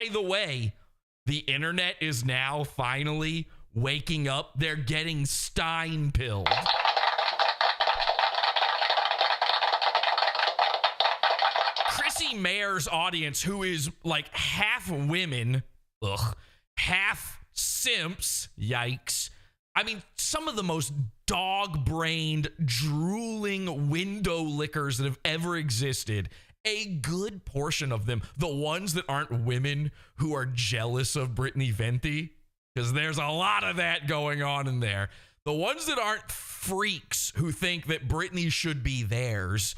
By the way, the internet is now finally waking up. They're getting Stein pilled. Chrissy Mayer's audience, who is like half women, half simps, yikes. I mean, some of the most dog-brained, drooling window lickers that have ever existed. A good portion of them, the ones that aren't women who are jealous of Brittany Venti, because there's a lot of that going on in there. The ones that aren't freaks who think that Brittany should be theirs.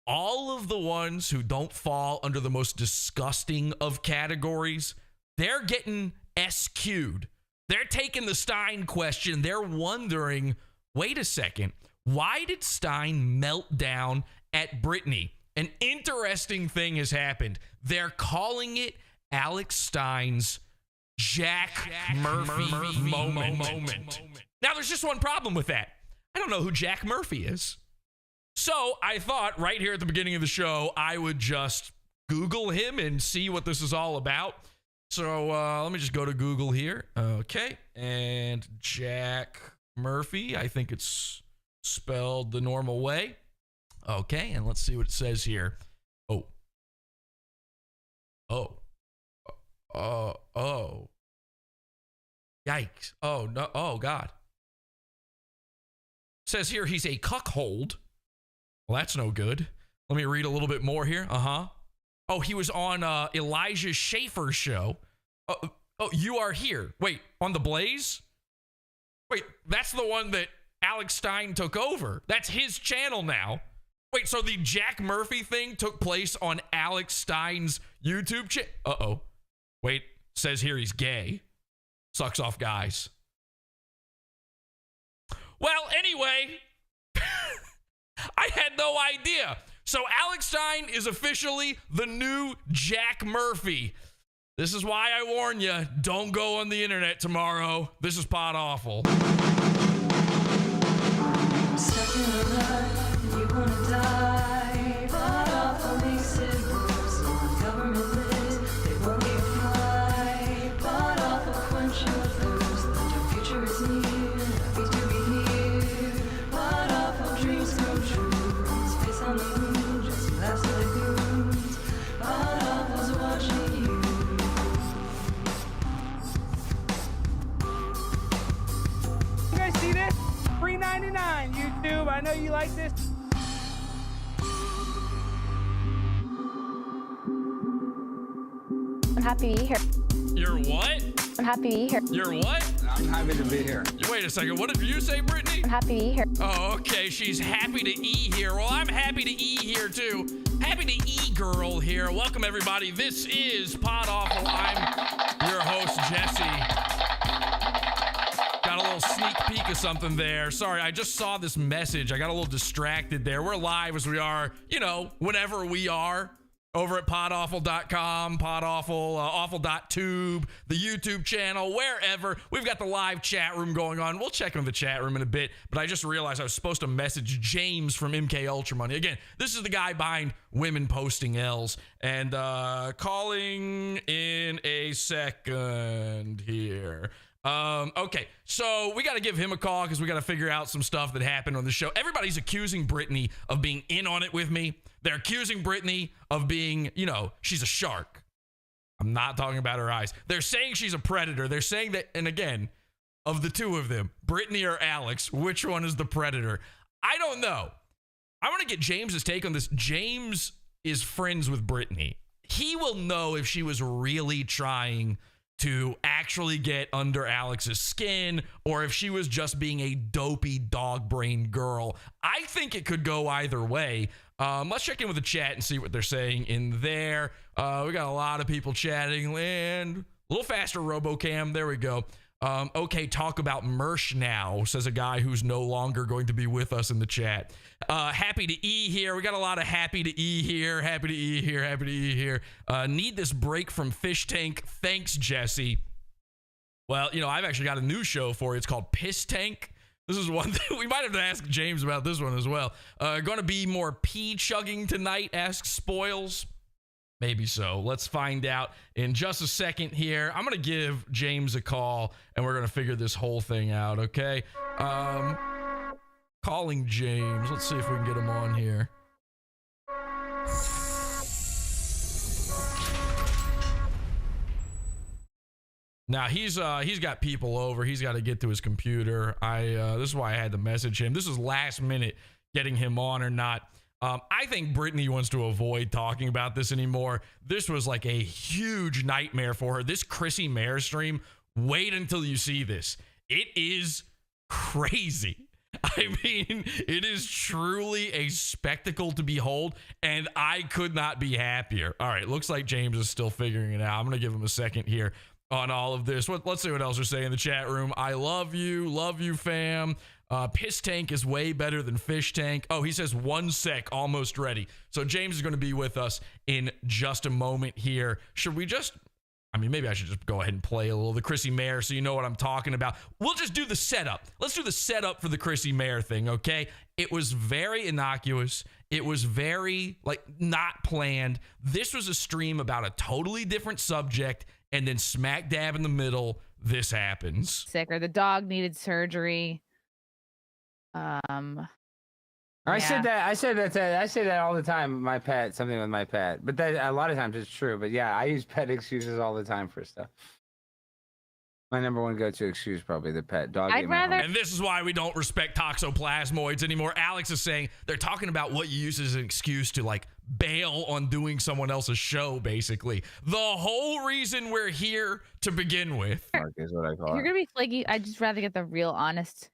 All of the ones who don't fall under the most disgusting of categories, they're getting SQ'd. They're taking the Stein question. They're wondering, wait a second, why did Stein melt down at Brittany? An interesting thing has happened. They're calling it Alex Stein's Jack Murphy moment. Now, there's just one problem with that. I don't know who Jack Murphy is. So I thought right here at the beginning of the show, I would just Google him and see what this is all about. So let me just go to Google here. Okay. And Jack Murphy, I think it's spelled the normal way. Okay. And let's see what it says here. Oh. Yikes. Oh, no. Oh, God. It says here he's a cuckold. Well, that's no good. Let me read a little bit more here. Oh, he was on Elijah Schaefer's show. Oh, you are here. Wait, on The Blaze? Wait, that's the one that Alex Stein took over. That's his channel now. Wait, so the Jack Murphy thing took place on Alex Stein's YouTube channel? Uh-oh. Wait, says here he's gay. Sucks off guys. Well, anyway, I had no idea. So Alex Stein is officially the new Jack Murphy. This is why I warn you, don't go on the internet tomorrow. This is Pod Awful. $3.99 YouTube. I know you like this. I'm happy to be here. You're what? I'm happy to be here. You're what? I'm happy to be here. Wait a second. What did you say, Brittany? I'm happy to be here. Oh, okay. She's happy to E here. Well, I'm happy to E here, too. Happy to E girl here. Welcome, everybody. This is Pod Awful. I'm your host, Jesse. Got a little sneak peek of something there. Sorry, I just saw this message. I got a little distracted there. We're live as we are, you know, whenever we are. Over at podawful.com, podawful, awful.tube, the YouTube channel, wherever. We've got the live chat room going on. We'll check on the chat room in a bit, but I just realized I was supposed to message James from MK Ultra Money. Again, this is the guy behind Women Posting L's. And calling in a second here. Okay, so we got to give him a call because we got to figure out some stuff that happened on the show. Everybody's accusing Brittany of being in on it with me. They're accusing Brittany of being, you know, she's a shark. I'm not talking about her eyes. They're saying she's a predator. They're saying that, and again, of the two of them, Brittany or Alex, which one is the predator? I don't know. I want to get James's take on this. James is friends with Brittany. He will know if she was really trying to actually get under Alex's skin or if she was just being a dopey dog-brained girl. I think it could go either way. Let's check in with the chat and see what they're saying in there. We got a lot of people chatting and a little faster RoboCam. There we go. Okay, talk about Mersh now, says a guy who's no longer going to be with us in the chat. Happy to E here. We got a lot of happy to E here. Happy to E here. Happy to E here. Need this break from Fish Tank. Thanks, Jesse. Well, you know, I've actually got a new show for you. It's called Piss Tank. This is one thing. We might have to ask James about this one as well. Going to be more pee chugging tonight, asks Spoils. Maybe so. Let's find out in just a second here. I'm going to give James a call, and we're going to figure this whole thing out, okay? Calling James. Let's see if we can get him on here. Now he's got people over. He's got to get to his computer. This is why I had to message him. This was last minute getting him on or not. I think Brittany wants to avoid talking about this anymore. This was like a huge nightmare for her. This Chrissy Mayer stream. Wait until you see this. It is crazy. I mean, it is truly a spectacle to behold, and I could not be happier. All right, looks like James is still figuring it out. I'm going to give him a second here on all of this. Let's see what else they're saying in the chat room. I love you, fam. Piss tank is way better than fish tank. Oh, he says 1 sec, almost ready. So James is going to be with us in just a moment here. Should we just, I mean, maybe I should just go ahead and play a little of the Chrissy Mayer so you know what I'm talking about. We'll just do the setup. Let's do the setup for the Chrissy Mayer thing, okay? It was very innocuous. It was very, like, not planned. This was a stream about a totally different subject, and then smack dab in the middle, this happens. Sick, or the dog needed surgery. I say that all the time with my pet, something with my pet. But that a lot of times it's true. But yeah, I use pet excuses all the time for stuff. My number one go-to excuse probably the pet dog. And this is why we don't respect toxoplasmoids anymore. Alex is saying they're talking about what you use as an excuse to like bail on doing someone else's show, basically. The whole reason we're here to begin with. Is what I call If you're gonna be flaky, I'd just rather get the real honest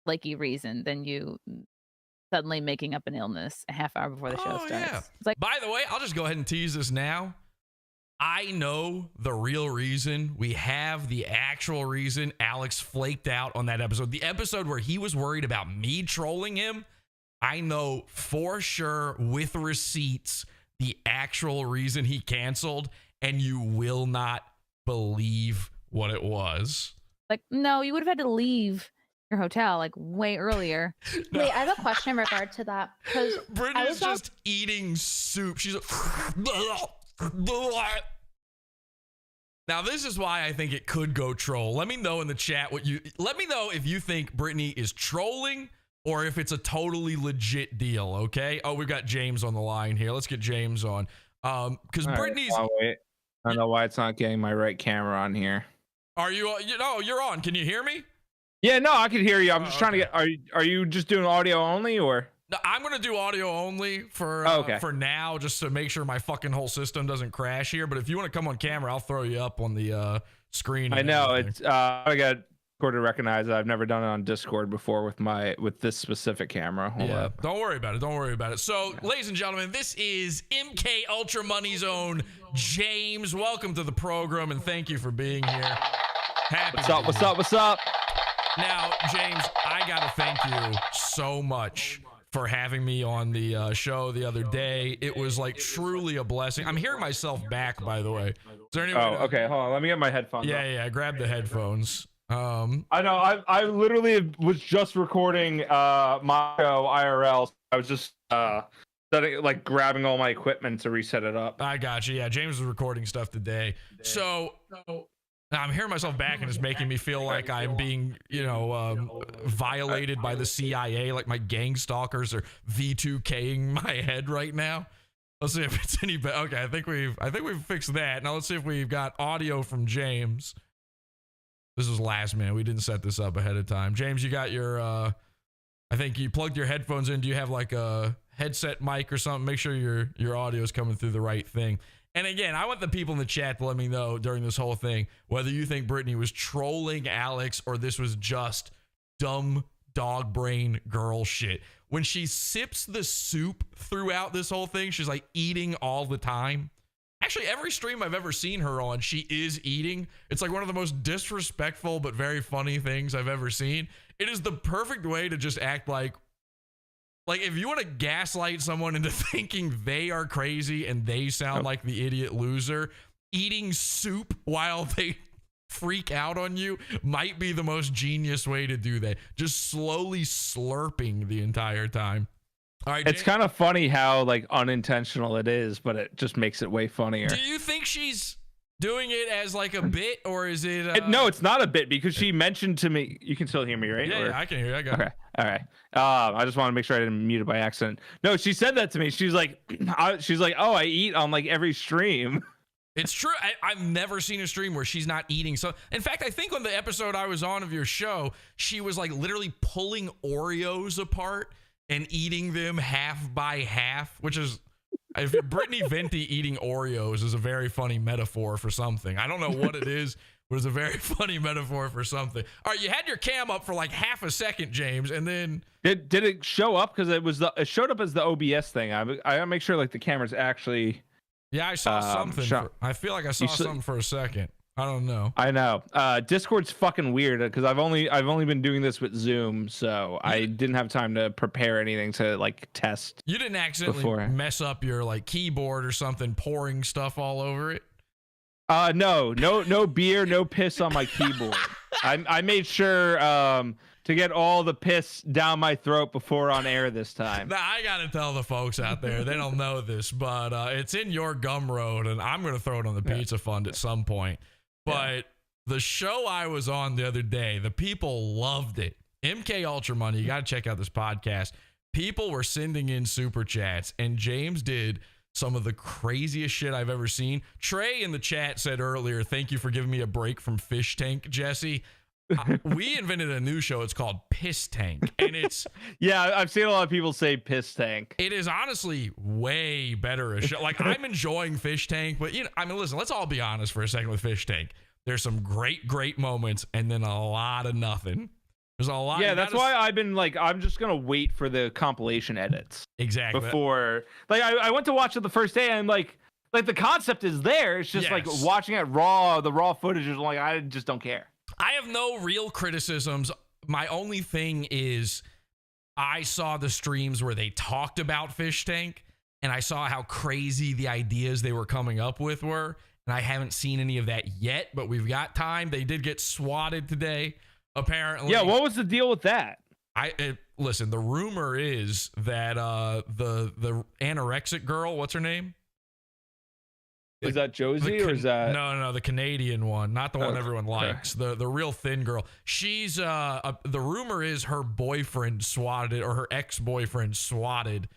flaky reason than you suddenly making up an illness a half hour before the show starts. Yeah. It's like, by the way, I'll just go ahead and tease this now. I know the real reason. We have the actual reason Alex flaked out on that episode. The episode where he was worried about me trolling him. I know for sure with receipts the actual reason he canceled, and you will not believe what it was. like, no, you would have had to leave your hotel like way earlier. No. Wait, I have a question in regard to that. Because Brittany's just eating soup. She's now, this is why I think it could go troll. Let me know in the chat let me know if you think Brittany is trolling or if it's a totally legit deal, okay? Oh, we've got James on the line here. Let's get James on. Because Brittany's... Right, wait. I don't know why it's not getting my right camera on here. Are you... you're on. Can you hear me? Yeah, no, I can hear you. I'm just trying to get... Are you just doing audio only, or... No, I'm going to do audio only for now, just to make sure my fucking whole system doesn't crash here. But if you want to come on camera, I'll throw you up on the screen. I know. It's I got Discord to recognize that I've never done it on Discord before with this specific camera. Hold up. Don't worry about it. Don't worry about it. So, ladies and gentlemen, this is MK Ultra Money's own James. Welcome to the program, and thank you for being here. What's up? Now, James, I got to thank you so much for having me on the show the other day. It was like truly a blessing. I'm hearing myself back, by the way. Is there any way okay. Hold on. Let me get my headphones. Yeah. Grab the headphones. I know. I literally was just recording my show IRL. So I was just grabbing all my equipment to reset it up. I got you. Yeah, James was recording stuff today. So I'm hearing myself back, and it's making me feel like I'm being, violated by the CIA. Like my gang stalkers are V2K'ing my head right now. Let's see if it's any better. Okay, I think we've fixed that. Now let's see if we've got audio from James. This was last minute. We didn't set this up ahead of time. James, you got your, I think you plugged your headphones in. Do you have like a headset mic or something? Make sure your audio is coming through the right thing. And again, I want the people in the chat to let me know during this whole thing whether you think Brittany was trolling Alex or this was just dumb dog brain girl shit. When she sips the soup throughout this whole thing, she's like eating all the time. Actually, every stream I've ever seen her on, she is eating. It's like one of the most disrespectful but very funny things I've ever seen. It is the perfect way to just act like if you want to gaslight someone into thinking they are crazy and they sound like the idiot loser, eating soup while they freak out on you might be the most genius way to do that. Just slowly slurping the entire time. All right, It's kind of funny how like unintentional it is, but it just makes it way funnier. Do you think she's doing it as like a bit, or is it? No, it's not a bit because she mentioned to me. You can still hear me, right? Yeah, I can hear you. I got Okay. All right. I just want to make sure I didn't mute it by accident. No, she said that to me. She's like, oh, I eat on like every stream. It's true. I've never seen a stream where she's not eating. So, in fact, I think on the episode I was on of your show, she was like literally pulling Oreos apart and eating them half by half, which is, if you're Brittany Venti, eating Oreos is a very funny metaphor for something. I don't know what it is, but it's a very funny metaphor for something. All right, you had your cam up for like half a second, James, and then Did it show up? Because it showed up as the OBS thing. I gotta make sure like the camera's actually. yeah, I saw something. I feel like I saw something for a second. I don't know. I know. Discord's fucking weird because I've only been doing this with Zoom, so I didn't have time to prepare anything to like test. You didn't accidentally mess up your like keyboard or something, pouring stuff all over it? No beer, no piss on my keyboard. I made sure to get all the piss down my throat before on air this time. Now, I gotta tell the folks out there, they don't know this, but it's in your Gumroad, and I'm gonna throw it on the Pizza Fund at some point. But the show I was on the other day, the people loved it. MK Ultra Money, you gotta check out this podcast. People were sending in super chats, and James did some of the craziest shit I've ever seen. Trey in the chat said earlier, thank you for giving me a break from Fish Tank, Jesse. We invented a new show. It's called Piss Tank, and it's yeah, I've seen a lot of people say Piss Tank. It is honestly way better a show. Like, I'm enjoying Fish Tank, but I mean, listen, let's all be honest for a second with Fish Tank. There's some great moments, and then a lot of nothing. There's a lot. Yeah, that's why I've been like, I'm just gonna wait for the compilation edits. Exactly. Before, like, I went to watch it the first day, and like the concept is there. It's just like watching it raw. The raw footage is like, I just don't care. I have no real criticisms. My only thing is I saw the streams where they talked about Fish Tank, and I saw how crazy the ideas they were coming up with were, and I haven't seen any of that yet, but we've got time. They did get swatted today, apparently. Yeah, what was the deal with that? Listen, the rumor is that the anorexic girl, what's her name? Is that Josie or is that no the Canadian one, not the one everyone likes, the real thin girl. She's the rumor is her boyfriend swatted, or her ex-boyfriend swatted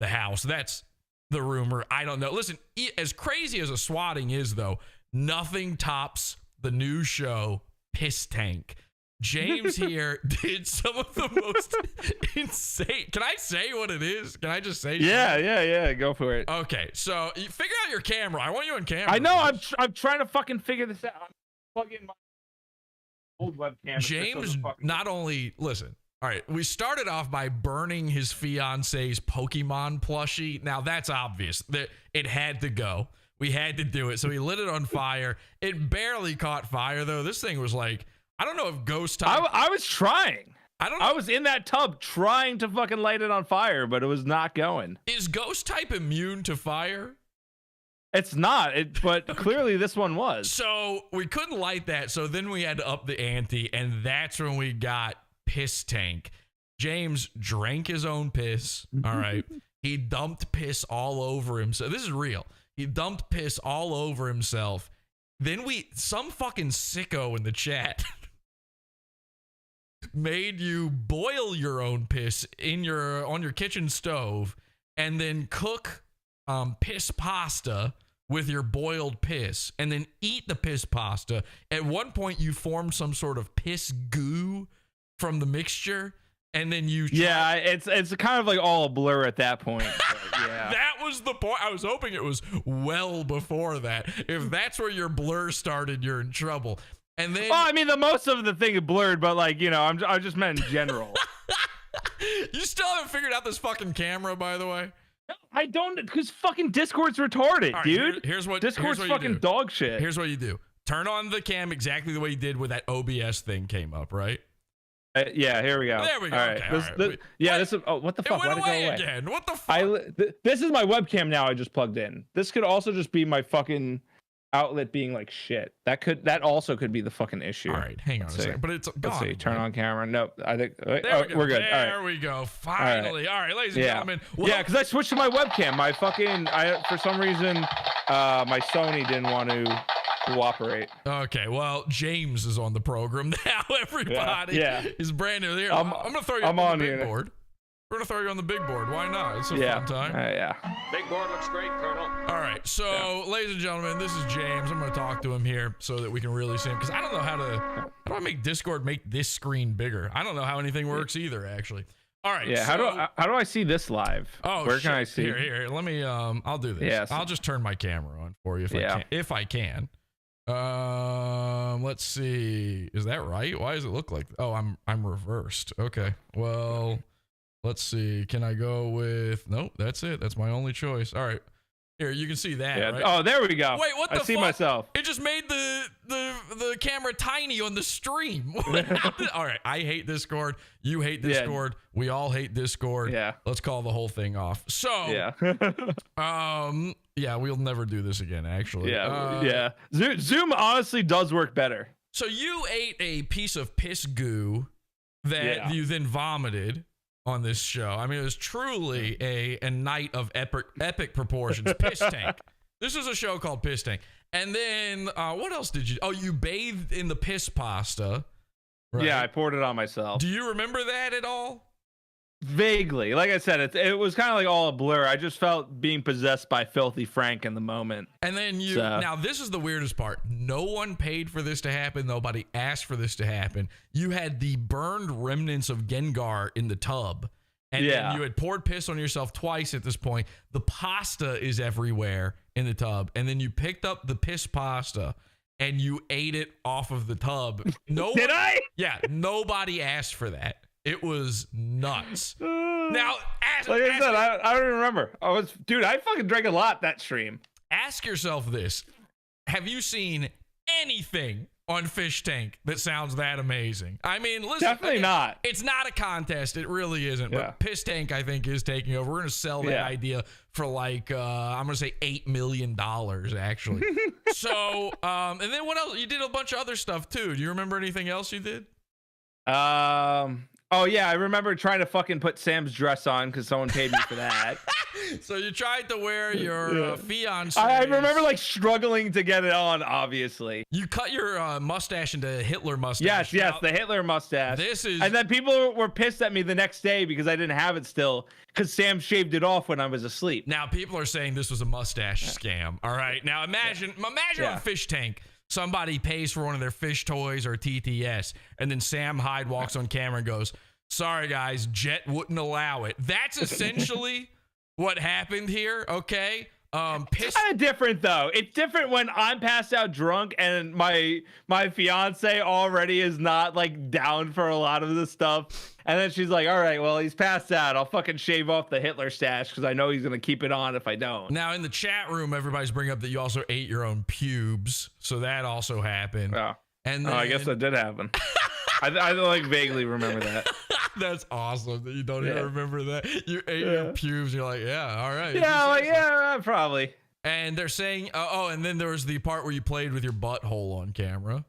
the house. That's the rumor. I don't know. Listen, as crazy as a swatting is, though, nothing tops the new show Piss Tank. James here did some of the most insane. Can I say what it is? Can I just say? Yeah. Go for it. Okay, so you figure out your camera. I want you on camera. I know. I'm trying to fucking figure this out. I'm plugging my old webcam. James not only listen. All right, we started off by burning his fiance's Pokemon plushie. Now that's obvious that it had to go. We had to do it. So he lit it on fire. It barely caught fire though. This thing was like, I don't know if ghost type. I was trying. I don't know. I was in that tub trying to fucking light it on fire, but it was not going. Is ghost type immune to fire? It's not. But clearly this one was. So we couldn't light that. So then we had to up the ante, and that's when we got Piss Tank. James drank his own piss. All right. He dumped piss all over himself. This is real. He dumped piss all over himself. Then some fucking sicko in the chat made you boil your own piss on your kitchen stove, and then cook piss pasta with your boiled piss, and then eat the piss pasta. At one point, you formed some sort of piss goo from the mixture, and then you it's kind of like all a blur at that point. Yeah. That was the point. I was hoping it was well before that. If that's where your blur started, you're in trouble. And then, well, I mean, the most of the thing is blurred, but like, I just meant in general. You still haven't figured out this fucking camera, by the way? No, I don't, because fucking Discord's retarded, right, dude. Here's what Discord's fucking dog shit. Here's what you do. Turn on the cam exactly the way you did when that OBS thing came up, right? Yeah, here we go. There we go. All right. Okay, this is. Oh, what the fuck? It went Why'd away it go away again. What the fuck? This is my webcam now. I just plugged in. This could also just be my fucking. outlet being like shit. That also could be the fucking issue. All right, hang on a second. But it's Let's see. gone. Turn on camera. Nope. I think There we go. we're good. There All right. we go. Finally. All right, ladies and gentlemen. Yeah, because I switched to my webcam. My fucking for some reason my Sony didn't want to cooperate. Okay, well, James is on the program now. Everybody is brand new here. I'm gonna throw you on the big board. We're gonna throw you on the big board. Why not? It's a fun time. Yeah. Big board looks great, Colonel. All right, so ladies and gentlemen, this is James. I'm gonna talk to him here so that we can really see him, because I don't know how do I make Discord make this screen bigger? I don't know how anything works either, actually. All right. Yeah. So, how do I see this live? Oh, where can I see? Here. Let me. I'll do this. Yes. I'll just turn my camera on for you if I can. Let's see. Is that right? Why does it look like? Oh, I'm reversed. Okay. Well, let's see. Can I go with? Nope. That's it. That's my only choice. All right. Here, you can see that. Right? Oh, there we go. Wait, what the fuck? I see myself. It just made the camera tiny on the stream. All right. I hate Discord. You hate Discord. We all hate Discord. Yeah. Let's call the whole thing off. So. Yeah. Yeah, we'll never do this again, actually. Yeah. Zoom honestly does work better. So you ate a piece of piss goo that you then vomited on this show. I mean, it was truly a night of epic proportions. Piss Tank. This is a show called Piss Tank. And then what else did you? Oh, you bathed in the piss pasta. Right? Yeah, I poured it on myself. Do you remember that at all? Vaguely. Like I said, it was kind of like all a blur. I just felt being possessed by Filthy Frank in the moment. And then now this is the weirdest part. No one paid for this to happen. Nobody asked for this to happen. You had the burned remnants of Gengar in the tub. And then you had poured piss on yourself twice at this point. The pasta is everywhere in the tub. And then you picked up the piss pasta and you ate it off of the tub. Did I? Yeah, nobody asked for that. It was nuts. Now, like I said, I don't even remember. Dude, I fucking drank a lot that stream. Ask yourself this. Have you seen anything on Fish Tank that sounds that amazing? I mean, listen. Definitely not. It's not a contest. It really isn't. But Piss Tank, I think, is taking over. We're going to sell that idea for like, I'm going to say $8 million, actually. So, and then what else? You did a bunch of other stuff, too. Do you remember anything else you did? Oh, yeah, I remember trying to fucking put Sam's dress on because someone paid me for that. So you tried to wear your fiance. I remember like struggling to get it on, obviously. You cut your mustache into Hitler mustache. Yes, now, the Hitler mustache. This is... And then people were pissed at me the next day because I didn't have it still because Sam shaved it off when I was asleep. Now people are saying this was a mustache scam. All right. Now imagine on Fish Tank. Somebody pays for one of their fish toys or TTS, and then Sam Hyde walks on camera and goes, "Sorry guys, Jet wouldn't allow it." That's essentially what happened here, okay? It's kind of different though. It's different when I'm passed out drunk and my fiance already is not like down for a lot of the stuff, and then she's like, "All right, well he's passed out. I'll fucking shave off the Hitler stash because I know he's gonna keep it on if I don't." Now in the chat room, everybody's bringing up that you also ate your own pubes, so that also happened. Oh, and then... I guess that did happen. I like vaguely remember that. That's awesome that you don't even remember that. You ate your pubes. You're like, yeah, all right. Yeah, probably. And they're saying, and then there was the part where you played with your butthole on camera.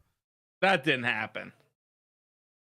That didn't happen.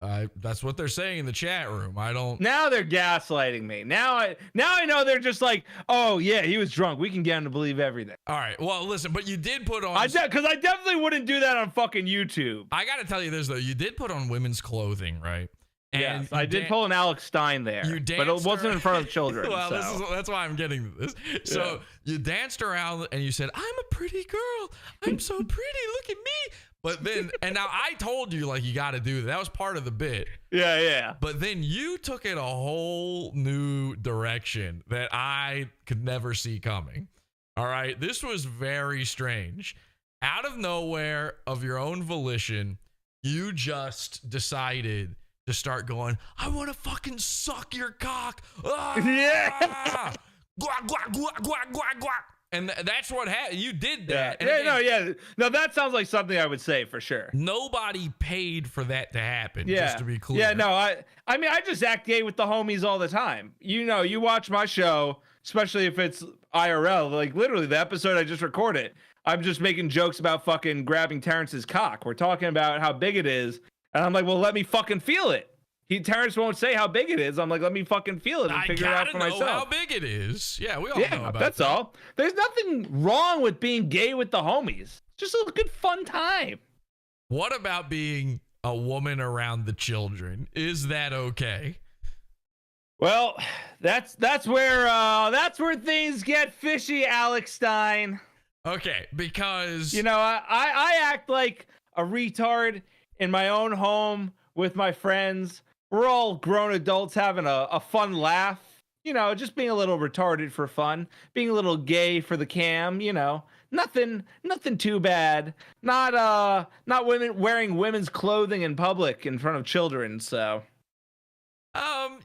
That's what they're saying in the chat room. I don't. Now they're gaslighting me. Now I know they're just like, oh yeah, he was drunk. We can get him to believe everything. All right. Well, listen, but you did put on. Because I definitely wouldn't do that on fucking YouTube. I got to tell you this though. You did put on women's clothing, right? And yes, I did pull an Alex Stein there, but it wasn't in front of children. Well, so. That's why I'm getting this. So you danced around and you said, "I'm a pretty girl. I'm so pretty. Look at me." But then, and now I told you like you got to do that. That was part of the bit. Yeah. But then you took it a whole new direction that I could never see coming. All right, this was very strange. Out of nowhere, of your own volition, you just decided to start going, "I want to fucking suck your cock." Yeah. Guac, guac, guac, guac, guac, guac. And that's what happened. You did that. No, that sounds like something I would say for sure. Nobody paid for that to happen, just to be clear. Yeah, no, I mean, I just act gay with the homies all the time. You know, you watch my show, especially if it's IRL, like literally the episode I just recorded. I'm just making jokes about fucking grabbing Terrence's cock. We're talking about how big it is. And I'm like, well, let me fucking feel it. Terrence won't say how big it is. I'm like, let me fucking feel it and figure it out for myself. I gotta know how big it is. Yeah, we all know about that. That's all. There's nothing wrong with being gay with the homies. Just a good fun time. What about being a woman around the children? Is that okay? Well, that's where things get fishy, Alex Stein. Okay, because you know, I act like a retard in my own home with my friends. We're all grown adults having a fun laugh. You know, just being a little retarded for fun, being a little gay for the cam, you know. Nothing too bad. Not women wearing women's clothing in public in front of children, so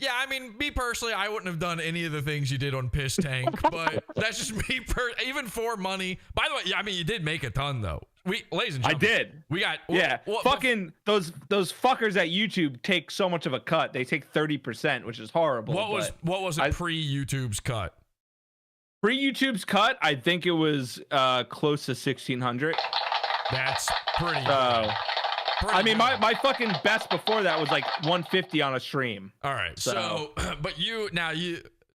yeah, I mean, me personally, I wouldn't have done any of the things you did on Piss Tank, but that's just me. Even for money. By the way, yeah, I mean, you did make a ton though. Ladies and gentlemen, I did. We got fucking those fuckers at YouTube take so much of a cut. They take 30%, which is horrible. What was it pre-YouTube's cut? Pre-YouTube's cut, I think it was close to 1,600. That's pretty good. I mean, my fucking best before that was like 150 on a stream. All right. So but you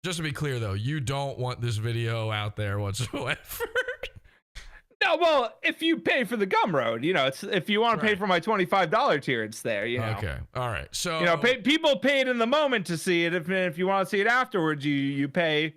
just to be clear though, you don't want this video out there whatsoever. No, well, if you pay for the Gumroad, you know, it's if you want to pay for my $25 tier, it's there. You know. Okay. All right. So you know, people paid in the moment to see it. If you want to see it afterwards, you pay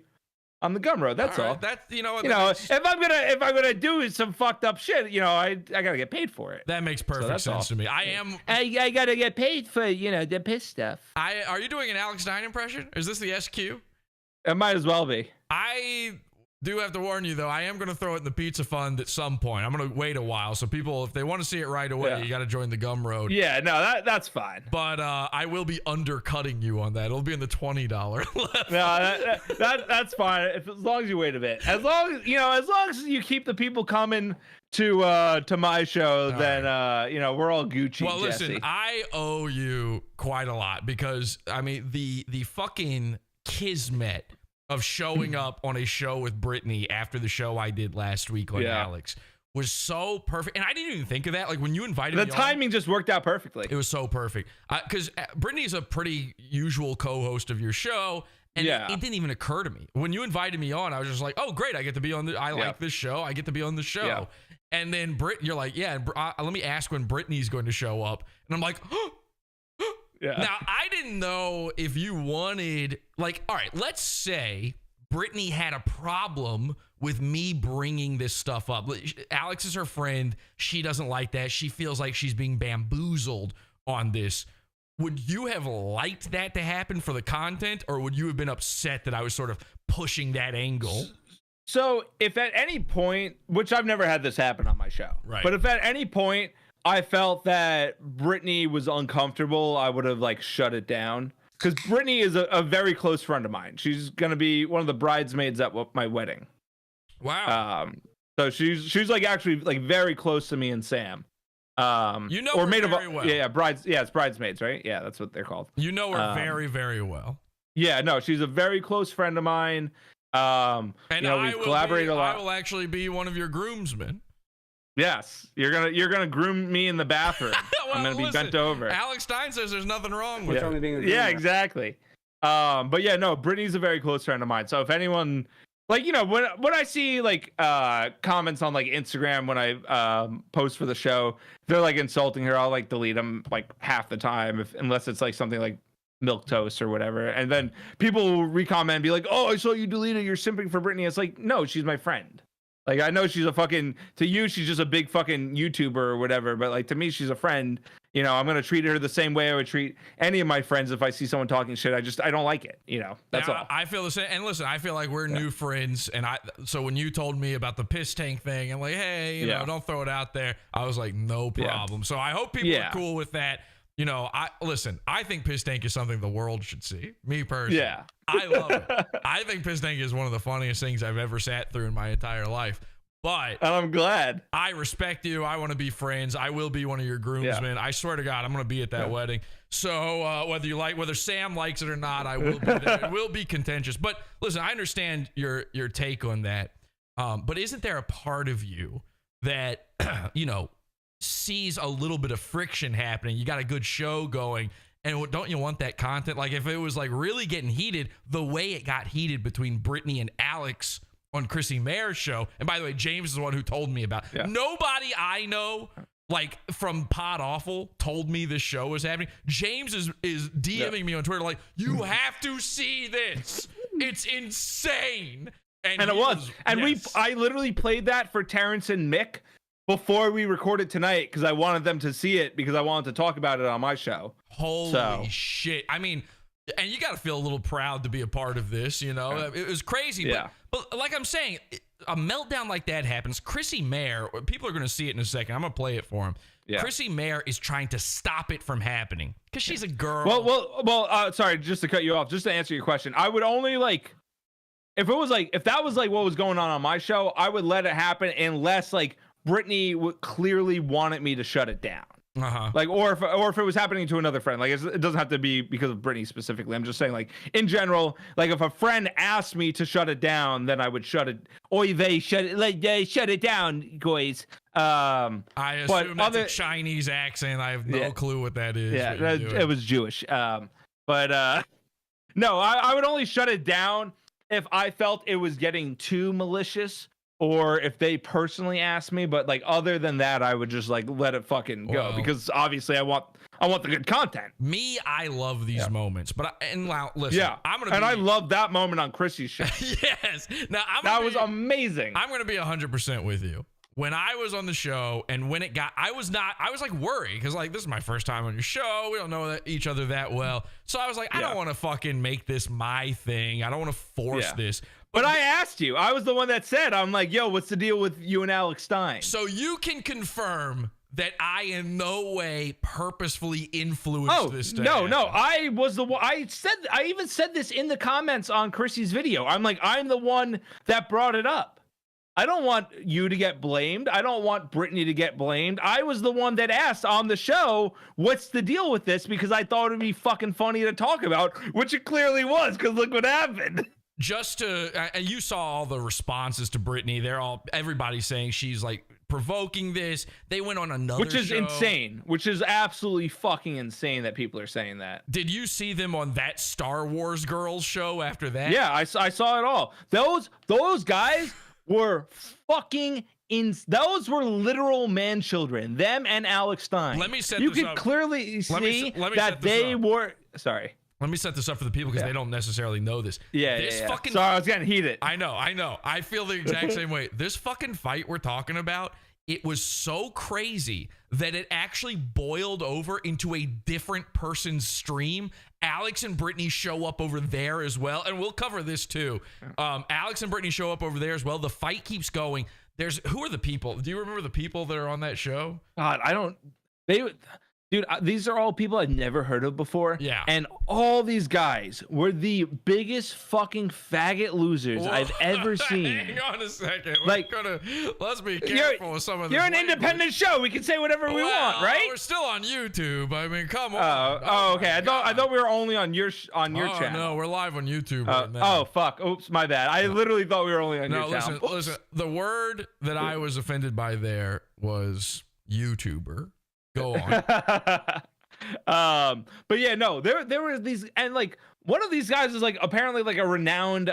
on the Gumroad. That's all. That's if I'm gonna do some fucked up shit, you know, I gotta get paid for it. That makes perfect sense to me. I gotta get paid for, you know, the piss stuff. Are you doing an Alex Stein impression? Is this the SQ? It might as well be. I do have to warn you though, I am going to throw it in the pizza fund at some point. I'm going to wait a while, so people, if they want to see it right away, you got to join the Gumroad. Yeah, no, that's fine. But I will be undercutting you on that. It'll be in the $20 level. No, that's fine. As long as you wait a bit. As long as you keep the people coming to my show, then you know, we're all Gucci. Well, Jesse. listen, I owe you quite a lot because I mean the fucking kismet of showing up on a show with Brittany after the show I did last week on Alex was so perfect. And I didn't even think of that. Like when you invited me the timing just worked out perfectly. It was so perfect. Because Brittany's a pretty usual co-host of your show. And it didn't even occur to me. When you invited me on, I was just like, oh, great. I get to be on I like this show. I get to be on the show. Yeah. And then you're like, let me ask when Brittany's going to show up. And I'm like, yeah. Now, I didn't know if you wanted, like, all right, let's say Brittany had a problem with me bringing this stuff up. Alex is her friend. She doesn't like that. She feels like she's being bamboozled on this. Would you have liked that to happen for the content, or would you have been upset that I was sort of pushing that angle? So if at any point, which I've never had this happen on my show, but if at any point I felt that Brittany was uncomfortable, I would have like shut it down. Because Brittany is a very close friend of mine. She's gonna be one of the bridesmaids at my wedding. Wow. So she's like actually like very close to me and Sam. You know, or her very well. It's bridesmaids, right? Yeah, that's what they're called. You know her very, very well. Yeah, no, she's a very close friend of mine. And you know, we've collaborated a lot. I will actually be one of your groomsmen. Yes, you're gonna groom me in the bathroom. Well, I'm gonna be bent over. Alex Stein says there's nothing wrong with it. Yeah, exactly. But yeah, no, Brittany's a very close friend of mine. So if anyone, like, you know, when I see like comments on like Instagram when I post for the show, they're like insulting her, I'll like delete them like half the time, unless it's like something like milk toast or whatever. And then people will recomment and be like, "Oh, I saw you deleted. You're simping for Brittany." It's like, no, she's my friend. Like, I know she's a fucking, to you, she's just a big fucking YouTuber or whatever. But like, to me, she's a friend. You know, I'm going to treat her the same way I would treat any of my friends if I see someone talking shit. I don't like it. You know, that's all. I feel the same. And listen, I feel like we're new friends. And so when you told me about the piss tank thing, I'm like, hey, you know, don't throw it out there. I was like, no problem. So I hope people are cool with that. You know, I think piss tank is something the world should see. Me personally. Yeah. I love it. I think piss tank is one of the funniest things I've ever sat through in my entire life. But I'm glad. I respect you. I want to be friends. I will be one of your groomsmen. I swear to God, I'm going to be at that wedding. So whether Sam likes it or not, I will be there. It will be contentious. But listen, I understand your take on that. But isn't there a part of you that, sees a little bit of friction happening. You got a good show going. And don't you want that content? Like if it was like really getting heated, the way it got heated between Brittany and Alex on Chrissy Mayer's show. And by the way, James is the one who told me about it. Yeah. Nobody I know, like from Pod Awful, told me this show was happening. James is DMing me on Twitter like, you have to see this. It's insane. And it was. And I literally played that for Terrence and Mick before we recorded tonight because I wanted them to see it because I wanted to talk about it on my show. Holy shit. I mean, and you got to feel a little proud to be a part of this, It was crazy. Yeah. But like I'm saying, a meltdown like that happens. Chrissy Mayer, people are going to see it in a second. I'm going to play it for him. Yeah. Chrissy Mayer is trying to stop it from happening because she's a girl. Well, sorry, just to cut you off, just to answer your question. I would only if that was like what was going on my show, I would let it happen unless like Brittany would clearly wanted me to shut it down. Like, or if it was happening to another friend, like it doesn't have to be because of Brittany specifically. I'm just saying, like in general, like if a friend asked me to shut it down, then I would shut it. Oy vey, shut it down, guys. I assume that's a Chinese accent. I have no clue what that is. Yeah, it was Jewish. No, I would only shut it down if I felt it was getting too malicious. Or if they personally asked me, but like other than that, I would just like let it fucking go because obviously I want the good content. I love these moments, but listen, I love that moment on Chrissy's show. Yes, now that was amazing. I'm gonna be 100% with you. When I was on the show and when it got, I was like worried because like this is my first time on your show. We don't know each other that well, so I was like, I don't want to fucking make this my thing. I don't want to force this. But I asked you. I was the one that said, I'm like, yo, what's the deal with you and Alex Stein? So you can confirm that I in no way purposefully influenced this. No. I was the one. I even said this in the comments on Chrissy's video. I'm like, I'm the one that brought it up. I don't want you to get blamed. I don't want Brittany to get blamed. I was the one that asked on the show, what's the deal with this? Because I thought it'd be fucking funny to talk about, which it clearly was, because look what happened. And you saw all the responses to Brittany. Everybody's saying she's like provoking this. They went on another show. Which is insane. Which is absolutely fucking insane that people are saying that. Did you see them on that Star Wars Girls show after that? Yeah, I saw it all. Those guys were fucking those were literal man children. Them and Alex Stein. Let me set you this can up. Clearly see that they were. Sorry. Let me set this up for the people because they don't necessarily know this. Sorry, I was getting heated. I know. I feel the exact same way. This fucking fight we're talking about, it was so crazy that it actually boiled over into a different person's stream. Alex and Brittany show up over there as well, and we'll cover this too. Alex and Brittany show up over there as well. The fight keeps going. Who are the people? Do you remember the people that are on that show? God, I don't. Dude, these are all people I've never heard of before. Yeah. And all these guys were the biggest fucking faggot losers I've ever seen. Hang on a second. Let's be careful with some of this. You're an independent show. We can say whatever we want, right? We're still on YouTube. I mean, come on. Okay. I thought we were only on your channel. No, we're live on YouTube right now. Oh, fuck. Oops, my bad. I literally thought we were only on your channel. Listen. The word that I was offended by there was YouTuber. Go on. But yeah, no, there were these, and like one of these guys is like apparently like a renowned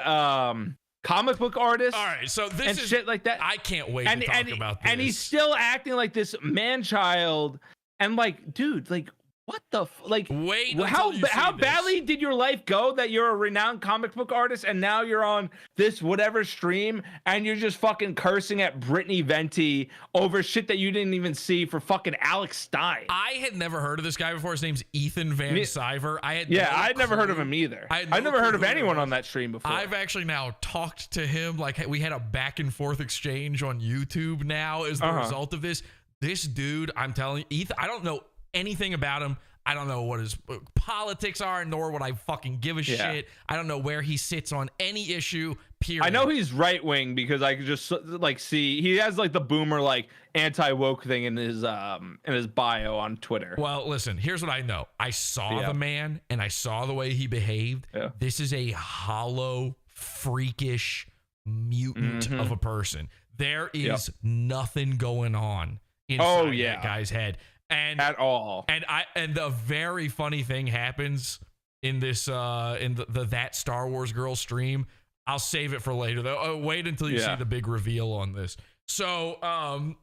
comic book artist. All right, so this is shit like that. I can't wait to talk about this. And he's still acting like this man child, and like, dude, like what the wait? How badly did your life go that you're a renowned comic book artist and now you're on this whatever stream and you're just fucking cursing at Brittany Venti over shit that you didn't even see for fucking Alex Stein? I had never heard of this guy before. His name's Ethan Van Siver. I'd never heard of him either. I've never heard of anyone on that stream before. I've actually now talked to him. Like we had a back and forth exchange on YouTube now as the result of this. This dude, I'm telling you, Ethan, I don't know anything about him. I don't know what his politics are, nor would I fucking give a shit. I don't know where he sits on any issue, period. I know he's right wing because I could just like see he has like the boomer like anti-woke thing in his bio on Twitter. Well, listen, here's what I know. I saw the man and I saw the way he behaved. Yeah. This is a hollow, freakish mutant of a person. there is nothing going on inside that guy's head. And at all. And the very funny thing happens in this in the That Star Wars Girl stream. I'll save it for later though. Wait until you see the big reveal on this. So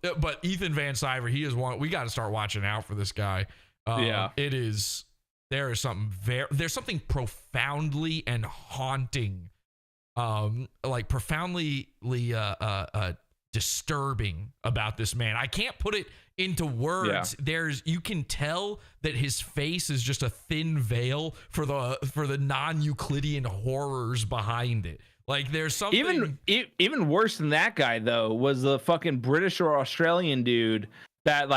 but Ethan Van Sciver, he is one we got to start watching out for this guy. There's something profoundly and haunting, like profoundly disturbing about this man. I can't put it into words. You can tell that his face is just a thin veil for the non-Euclidean horrors behind it. Like there's something even worse than that guy though was the fucking British or Australian dude that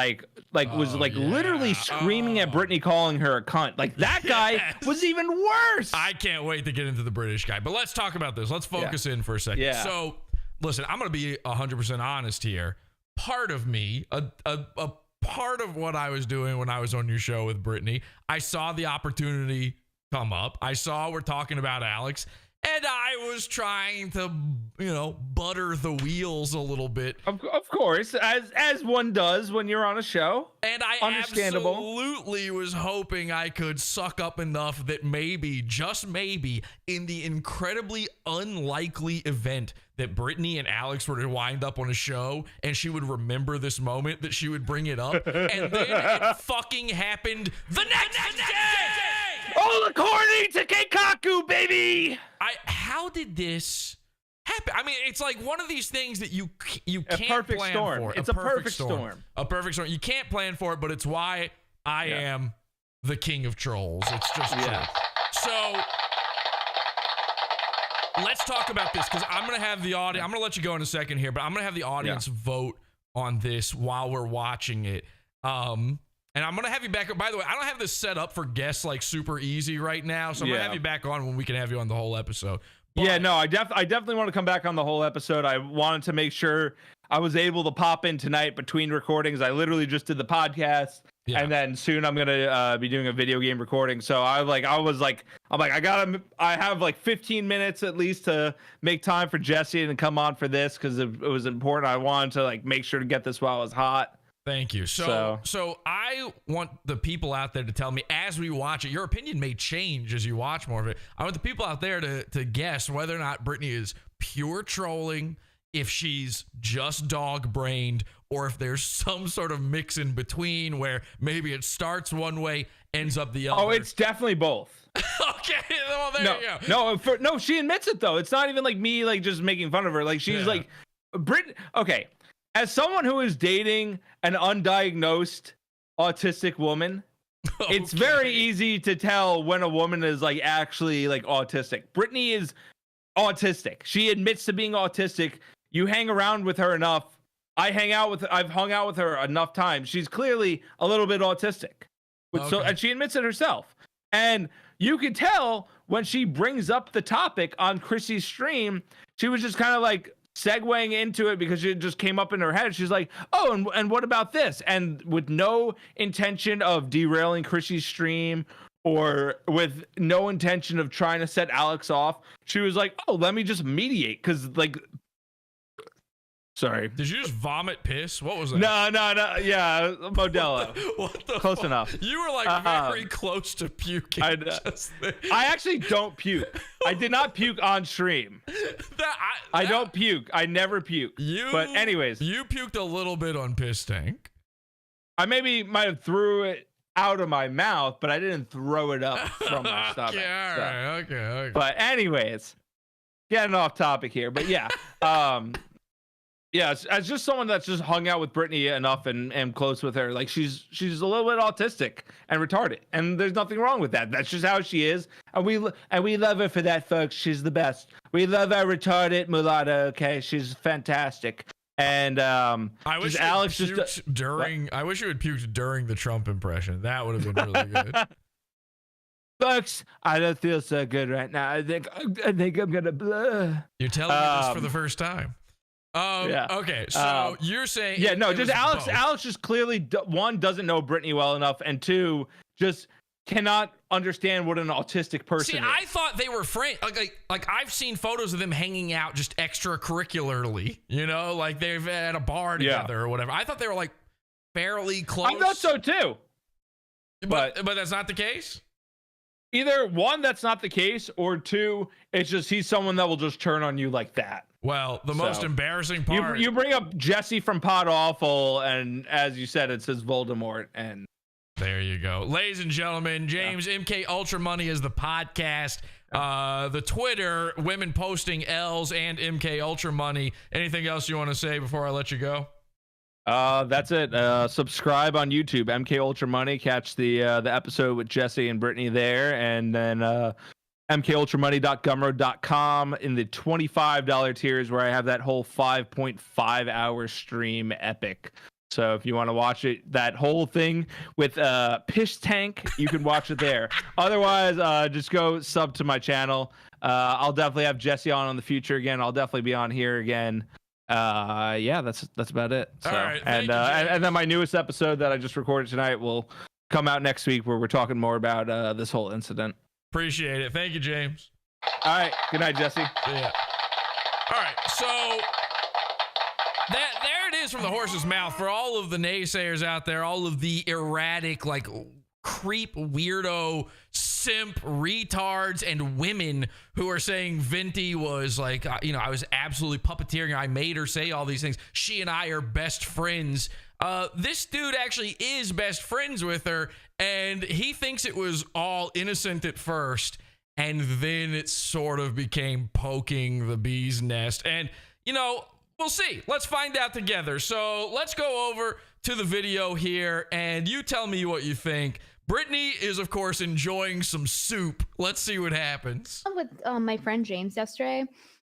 was literally screaming at Britney, calling her a cunt. Like that guy was even worse. I can't wait to get into the British guy, but let's talk about this. Let's focus in for a second. Yeah. So listen, I'm going to be 100% honest here. Part of me, a part of what I was doing when I was on your show with Britney, I saw the opportunity come up. I saw we're talking about Alex, and I was trying to, butter the wheels a little bit. Of course, as one does when you're on a show. And I absolutely was hoping I could suck up enough that maybe, just maybe, in the incredibly unlikely event that Britney and Alex were to wind up on a show and she would remember this moment, that she would bring it up. And then it fucking happened the next day! All according to Keikaku, baby! How did this happen? I mean, it's like one of these things that you can't plan for. It's a perfect storm. A perfect storm. You can't plan for it, but it's why I am the king of trolls. It's just true. So let's talk about this, because I'm going to have the audience. I'm going to let you go in a second here, but I'm going to have the audience vote on this while we're watching it. And I'm going to have you back. By the way, I don't have this set up for guests like super easy right now, so I'm going to have you back on when we can have you on the whole episode. But I definitely want to come back on the whole episode. I wanted to make sure I was able to pop in tonight between recordings. I literally just did the podcast, and then soon I'm going to be doing a video game recording. So I have like 15 minutes at least to make time for Jesse and come on for this, because it was important. I wanted to make sure to get this while it was hot. Thank you. So I want the people out there to tell me as we watch it. Your opinion may change as you watch more of it. I want the people out there to guess whether or not Britney is pure trolling, if she's just dog-brained, or if there's some sort of mix in between where maybe it starts one way, ends up the other. Oh, it's definitely both. Okay, well, there you go. No, she admits it though. It's not even like me just making fun of her. Like she's like, okay. As someone who is dating an undiagnosed autistic woman, it's very easy to tell when a woman is actually autistic. Britney is autistic. She admits to being autistic. You hang around with her enough. I've hung out with her enough times. She's clearly a little bit autistic. And she admits it herself. And you can tell when she brings up the topic on Chrissy's stream, she was just kind of segueing into it because it just came up in her head. She's like, oh, and what about this? And with no intention of derailing Chrissy's stream, or with no intention of trying to set Alex off, she was like, oh, let me just mediate. Because sorry. Did you just vomit piss? What was that? No. Yeah, Modelo. What the Close fuck? enough. You were very close to puking. I actually don't puke. I did not puke on stream. I don't puke. I never puke. But anyways. You puked a little bit on Piss Tank. I maybe might have threw it out of my mouth, but I didn't throw it up from my stomach. Okay. But anyways, getting off topic here. But yeah. Yeah, as just someone that's just hung out with Britney enough and close with her, she's a little bit autistic and retarded, and there's nothing wrong with that. That's just how she is, and we love her for that, folks. She's the best. We love our retarded mulatto. Okay, she's fantastic. And I wish Alex I wish you had puked during the Trump impression. That would have been really good. Folks, I don't feel so good right now. I think I'm gonna blur. You're telling me this for the first time. Okay, so you're saying just Alex just clearly, one, doesn't know Britney well enough, and two, just cannot understand what an autistic person See, is. I thought they were friends. Like I've seen photos of them hanging out just extracurricularly, you know, like they've at a bar together or whatever. I thought they were like fairly close. I thought so too. But that's not the case? Either one, that's not the case, or two, it's just he's someone that will just turn on you like that. Well, the most embarrassing part. You bring up Jesse from Pod Awful, and as you said, it says Voldemort, and there you go. Ladies and gentlemen, James, MK Ultra Money is the podcast. The Twitter, women posting L's and MK Ultra Money. Anything else you want to say before I let you go? That's it. Subscribe on YouTube, MK Ultra Money. Catch the episode with Jesse and Brittany there, and then mkultramoney.gumroad.com in the $25 tiers where I have that whole 5.5 hour stream epic. So if you want to watch it, that whole thing with Pish Tank, you can watch it there. Otherwise, just go sub to my channel. I'll definitely have Jesse on the future again. I'll definitely be on here again. Yeah, that's about it. So, all right, and then my newest episode that I just recorded tonight will come out next week, where we're talking more about this whole incident. Appreciate it. Thank you, James. All right. Good night, Jesse. Yeah. All right. So there it is from the horse's mouth for all of the naysayers out there, all of the erratic, like creep, weirdo, simp, retards, and women who are saying Venti was like, I was absolutely puppeteering her. I made her say all these things. She and I are best friends. This dude actually is best friends with her, and he thinks it was all innocent at first, and then it sort of became poking the bee's nest. And, we'll see. Let's find out together. So let's go over to the video here, and you tell me what you think. Brittany is, of course, enjoying some soup. Let's see what happens. With my friend James yesterday,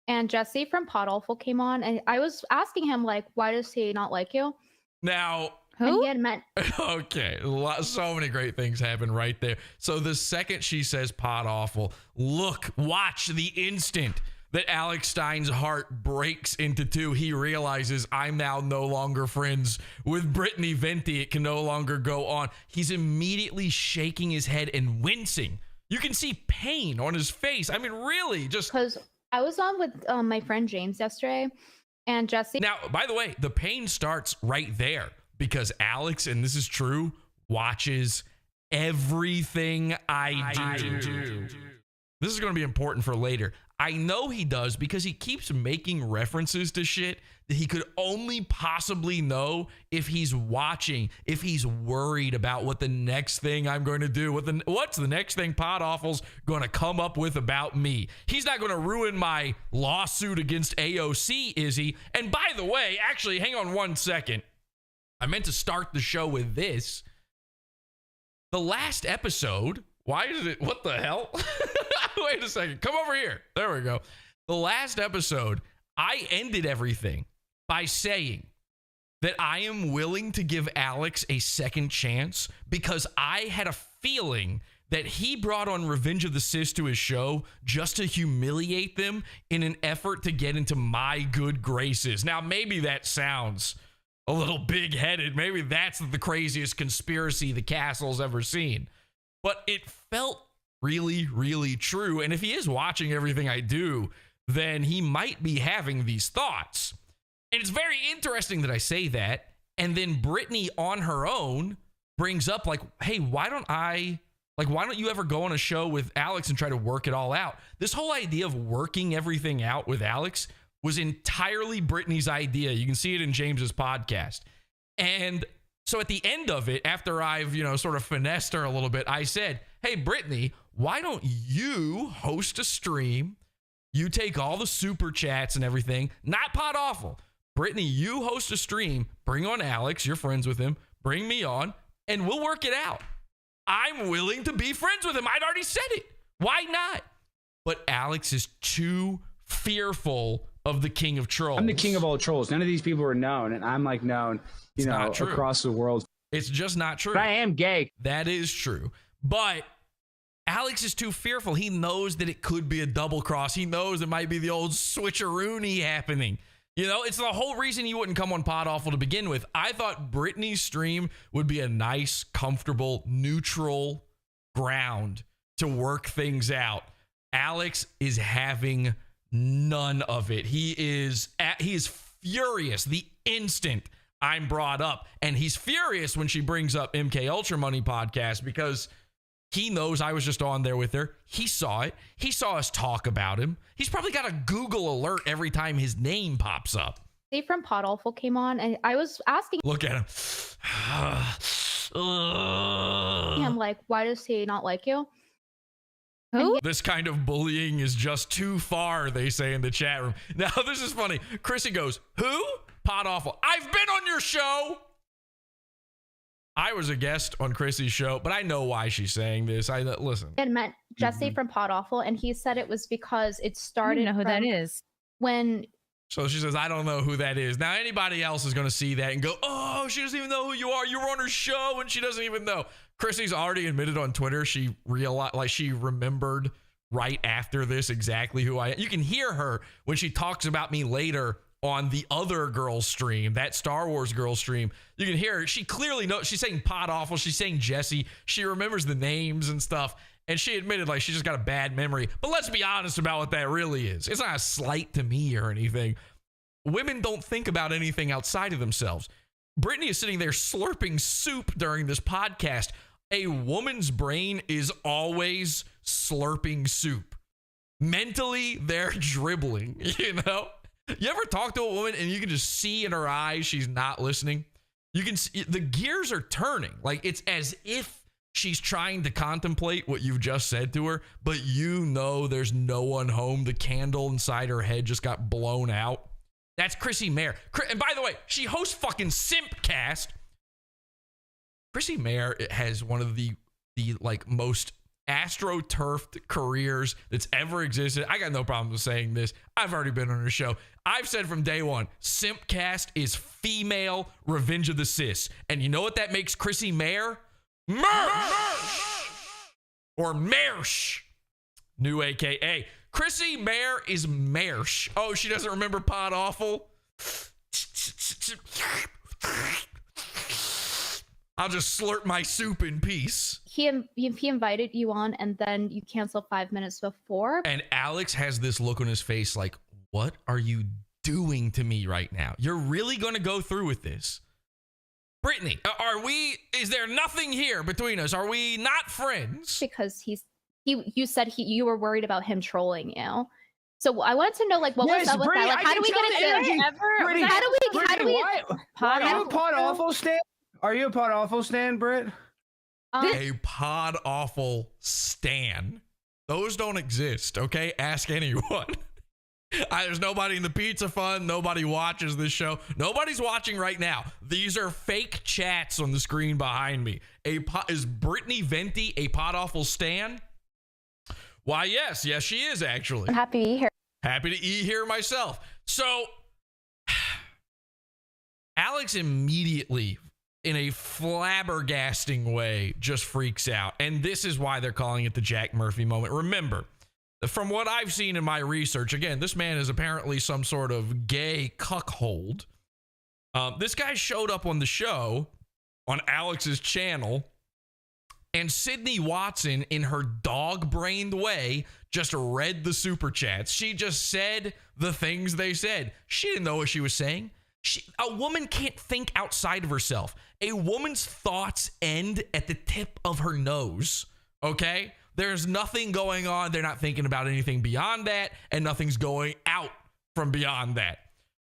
and Jesse from Pod Awful came on, and I was asking him, like, why does he not like you? Now, And Who? he had meant okay, so many great things happen right there. So the second she says Pod Awful, watch the instant that Alex Stein's heart breaks into two. He realizes I'm now no longer friends with Brittany Venti. It can no longer go on. He's immediately shaking his head and wincing. You can see pain on his face. I mean, really, just... because I was on with my friend James yesterday, and Jesse. Now, by the way, the pain starts right there because Alex, and this is true, watches everything I do. This is going to be important for later. I know he does because he keeps making references to shit that he could only possibly know if he's watching, if he's worried about what the next thing I'm going to do, what's the next thing Pod Awful's going to come up with about me. He's not going to ruin my lawsuit against AOC, is he? And by the way, actually, hang on one second. I meant to start the show with this. The last episode, why is it, what the hell? Wait a second. Come over here. There we go. The last episode, I ended everything by saying that I am willing to give Alex a second chance because I had a feeling that he brought on Revenge of the Sis to his show just to humiliate them in an effort to get into my good graces. Now, maybe that sounds a little big-headed. Maybe that's the craziest conspiracy the castle's ever seen. But it felt really, really true. And if he is watching everything I do, then he might be having these thoughts. And it's very interesting that I say that. And then Brittany on her own brings up like, hey, why don't you ever go on a show with Alex and try to work it all out? This whole idea of working everything out with Alex was entirely Brittany's idea. You can see it in James's podcast. And so at the end of it, after I've, sort of finessed her a little bit, I said, hey, Brittany, why don't you host a stream? You take all the super chats and everything, not Pod Awful. Brittany, you host a stream, bring on Alex, you're friends with him, bring me on, and we'll work it out. I'm willing to be friends with him. I'd already said it. Why not? But Alex is too fearful of the king of trolls. I'm the king of all trolls. None of these people are known, and I'm like known, across the world. It's just not true. But I am gay. That is true. But Alex is too fearful. He knows that it could be a double cross. He knows it might be the old switcheroony happening. It's the whole reason he wouldn't come on Pod Awful to begin with. I thought Brittany's stream would be a nice, comfortable, neutral ground to work things out. Alex is having none of it. He is furious the instant I'm brought up, and he's furious when she brings up MK Ultra Money podcast because he knows I was just on there with her. He saw it. He saw us talk about him. He's probably got a Google alert every time his name pops up. Steve from Pod Awful came on, and I was asking Look at him. him, like, why does he not like you? Who? This kind of bullying is just too far, they say in the chat room. Now, this is funny. Chrissy goes, who? Pod Awful. I've been on your show. I was a guest on Chrissy's show, but I know why she's saying this. Listen. It meant Jesse from Pod Awful, and he said it was because it I started don't know who that from is. when So she says, I don't know who that is. Now, anybody else is going to see that and go, oh, she doesn't even know who you are. You were on her show and she doesn't even know. Chrissy's already admitted on Twitter she realized, like, she remembered right after this exactly who I am. You can hear her when she talks about me later on the other girl stream, that Star Wars girl stream. You can hear her. She clearly knows. She's saying Pod Awful. She's saying Jesse. She remembers the names and stuff. And she admitted, like, she just got a bad memory. But let's be honest about what that really is. It's not a slight to me or anything. Women don't think about anything outside of themselves. Brittany is sitting there slurping soup during this podcast. A woman's brain is always slurping soup. Mentally, they're dribbling, you know? You ever talk to a woman and you can just see in her eyes she's not listening? You can see the gears are turning. Like, it's as if she's trying to contemplate what you've just said to her, but you know there's no one home. The candle inside her head just got blown out. That's Chrissy Mayer. And by the way, she hosts fucking Simpcast. Chrissy Mayer has one of the like most astroturfed careers that's ever existed. I got no problem with saying this. I've already been on her show. I've said from day one, Simpcast is female Revenge of the Cis. And you know what that makes Chrissy Mayer? Mersh! Or Mersh. New AKA. Chrissy Mayer is Mersh. Oh, she doesn't remember Pod Awful? I'll just slurp my soup in peace. he invited you on, and then you cancel 5 minutes before. And Alex has this look on his face like, what are you doing to me right now? You're really going to go through with this? Brittany, is there nothing here between us? Are we not friends? Because you said you were worried about him trolling you. So I wanted to know, like, what was up with that? Like, how do we get it? How do we? Are you a Pod Awful stan? Are you a Pod Awful stan, Britt? A Pod Awful stan. Those don't exist, okay? Ask anyone. There's nobody in the Pizza Fund. Nobody watches this show. Nobody's watching right now. These are fake chats on the screen behind me. Is Brittany Venti a Pod Awful stan? Why, yes, she is actually. I'm happy to be here. Happy to eat here myself. So, Alex immediately, in a flabbergasting way, just freaks out. And this is why they're calling it the Jack Murphy moment. Remember, from what I've seen in my research, again, this man is apparently some sort of gay cuckold. This guy showed up on the show, on Alex's channel, and Sydney Watson, in her dog-brained way, just read the super chats. She just said the things they said. She didn't know what she was saying. A woman can't think outside of herself. A woman's thoughts end at the tip of her nose, okay? There's nothing going on. They're not thinking about anything beyond that, and nothing's going out from beyond that.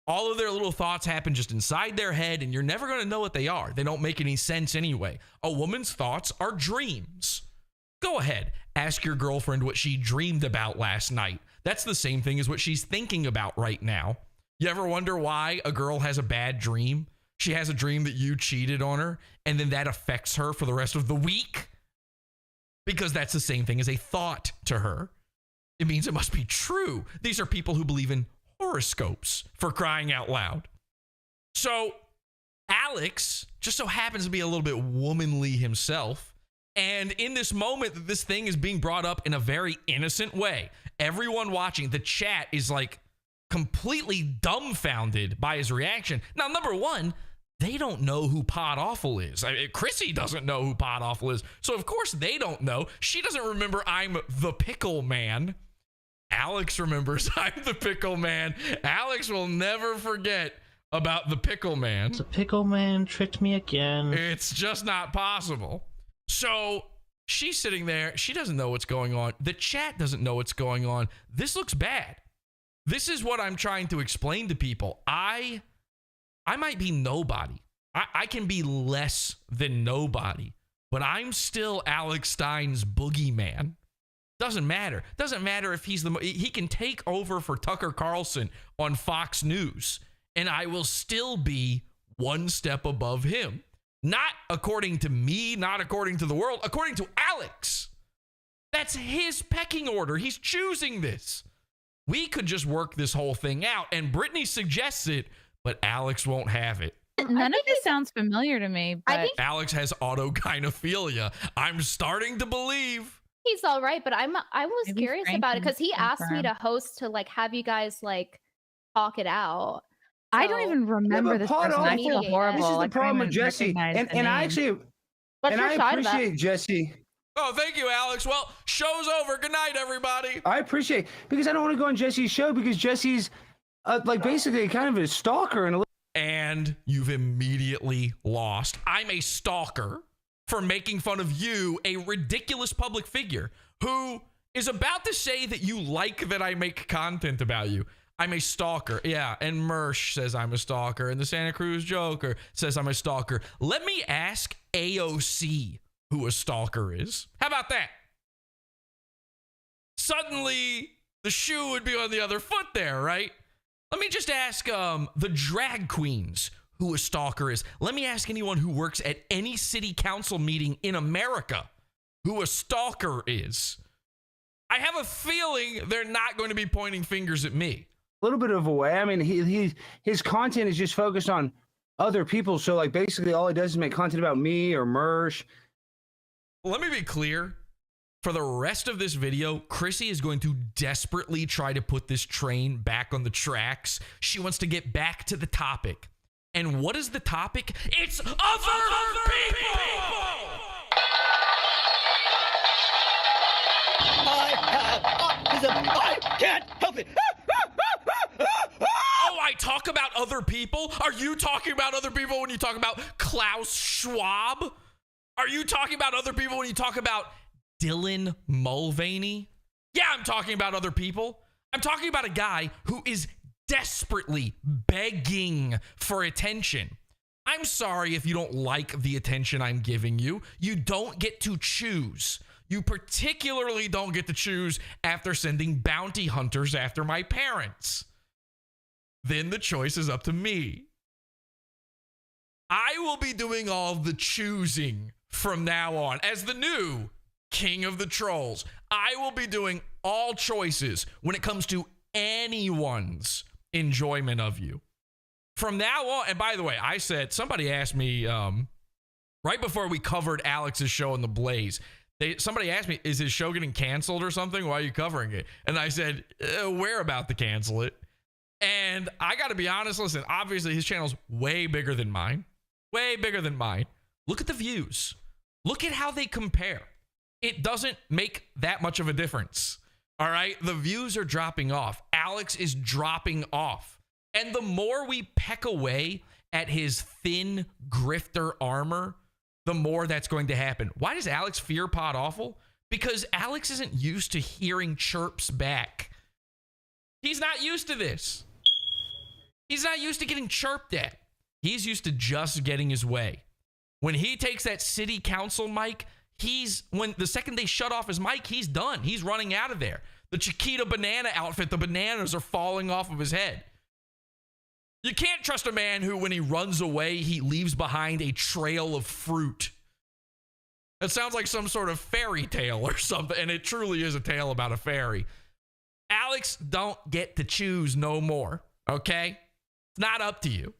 All of their little thoughts happen just inside their head, and you're never going to know what they are. They don't make any sense anyway. A woman's thoughts are dreams. Go ahead. Ask your girlfriend what she dreamed about last night. That's the same thing as what she's thinking about right now. You ever wonder why a girl has a bad dream? She has a dream that you cheated on her, and then that affects her for the rest of the week? Because that's the same thing as a thought to her. It means it must be true. These are people who believe in horoscopes, for crying out loud. So Alex just so happens to be a little bit womanly himself. And in this moment, this thing is being brought up in a very innocent way. Everyone watching, the chat is like completely dumbfounded by his reaction. Now, number one, they don't know who Pod Awful is. Chrissy doesn't know who Pod Awful is. So, of course, they don't know. She doesn't remember I'm the Pickle Man. Alex remembers I'm the Pickle Man. Alex will never forget about the Pickle Man. The Pickle Man tricked me again. It's just not possible. So she's sitting there. She doesn't know what's going on. The chat doesn't know what's going on. This looks bad. This is what I'm trying to explain to people. I might be nobody. I can be less than nobody, but I'm still Alex Stein's boogeyman. Doesn't matter. Doesn't matter if he can take over for Tucker Carlson on Fox News, and I will still be one step above him. Not according to me, not according to the world, according to Alex. That's his pecking order. He's choosing this. We could just work this whole thing out, and Brittany suggests it, but Alex won't have it. None of this sounds familiar to me, but I think Alex has autogynephilia. I'm starting to believe. he's all right, but I was Maybe curious Frank about it can because he asked me confirm. to host to like have you guys like talk it out. I don't So- even remember but this Pod person. I Awful- feel This is the horrible. This is the like, I problem with even Jesse, recognize the and I name. actually, What's and your I side of that? appreciate Jesse. Oh, thank you, Alex. Well, show's over. Good night, everybody. I appreciate because I don't want to go on Jesse's show because Jesse's like basically kind of a stalker and a And you've immediately lost. I'm a stalker for making fun of you, a ridiculous public figure who is about to say that you like that I make content about you. I'm a stalker. Yeah, and Mersh says I'm a stalker, and the Santa Cruz Joker says I'm a stalker. Let me ask AOC who a stalker is. How about that? Suddenly, the shoe would be on the other foot there, right? Let me just ask the drag queens who a stalker is. Let me ask anyone who works at any city council meeting in America who a stalker is. I have a feeling they're not going to be pointing fingers at me. little bit of a way. I mean, his content is just focused on other people. So like basically all he does is make content about me or Mersh. Let me be clear. For the rest of this video, Chrissy is going to desperately try to put this train back on the tracks. She wants to get back to the topic. And what is the topic? It's other people! I can't help it. Oh, I talk about other people? Are you talking about other people when you talk about Klaus Schwab? Are you talking about other people when you talk about Dylan Mulvaney? Yeah, I'm talking about other people. I'm talking about a guy who is desperately begging for attention. I'm sorry if you don't like the attention I'm giving you. You don't get to choose. You particularly don't get to choose after sending bounty hunters after my parents. Then the choice is up to me. I will be doing all the choosing from now on. As the new king of the trolls, I will be doing all choices when it comes to anyone's enjoyment of you. From now on, and by the way, I said, somebody asked me right before we covered Alex's show on The Blaze, somebody asked me, is his show getting canceled or something? Why are you covering it? And I said, we're about to cancel it. And I got to be honest, listen, obviously his channel's way bigger than mine. Way bigger than mine. Look at the views. Look at how they compare. It doesn't make that much of a difference. All right? The views are dropping off. Alex is dropping off. And the more we peck away at his thin grifter armor, the more that's going to happen. Why does Alex fear Pod Awful? Because Alex isn't used to hearing chirps back. He's not used to this. He's not used to getting chirped at. He's used to just getting his way. When he takes that city council mic, when the second they shut off his mic, he's done. He's running out of there. The Chiquita banana outfit, the bananas are falling off of his head. You can't trust a man who, when he runs away, he leaves behind a trail of fruit. It sounds like some sort of fairy tale or something, and it truly is a tale about a fairy. Alex don't get to choose no more, okay? It's not up to you.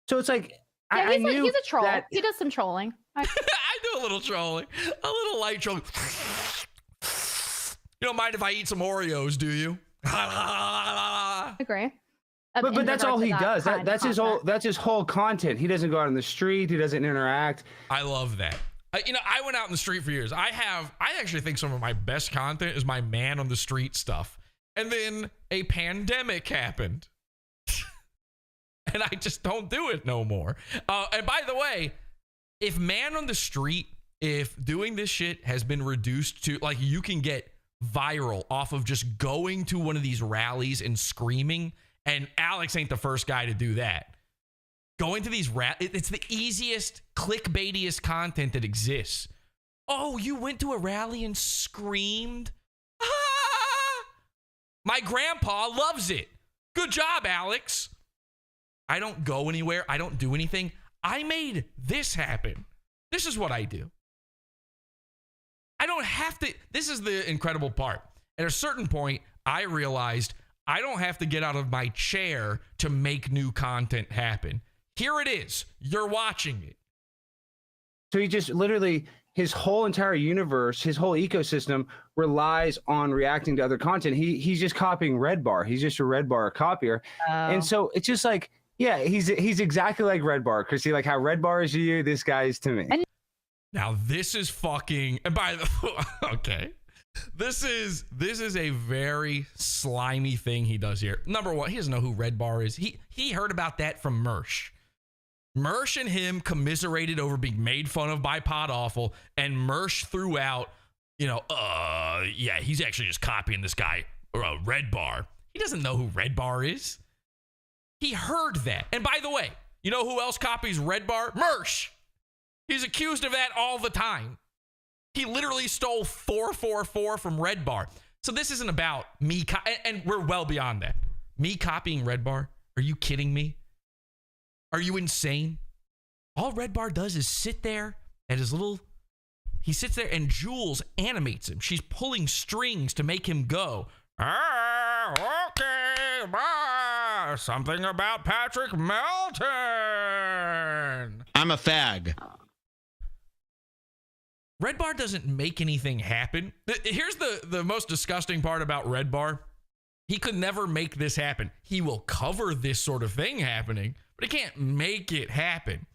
So it's like, Yeah, I knew he's a troll. that- He does some trolling. I do a little trolling, a little light trolling. You don't mind if I eat some Oreos, do you? I agree. But that's all he does. That's his whole. That's his whole content. He doesn't go out on the street. He doesn't interact. I love that. You know, I went out in the street for years. I actually think some of my best content is my man on the street stuff. And then a pandemic happened. And I just don't do it no more. And by the way, if man on the street, if doing this shit has been reduced to, like, you can get viral off of just going to one of these rallies and screaming, and Alex ain't the first guy to do that. Going to these it's the easiest, clickbaitiest content that exists. Oh, you went to a rally and screamed? Ah! My grandpa loves it. Good job, Alex. I don't go anywhere. I don't do anything. I made this happen. This is what I do. I don't have to. This is the incredible part. At a certain point, I realized I don't have to get out of my chair to make new content happen. Here it is. You're watching it. So he just literally, his whole entire universe, his whole ecosystem relies on reacting to other content. He's just copying Red Bar. He's just a Red Bar copier. And so it's just like, yeah, he's exactly like Red Bar, Chrissy. Like how Red Bar is to you, this guy is to me. Now this is fucking, and by the okay. This is a very slimy thing he does here. Number one, he doesn't know who Red Bar is. He heard about that from Mersh. Mersh and him commiserated over being made fun of by Pod Awful, and Mersh threw out, yeah, he's actually just copying this guy, Red Bar. He doesn't know who Red Bar is. He heard that. And by the way, you know who else copies Red Bar? Mersh. He's accused of that all the time. He literally stole 444 from Red Bar. So this isn't about me, and we're well beyond that. Me copying Red Bar? Are you kidding me? Are you insane? All Red Bar does is sit there at his little, he sits there and Jules animates him. She's pulling strings to make him go, okay, bye. Something about Patrick Melton. I'm a fag. Red Bar doesn't make anything happen. Here's the most disgusting part about Red Bar. He could never make this happen. He will cover this sort of thing happening, but he can't make it happen.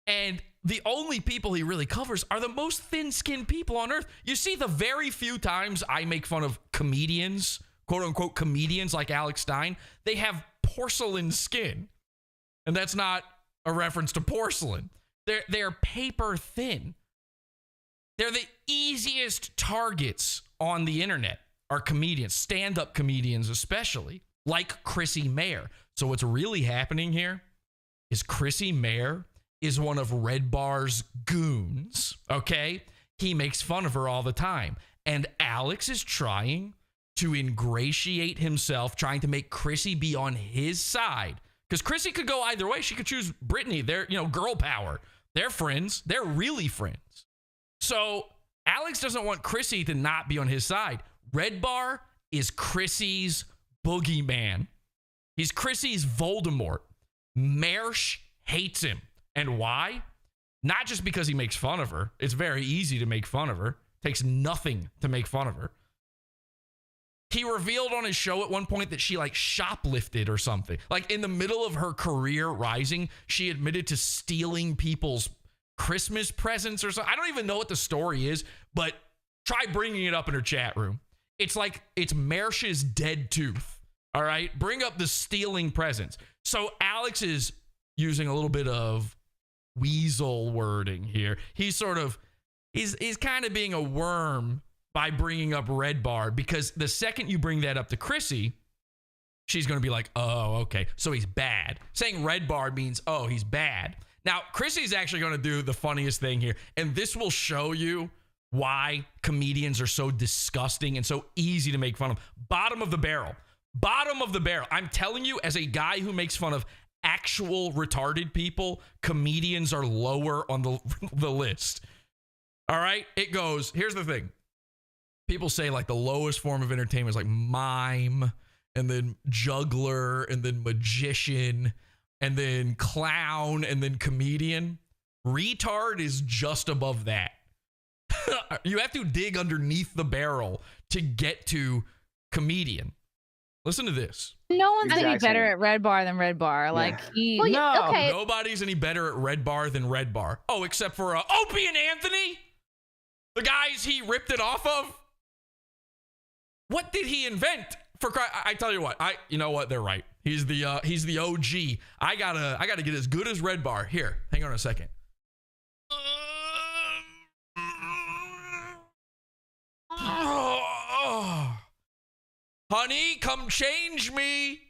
And the only people he really covers are the most thin-skinned people on earth. You see, the very few times I make fun of comedians, quote-unquote comedians like Alex Stein, they have porcelain skin. And that's not a reference to porcelain. They're paper thin. They're the easiest targets on the internet are comedians, stand-up comedians especially, like Chrissy Mayer. So what's really happening here is Chrissy Mayer is one of Red Bar's goons, okay? He makes fun of her all the time. And Alex is trying to ingratiate himself, trying to make Chrissy be on his side. Because Chrissy could go either way. She could choose Brittany. They're, girl power. They're friends. They're really friends. So Alex doesn't want Chrissy to not be on his side. Red Bar is Chrissy's boogeyman. He's Chrissy's Voldemort. Mersh hates him. And why? Not just because he makes fun of her. It's very easy to make fun of her. It takes nothing to make fun of her. He revealed on his show at one point that she shoplifted or something. Like in the middle of her career rising, she admitted to stealing people's Christmas presents or something. I don't even know what the story is, but try bringing it up in her chat room. It's like it's Mersh's dead tooth. All right, bring up the stealing presents. So Alex is using a little bit of weasel wording here. He's kind of being a worm by bringing up Red Bar, because the second you bring that up to Chrissy, she's going to be like, oh, okay, so he's bad. Saying Red Bar means, oh, he's bad. Now, Chrissy's actually going to do the funniest thing here, and this will show you why comedians are so disgusting and so easy to make fun of. Bottom of the barrel. Bottom of the barrel. I'm telling you, as a guy who makes fun of actual retarded people, comedians are lower on the list. All right? It goes, here's the thing. People say the lowest form of entertainment is mime, and then juggler, and then magician, and then clown, and then comedian. Retard is just above that. You have to dig underneath the barrel to get to comedian. Listen to this. No one's any Exactly. better at Red Bar than Red Bar. Like he. Well, No. okay. Nobody's any better at Red Bar than Red Bar. Oh, except for Opie and Anthony, the guys he ripped it off of. What did he invent? I tell you what, you know what? They're right. He's the OG. I gotta get as good as Red Bar. Here, hang on a second. Honey, come change me.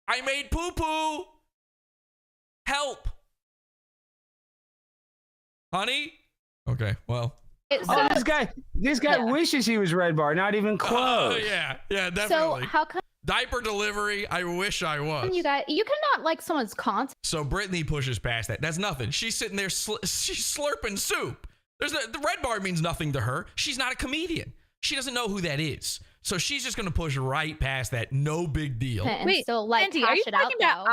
I made poo-poo. Help. Honey? Okay, well. Oh, this guy wishes he was Red Bar, not even close. Yeah, definitely. So how come Diaper delivery, I wish I was. you cannot like someone's content? So Brittany pushes past that. That's nothing. She's sitting there, she's slurping soup. The Red Bar means nothing to her. She's not a comedian. She doesn't know who that is. So she's just going to push right past that. No big deal. And Wait, still like Andy, hash are you it out talking about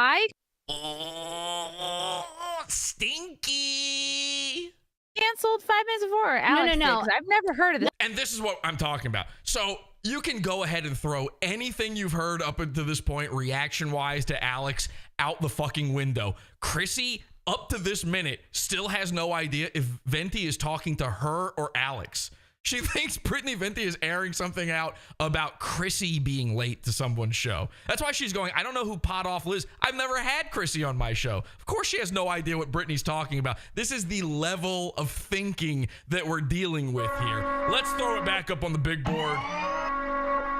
though. Stinky. Canceled 5 minutes before? Alex no. did, 'cause I've never heard of this. And this is what I'm talking about. So you can go ahead and throw anything you've heard up until this point, reaction-wise, to Alex out the fucking window. Chrissy, up to this minute, still has no idea if Venti is talking to her or Alex. She thinks Brittany Venti is airing something out about Chrissy being late to someone's show. That's why she's going, I don't know who Pot Awful is. I've never had Chrissy on my show. Of course she has no idea what Brittany's talking about. This is the level of thinking that we're dealing with here. Let's throw it back up on the big board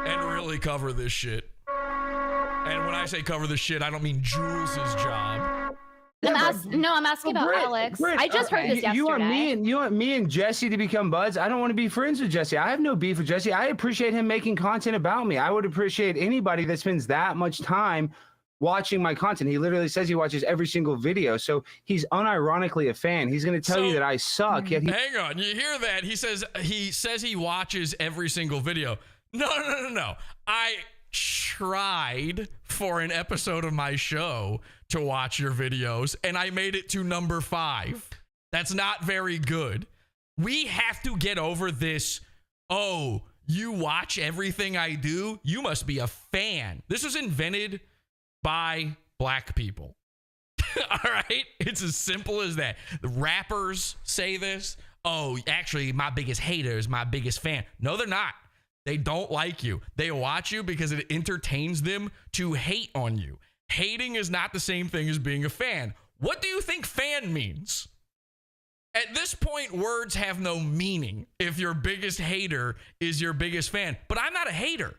and really cover this shit. And when I say cover this shit, I don't mean Jules' job. I'm asking about Alex. Britt, I just heard this yesterday. You want me and Jesse to become buds? I don't want to be friends with Jesse. I have no beef with Jesse. I appreciate him making content about me. I would appreciate anybody that spends that much time watching my content. He literally says he watches every single video, so he's unironically a fan. He's going to tell you that I suck. Yet Hang on, you hear that? He says he watches every single video. No. I tried for an episode of my show to watch your videos, and I made it to number 5. That's not very good. We have to get over this. Oh, you watch everything I do? You must be a fan. This was invented by black people. All right? It's as simple as that. The rappers say this. Oh, actually, my biggest hater is my biggest fan. No, they're not. They don't like you. They watch you because it entertains them to hate on you. Hating is not the same thing as being a fan. What do you think fan means? At this point, words have no meaning if your biggest hater is your biggest fan. But I'm not a hater.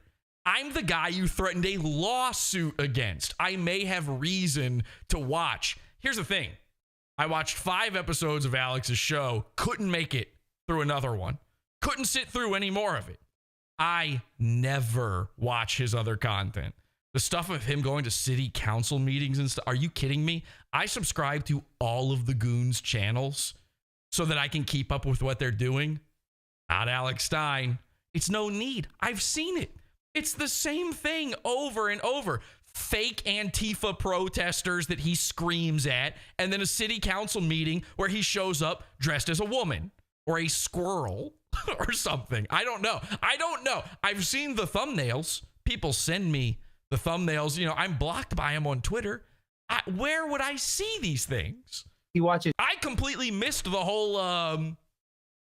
I'm the guy you threatened a lawsuit against. I may have reason to watch. Here's the thing. I watched 5 episodes of Alex's show. Couldn't make it through another one. Couldn't sit through any more of it. I never watch his other content. The stuff of him going to city council meetings and stuff. Are you kidding me? I subscribe to all of the Goons channels so that I can keep up with what they're doing. Not Alex Stein. It's no need. I've seen it. It's the same thing over and over. Fake Antifa protesters that he screams at, and then a city council meeting where he shows up dressed as a woman or a squirrel or something. I don't know. I've seen the thumbnails. People send me the thumbnails. You know, I'm blocked by them on Twitter. Where would I see these things? he watches. I completely missed the whole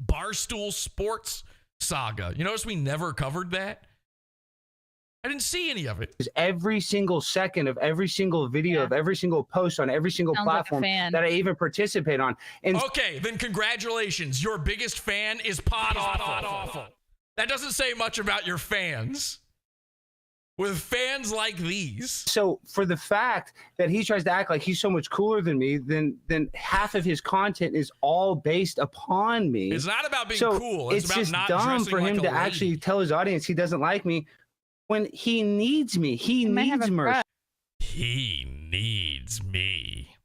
Barstool Sports saga. You notice we never covered that? I didn't see any of it. Every single second of every single video of every single post on every single platform that I even participate on. And okay, then congratulations. Your biggest fan is Pot Awful. That doesn't say much about your fans. With fans like these. So for the fact that he tries to act like he's so much cooler than me, then half of his content is all based upon me. It's not about being so cool. It's about just not dumb dressing for him like a to lady. actually tell his audience he doesn't like me when he needs me. He needs merch. He needs me.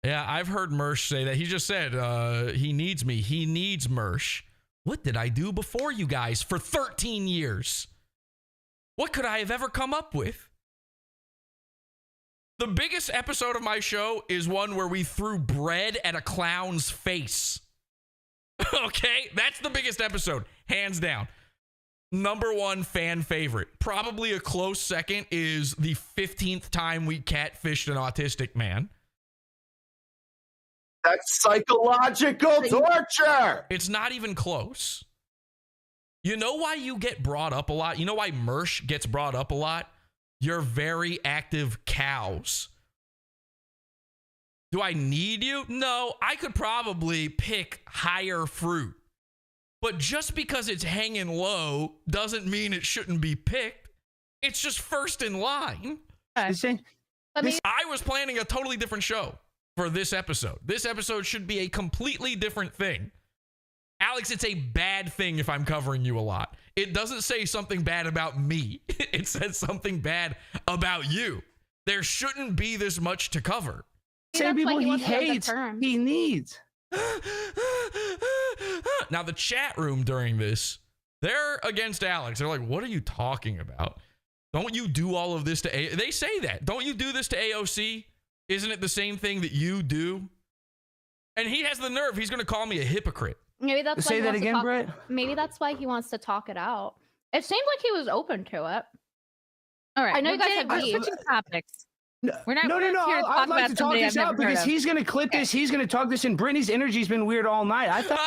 Yeah, I've heard Mersh say that. He just said he needs me. He needs Mersh. What did I do before you guys for 13 years? What could I have ever come up with? The biggest episode of my show is one where we threw bread at a clown's face. Okay? That's the biggest episode, hands down. #1 fan favorite. Probably a close second is the 15th time we catfished an autistic man. That's psychological torture. It's not even close. You know why you get brought up a lot? You know why Mersh gets brought up a lot? You're very active cows. Do I need you? No, I could probably pick higher fruit. But just because it's hanging low doesn't mean it shouldn't be picked. It's just first in line. I was planning a totally different show for this episode. This episode should be a completely different thing. Alex, it's a bad thing if I'm covering you a lot. It doesn't say something bad about me. It says something bad about you. There shouldn't be this much to cover. Say people he hates, he needs. Now, the chat room during this, they're against Alex. They're like, what are you talking about? Don't you do all of this to AOC? They say that. Don't you do this to AOC? Isn't it the same thing that you do? And he has the nerve. He's going to call me a hypocrite. Maybe that's say that again, Brett. Maybe that's why he wants to talk it out. It seemed like he was open to it. All right. I know you guys have switching topics. We're not. No. I'd like to talk this out because he's going to clip this. He's going to talk this, and Brittany's energy's been weird all night. I thought.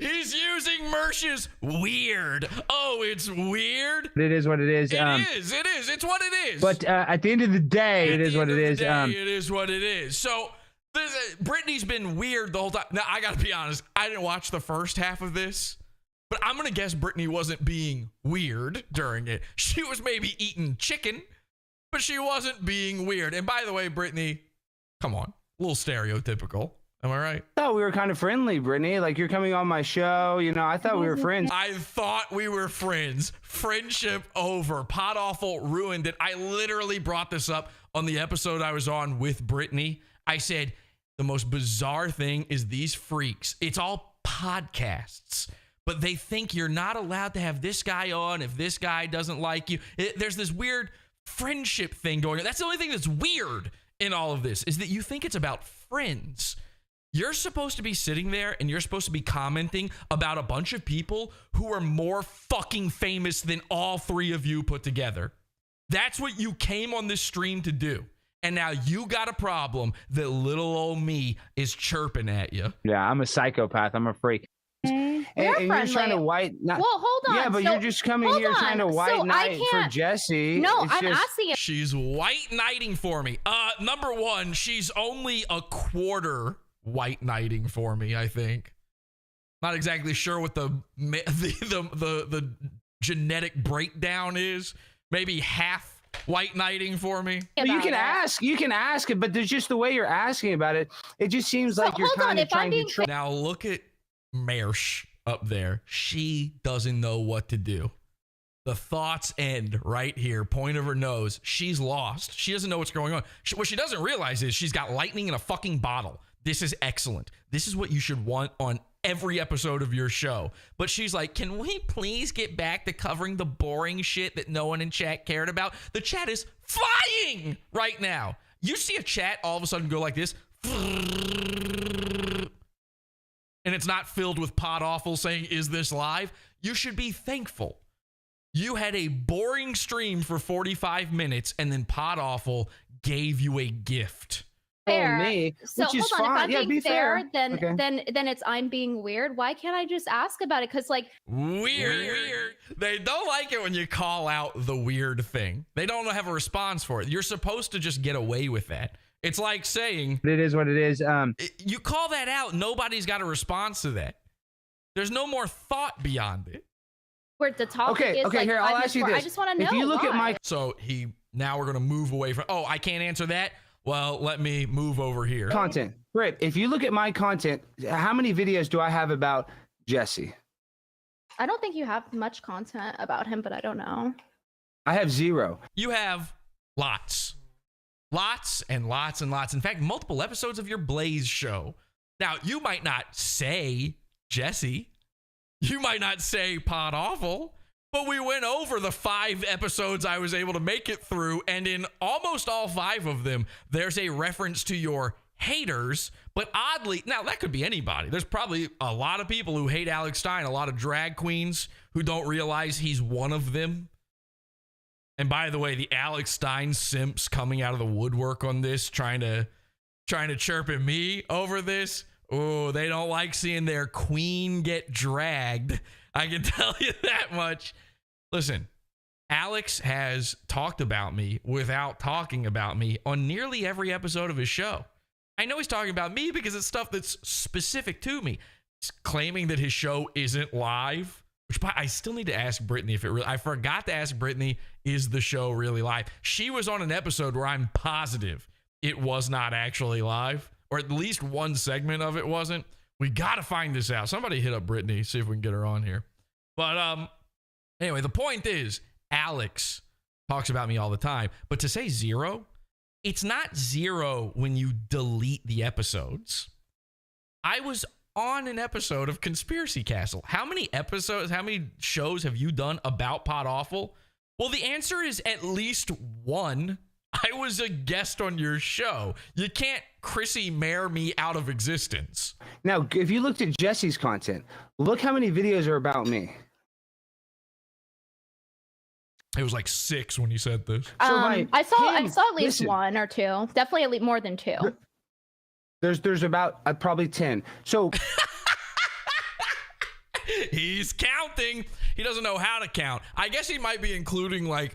He's using Mersh's weird. Oh, it's weird. It is what it is. It is. It's what it is. But at the end of the day, it is what it is. It is what it is. So Brittany's been weird the whole time. Now, I got to be honest. I didn't watch the first half of this, but I'm going to guess Brittany wasn't being weird during it. She was maybe eating chicken, but she wasn't being weird. And by the way, Brittany, come on. A little stereotypical. Am I right? I thought we were kind of friendly, Brittany. Like, you're coming on my show. You know, I thought we were friends. I thought we were friends. Friendship over. Pod Awful ruined it. I literally brought this up on the episode I was on with Brittany. I said, the most bizarre thing is these freaks. It's all podcasts, but they think you're not allowed to have this guy on if this guy doesn't like you. There's this weird friendship thing going on. That's the only thing that's weird in all of this, is that you think it's about friends. You're supposed to be sitting there and you're supposed to be commenting about a bunch of people who are more fucking famous than all three of you put together. That's what you came on this stream to do. And now you got a problem that little old me is chirping at you. Yeah, I'm a psychopath. I'm a freak. And you're trying to white. Well, hold on. Yeah, but you're just coming here trying to white knight for Jesse. No, I'm asking. She's white knighting for me. #1, she's only a quarter white knighting for me, I think. Not exactly sure what the genetic breakdown is. Maybe half white knighting for me. Well, you can ask it, but there's just the way you're asking about it. It just seems like you're kind of trying to. Now look at Mersh up there. She doesn't know what to do. The thoughts end right here, point of her nose. She's lost. She doesn't know what's going on. What she doesn't realize is she's got lightning in a fucking bottle. This is excellent. This is what you should want on every episode of your show. But she's like, can we please get back to covering the boring shit that no one in chat cared about? The chat is flying right now. You see a chat all of a sudden go like this, and it's not filled with Pod Awful saying, is this live? You should be thankful. You had a boring stream for 45 minutes, and then Pod Awful gave you a gift. Fair. Me, so which is hold on, fine. if I'm being fair, then okay. then it's I'm being weird. Why can't I just ask about it? Because like weird. They don't like it when you call out the weird thing. They don't have a response for it. You're supposed to just get away with that. It's like saying it is what it is. You call that out, nobody's got a response to that. There's no more thought beyond it. Where the topic is okay, like, here, I'll ask you this. I just want to know. If you look at my now we're gonna move away from I can't answer that. Well, let me move over here. Content. Britt, if you look at my content, how many videos do I have about Jesse? I don't think you have much content about him, but I don't know. I have 0. You have lots. Lots and lots and lots. In fact, multiple episodes of your Blaze show. Now, you might not say Jesse. You might not say Pod Awful. But we went over the 5 episodes I was able to make it through, and in almost all 5 of them, there's a reference to your haters, but oddly, now that could be anybody. There's probably a lot of people who hate Alex Stein, a lot of drag queens who don't realize he's one of them. And by the way, the Alex Stein simps coming out of the woodwork on this, trying to chirp at me over this. Oh, they don't like seeing their queen get dragged. I can tell you that much. Listen, Alex has talked about me without talking about me on nearly every episode of his show. I know he's talking about me because it's stuff that's specific to me. He's claiming that his show isn't live, which I still need to ask Brittany if it really, I forgot to ask Brittany, is the show really live? She was on an episode where I'm positive it was not actually live, or at least one segment of it wasn't. We got to find this out. Somebody hit up Brittany, see if we can get her on here. But anyway, the point is, Alex talks about me all the time, but to say zero, it's not zero when you delete the episodes. I was on an episode of Conspiracy Castle. How many episodes, how many shows have you done about Pod Awful? Well, the answer is at least one. I was a guest on your show. You can't Chrissy Mare me out of existence. Now, if you looked at Jesse's content, look how many videos are about me. It was like 6 when you said this. I saw at least 1 or 2. Definitely at least more than 2. There's about probably 10. So he's counting. He doesn't know how to count. I guess he might be including like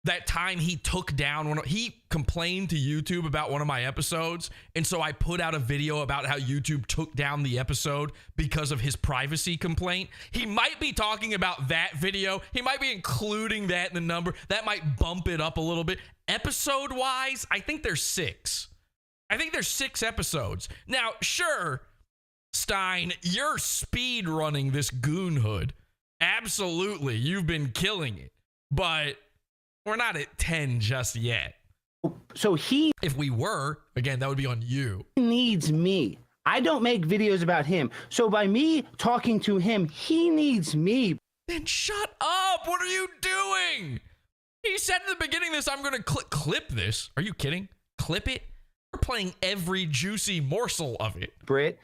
that time he took down he complained to YouTube about one of my episodes, and so I put out a video about how YouTube took down the episode because of his privacy complaint. He might be talking about that video. He might be including that in the number. That might bump it up a little bit. Episode wise, I think there's 6. I think there's 6 episodes. Now, sure, Stein, you're speed running this goonhood. Absolutely. You've been killing it. But we're not at 10 just yet. So if we were, again, that would be on you. He needs me. I don't make videos about him. So by me talking to him, he needs me. Then shut up. What are you doing? He said in the beginning of this, I'm going to clip this. Are you kidding? Clip it? We're playing every juicy morsel of it. Britt,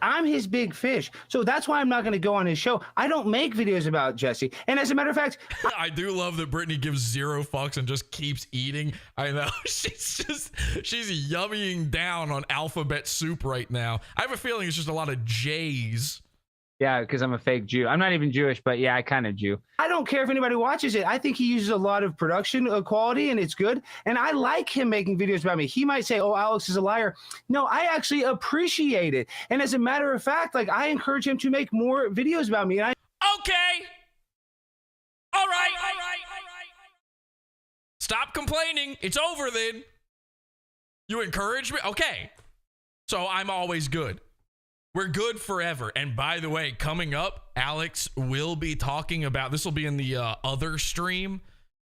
I'm his big fish. So that's why I'm not going to go on his show. I don't make videos about Jesse. And as a matter of fact, I do love that Brittany gives 0 fucks and just keeps eating. I know she's yummying down on alphabet soup right now. I have a feeling it's just a lot of J's. Yeah, because I'm a fake Jew. I'm not even Jewish, but yeah, I kind of Jew. I don't care if anybody watches it. I think he uses a lot of production quality and it's good. And I like him making videos about me. He might say, oh, Alex is a liar. No, I actually appreciate it. And as a matter of fact, like I encourage him to make more videos about me. And okay. All right. Stop complaining. It's over then. You encourage me? Okay. So I'm always good. We're good forever. And by the way, coming up, Alex will be talking about, this will be in the other stream.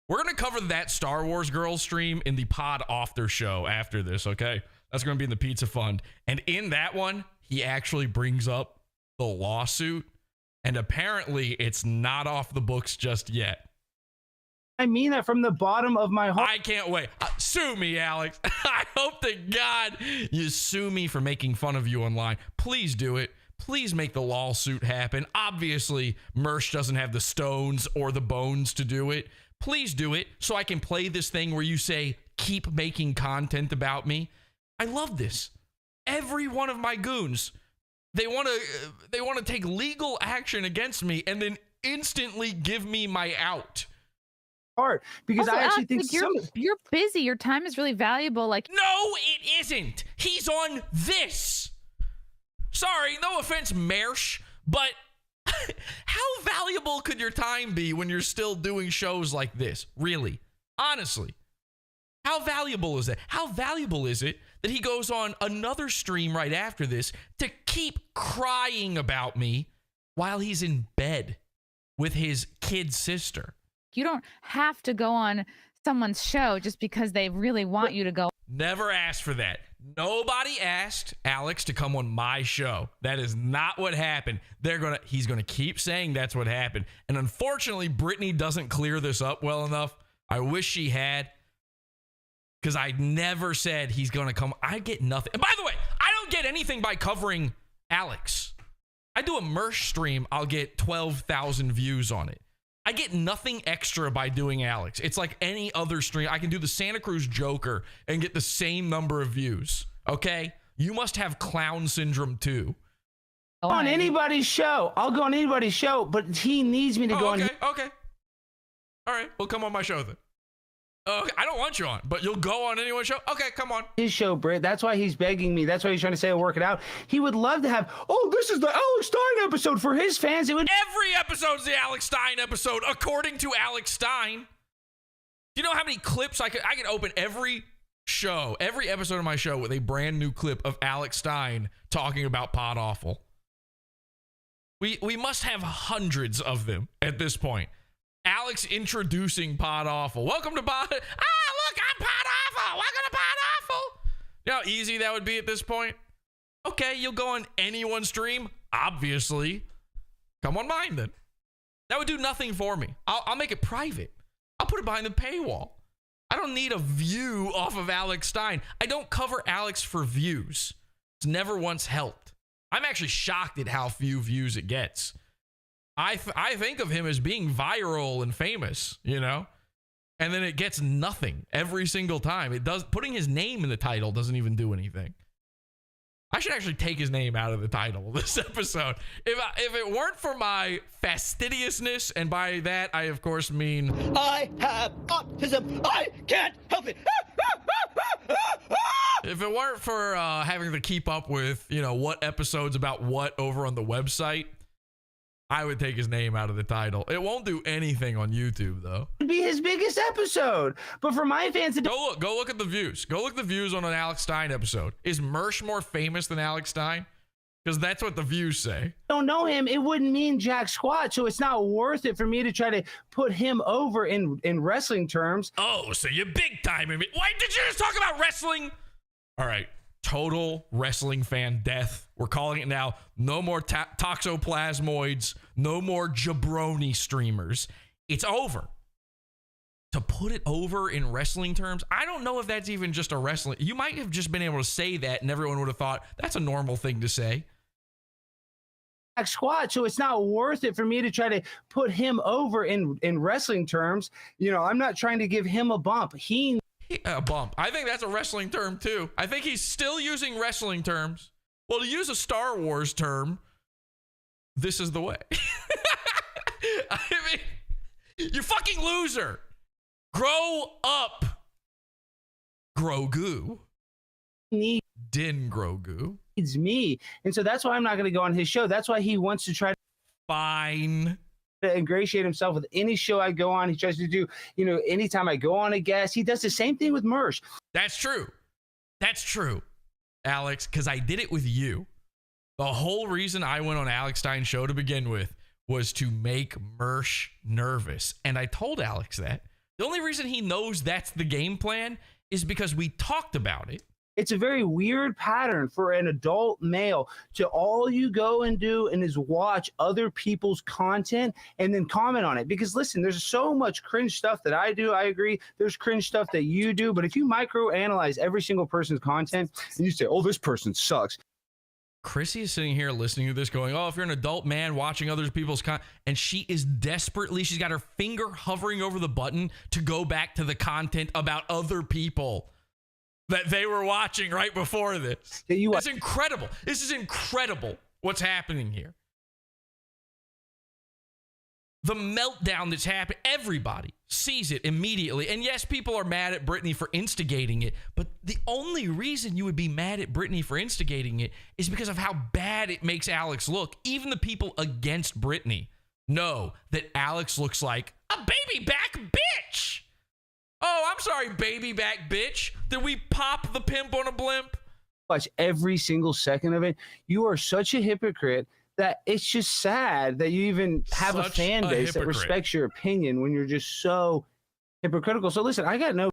We're going to cover that Star Wars Girls stream in the Pod After show after this, okay? That's going to be in the Pizza Fund. And in that one, he actually brings up the lawsuit. And apparently, it's not off the books just yet. I mean that from the bottom of my heart. I can't wait. Sue me, Alex. I hope to God you sue me for making fun of you online. Please do it. Please make the lawsuit happen. Obviously, Mersh doesn't have the stones or the bones to do it. Please do it so I can play this thing where you say, keep making content about me. I love this. Every one of my goons, they want to take legal action against me and then instantly give me my out. Part because also, I actually Alex, think you're busy. Your time is really valuable. Like, no, it isn't. He's on this. Sorry, no offense, Mersh, but how valuable could your time be when you're still doing shows like this? Really, honestly, how valuable is that? How valuable is it that he goes on another stream right after this to keep crying about me while he's in bed with his kid sister? you don't have to go on someone's show just because they really want you to go. Never asked for that. Nobody asked Alex to come on my show. That is not what happened. He's gonna keep saying that's what happened. And unfortunately, Brittany doesn't clear this up well enough. I wish she had. because I never said he's going to come. I get nothing. And by the way, I don't get anything by covering Alex. I do a Mersh stream. I'll get 12,000 views on it. I get nothing extra by doing Alex. It's like any other stream. I can do the Santa Cruz Joker and get the same number of views. Okay? You must have clown syndrome too. On anybody's show. I'll go on anybody's show, but he needs me to go on. Okay. All right. Well, come on my show then. Okay. I don't want you on, but you'll go on anyone's show? Okay, come on. His show, Britt. That's why he's begging me. That's why he's trying to say I'll work it out. He would love to have, this is the Alex Stein episode for his fans. It would. Every episode's the Alex Stein episode, according to Alex Stein. Do you know how many clips I could open every show, every episode of my show with a brand new clip of Alex Stein talking about Pod Awful? We must have hundreds of them at this point. Alex introducing Pod Awful. Welcome to Pod. Look, I'm Pod Awful. Welcome to Pod Awful. You know how easy that would be at this point? Okay, you'll go on anyone's stream, obviously. Come on mine then. That would do nothing for me. I'll make it private. I'll put it behind the paywall. I don't need a view off of Alex Stein. I don't cover Alex for views. It's never once helped. I'm actually shocked at how few views it gets. I think of him as being viral and famous, you know? And then it gets nothing every single time. It does. Putting his name in the title doesn't even do anything. I should actually take his name out of the title of this episode. If it weren't for my fastidiousness, and by that I of course mean I have autism. I can't help it. If it weren't for having to keep up with, what episodes about what over on the website, I would take his name out of the title. It won't do anything on YouTube, though. It'd be his biggest episode. But for my fans... Go look at the views. Go look at the views on an Alex Stein episode. Is Mersh more famous than Alex Stein? Because that's what the views say. Don't know him, it wouldn't mean jack squat, so it's not worth it for me to try to put him over in wrestling terms. Oh, so you're big time. Why did you just talk about wrestling? All right. Total wrestling fan death. We're calling it now. No more toxoplasmoids. No more jabroni streamers. It's over. To put it over in wrestling terms, I don't know if that's even just a wrestling. You might have just been able to say that and everyone would have thought that's a normal thing to say. Squat, so it's not worth it for me to try to put him over in wrestling terms. I'm not trying to give him a bump. A bump. I think that's a wrestling term too. I think he's still using wrestling terms. Well, to use a Star Wars term, this is the way. I mean, you fucking loser. Grow up. Grogu. Din Grogu. Needs me. And so that's why I'm not going to go on his show. That's why he wants to try to... Fine. Ingratiate himself with any show I go on. He tries to do, anytime I go on a guest, he does the same thing with Mersh. That's true, Alex, because I did it with you. The whole reason I went on Alex Stein's show to begin with was to make Mersh nervous. And I told Alex that. The only reason he knows that's the game plan is because we talked about it. It's a very weird pattern for an adult male to all you go and do and is watch other people's content and then comment on it. Because listen, there's so much cringe stuff that I do. I agree. There's cringe stuff that you do. But if you microanalyze every single person's content and you say, this person sucks. Chrissy is sitting here listening to this going, if you're an adult man watching other people's content, and she is desperately, she's got her finger hovering over the button to go back to the content about other people that they were watching right before this. It's incredible. This is incredible what's happening here. The meltdown that's happened, everybody sees it immediately. And yes, people are mad at Brittany for instigating it, but the only reason you would be mad at Brittany for instigating it is because of how bad it makes Alex look. Even the people against Brittany know that Alex looks like a baby back bitch. Oh, I'm sorry, baby back bitch. Did we pop the pimp on a blimp? Watch every single second of it. You are such a hypocrite that it's just sad that you even have a fan base that respects your opinion when you're just so hypocritical. So listen, I got no...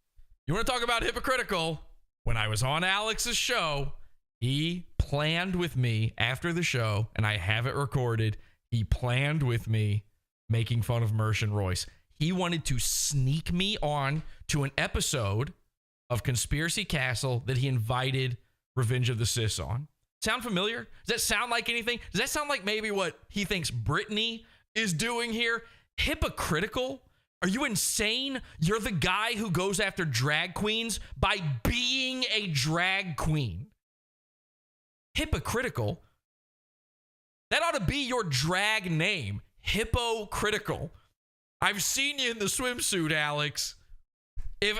You want to talk about hypocritical? When I was on Alex's show, he planned with me after the show, and I have it recorded. He planned with me making fun of Mersh and Royce. He wanted to sneak me on to an episode of Conspiracy Castle that he invited Revenge of the Sis on. Sound familiar? Does that sound like anything? Does that sound like maybe what he thinks Brittany is doing here? Hypocritical? Are you insane? You're the guy who goes after drag queens by being a drag queen. Hypocritical? That ought to be your drag name. Hypocritical. I've seen you in the swimsuit, Alex. It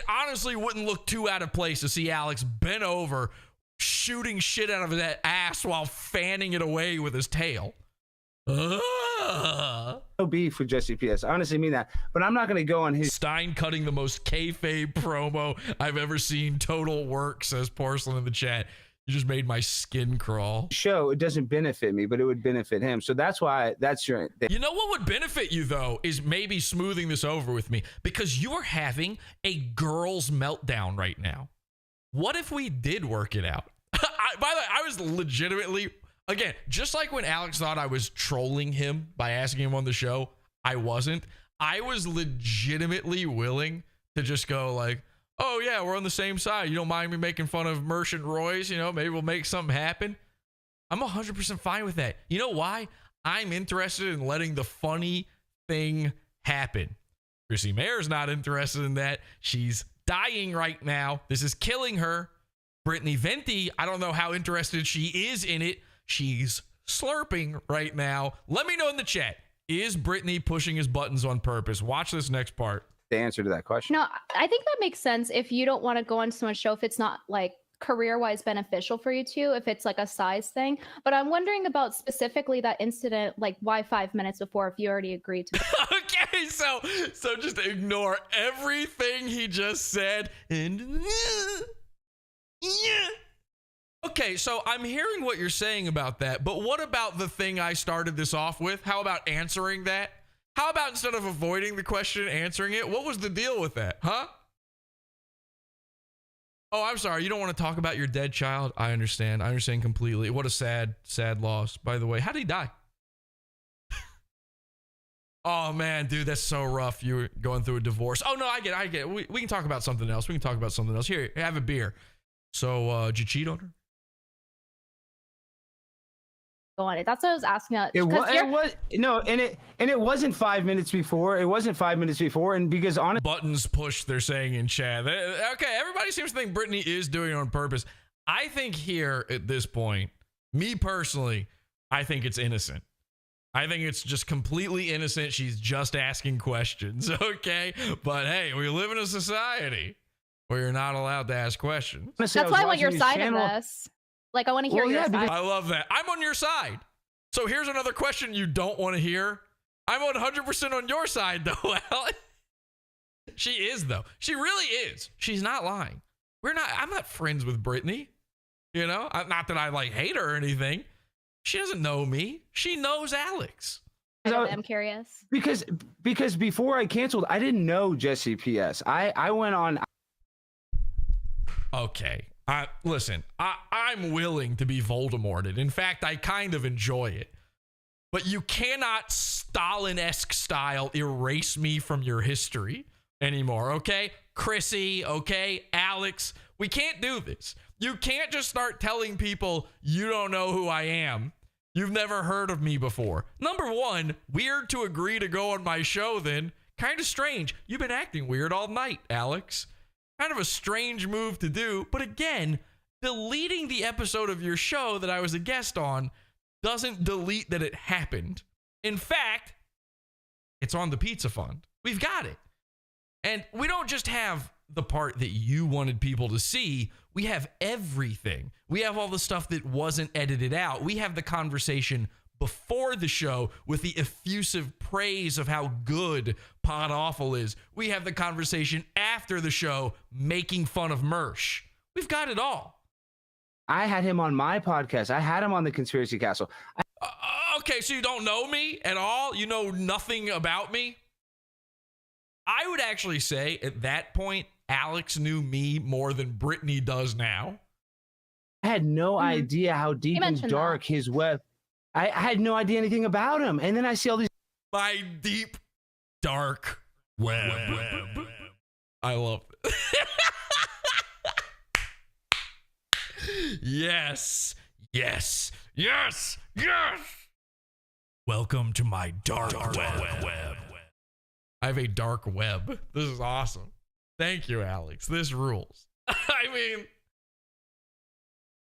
honestly wouldn't look too out of place to see Alex bent over, shooting shit out of that ass while fanning it away with his tail. No beef with Jesse PS. I honestly mean that. But I'm not going to go on his... Stein cutting the most kayfabe promo I've ever seen. Total work, says Porcelain in the chat. You just made my skin crawl. Show, it doesn't benefit me, but it would benefit him. So that's why that's your... You know what would benefit you, though, is maybe smoothing this over with me, because you are having a girl's meltdown right now. What if we did work it out? By the way, I was legitimately, again, just like when Alex thought I was trolling him by asking him on the show, I wasn't. I was legitimately willing to just go like, oh yeah, we're on the same side. You don't mind me making fun of Merchant Royce? You know, maybe we'll make something happen. I'm 100% fine with that. You know why? I'm interested in letting the funny thing happen. Chrissy Mayer's not interested in that. She's dying right now. This is killing her. Brittany Venti, I don't know how interested she is in it. She's slurping right now. Let me know in the chat. Is Brittany pushing his buttons on purpose? Watch this next part. The answer to that question. No, I think that makes sense if you don't want to go on someone's show, if it's not like career-wise beneficial for you to, if it's like a size thing. But I'm wondering about specifically that incident, like why 5 minutes before, if you already agreed to Okay, so just ignore everything he just said. And okay, so I'm hearing what you're saying about that, but what about the thing I started this off with? How about answering that? How about instead of avoiding the question, answering it? What was the deal with that, huh? Oh, I'm sorry. You don't want to talk about your dead child? I understand. I understand completely. What a sad, sad loss. By the way, how did he die? Oh, man, dude, that's so rough. You were going through a divorce. Oh, no, I get it. We can talk about something else. Here, have a beer. So, did you cheat on her? on it. That's what I was asking. It wasn't 5 minutes before. And because honestly, buttons pushed, they're saying in chat. Okay, everybody seems to think Brittany is doing it on purpose. I think here at this point, me personally, I think it's innocent. I think it's just completely innocent. She's just asking questions, okay? But hey, we live in a society where you're not allowed to ask questions. That's why I want your side of this. Like, I want to hear your side. I love that. I'm on your side. So here's another question you don't want to hear. I'm 100% on your side, though, Alex. She is, though. She really is. She's not lying. I'm not friends with Brittany. You know? Not that I, like, hate her or anything. She doesn't know me. She knows Alex. I'm curious. Because before I canceled, I didn't know Jesse PS. I went on. Okay. Listen, I'm willing to be Voldemorted. In fact, I kind of enjoy it. But you cannot Stalin-esque style erase me from your history anymore, okay? Chrissy, okay? Alex, we can't do this. You can't just start telling people you don't know who I am. You've never heard of me before. Number one, weird to agree to go on my show then. Kind of strange. You've been acting weird all night, Alex. Kind of a strange move to do, but again, deleting the episode of your show that I was a guest on doesn't delete that it happened. In fact, it's on the pizza fund. We've got it. And we don't just have the part that you wanted people to see. We have everything. We have all the stuff that wasn't edited out. We have the conversation before the show with the effusive praise of how good Pod Awful is. We have the conversation after the show making fun of Mersh. We've got it all. I had him on my podcast. I had him on the Conspiracy Castle. Okay, so you don't know me at all? You know nothing about me? I would actually say at that point, Alex knew me more than Brittany does now. I had no idea how deep and dark his web. I had no idea anything about him. And then I see all these. My deep, dark web. I love it. Yes. Yes. Yes. Yes. Welcome to my dark web. I have a dark web. This is awesome. Thank you, Alex. This rules. I mean,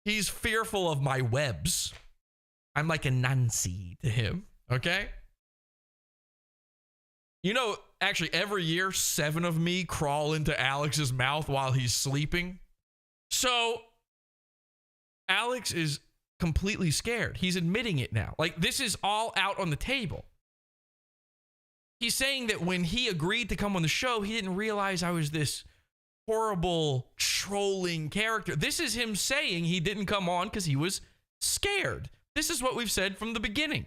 he's fearful of my webs. I'm like a Nancy to him, okay? You know, actually, every year, 7 of me crawl into Alex's mouth while he's sleeping. So, Alex is completely scared. He's admitting it now. Like, this is all out on the table. He's saying that when he agreed to come on the show, he didn't realize I was this horrible, trolling character. This is him saying he didn't come on because he was scared. This is what we've said from the beginning.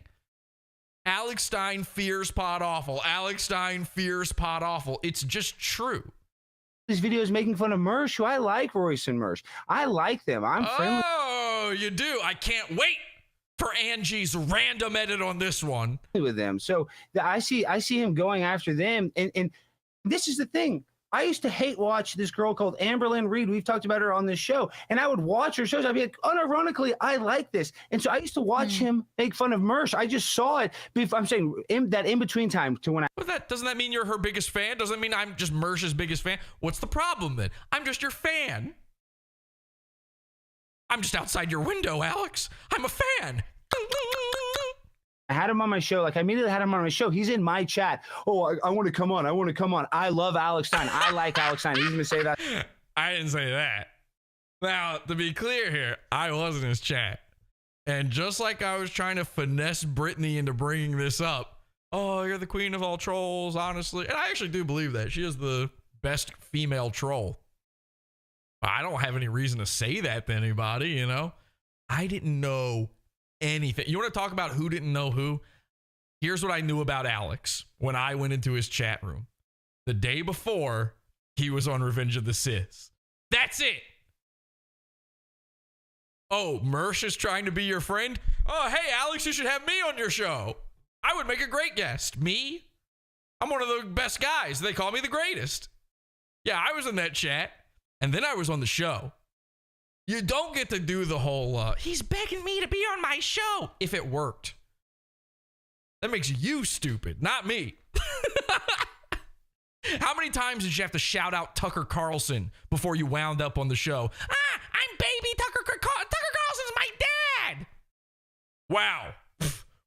Alex Stein fears Pod Awful. Alex Stein fears Pod Awful. It's just true. These videos making fun of Mersh, who I like Royce and Mersh. I like them. I'm friendly. Oh, you do? I can't wait for Angie's random edit on this one with them. So I see him going after them. And this is the thing. I used to hate watch this girl called Amberlynn Reed. We've talked about her on this show. And I would watch her shows. I'd be like, unironically, I like this. And so I used to watch him make fun of Mersh. I just saw it. I'm saying that in between time to when I. But doesn't that mean you're her biggest fan? Doesn't mean I'm just Mersh's biggest fan? What's the problem then? I'm just your fan. I'm just outside your window, Alex. I'm a fan. I had him on my show. Like, I immediately had him on my show. He's in my chat. Oh, I want to come on. I want to come on. I love Alex Stein. I like Alex Stein. He's going to say that. I didn't say that. Now, to be clear here, I was in his chat. And just like I was trying to finesse Brittany into bringing this up, oh, you're the queen of all trolls, honestly. And I actually do believe that. She is the best female troll. I don't have any reason to say that to anybody, you know? I didn't know anything. You want to talk about who didn't know who? Here's what I knew about Alex when I went into his chat room. The day before, he was on Revenge of the Sith. That's it. Oh, Mersh is trying to be your friend? Oh, hey, Alex, you should have me on your show. I would make a great guest. Me? I'm one of the best guys. They call me the greatest. Yeah, I was in that chat, and then I was on the show. You don't get to do the whole, he's begging me to be on my show, if it worked. That makes you stupid, not me. How many times did you have to shout out Tucker Carlson before you wound up on the show? Ah, I'm baby Tucker Carlson's my dad. Wow,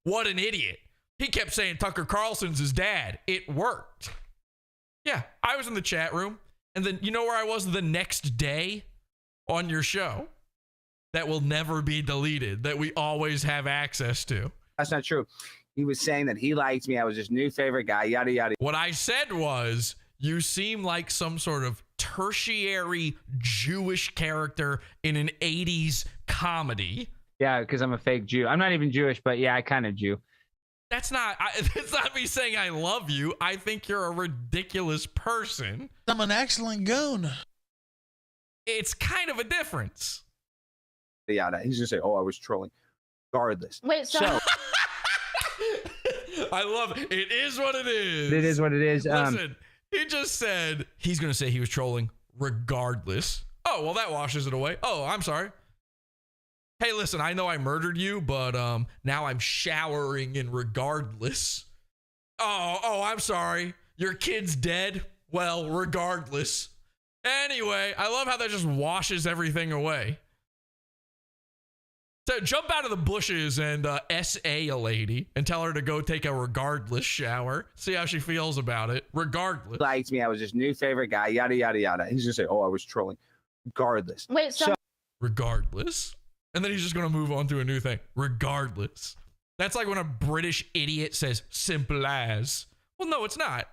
what an idiot. He kept saying Tucker Carlson's his dad. It worked. Yeah, I was in the chat room, and then you know where I was the next day? On your show that will never be deleted, that we always have access to. That's not true. He was saying that he liked me. I was his new favorite guy, yada, yada. What I said was, you seem like some sort of tertiary Jewish character in an 80s comedy. Yeah, because I'm a fake Jew. I'm not even Jewish, but yeah, I kind of Jew. That's not me saying I love you. I think you're a ridiculous person. I'm an excellent goon. It's kind of a difference. Yada. He's gonna say, "Oh, I was trolling." Regardless. Wait, so I love it. It is what it is. It is what it is. Listen, he just said he's gonna say he was trolling regardless. Oh, well, that washes it away. Oh, I'm sorry. Hey, listen, I know I murdered you, but now I'm showering in regardless. Oh, I'm sorry. Your kid's dead. Well, regardless. Anyway, I love how that just washes everything away. So jump out of the bushes and SA a lady and tell her to go take a regardless shower. See how she feels about it. Regardless. Liked me. I was his new favorite guy. Yada, yada, yada. He's gonna say, "Oh, I was trolling." Regardless. wait, so Regardless. And then he's just going to move on to a new thing. Regardless. That's like when a British idiot says simple as. Well, no, it's not.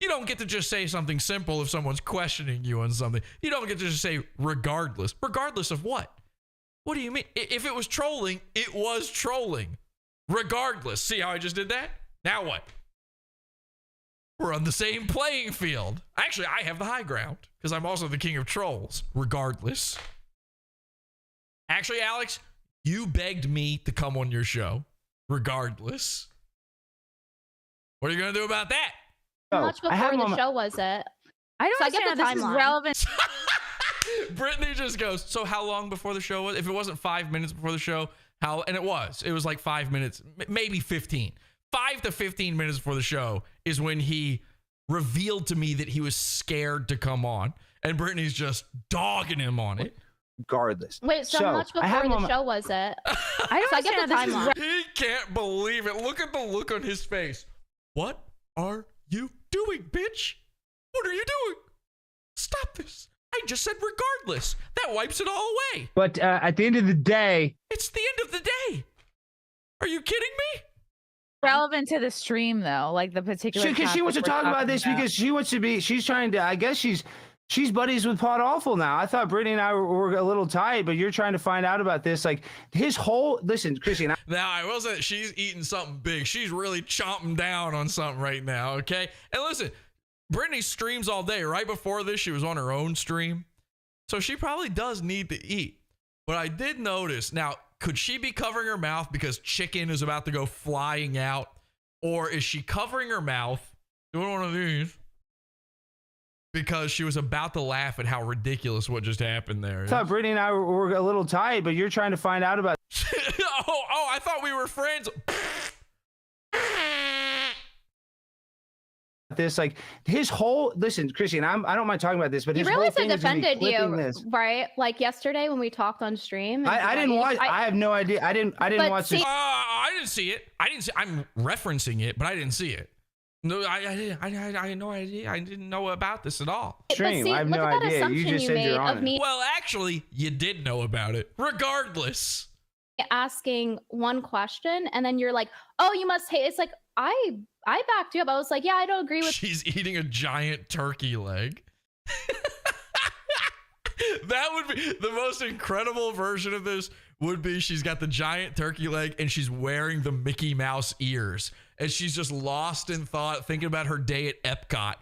You don't get to just say something simple if someone's questioning you on something. You don't get to just say regardless. Regardless of what? What do you mean? If it was trolling, it was trolling. Regardless. See how I just did that? Now what? We're on the same playing field. Actually, I have the high ground because I'm also the king of trolls. Regardless. Actually, Alex, you begged me to come on your show. Regardless. What are you going to do about that? how much before the show was it? I don't So I get understand the how this is timeline. relevant. Brittany just goes, so how long before the show was? If it wasn't 5 minutes before the show, how? And it was like 5 minutes, maybe 15. 5 to 15 minutes before the show is when he revealed to me that he was scared to come on. And Brittany's just dogging him on it. Regardless. Wait, so how much before the show was it? I get the timeline. He can't believe it. Look at the look on his face. What are you doing, bitch? What are you doing? Stop this. I just said regardless. That wipes it all away. But at the end of the day, it's the end of the day. Are you kidding me? Relevant to the stream though, like the particular. Because she wants to talk about this because she wants to be. She's trying to. I guess she's buddies with Pod Awful now. I thought Brittany and I were a little tight, but you're trying to find out about this. Like his whole listen, Chrissy. Now I will say she's eating something big. She's really chomping down on something right now. Okay, and listen, Brittany streams all day. Right before this, she was on her own stream, so she probably does need to eat. But I did notice. Now, could she be covering her mouth because chicken is about to go flying out, or is she covering her mouth doing one of these? Because she was about to laugh at how ridiculous what just happened there. I thought Brittany and I were a little tight, but you're trying to find out about. oh, I thought we were friends. This like his whole listen, Chrissy, and I don't mind talking about this, but he his really whole thing defended you, this. right? Like yesterday when we talked on stream. I didn't watch. I have no idea. I didn't watch it. I didn't see it. I'm referencing it, but I didn't see it. No, I had no idea. I didn't know about this at all. Stream. I have no idea. You just said you're on it. Well, actually, you did know about it. Regardless. Asking one question and then you're like, "Oh, you must hate." It's like I backed you up. I was like, "Yeah, I don't agree with." She's eating a giant turkey leg. That would be the most incredible version of this. Would be she's got the giant turkey leg and she's wearing the Mickey Mouse ears and she's just lost in thought thinking about her day at Epcot.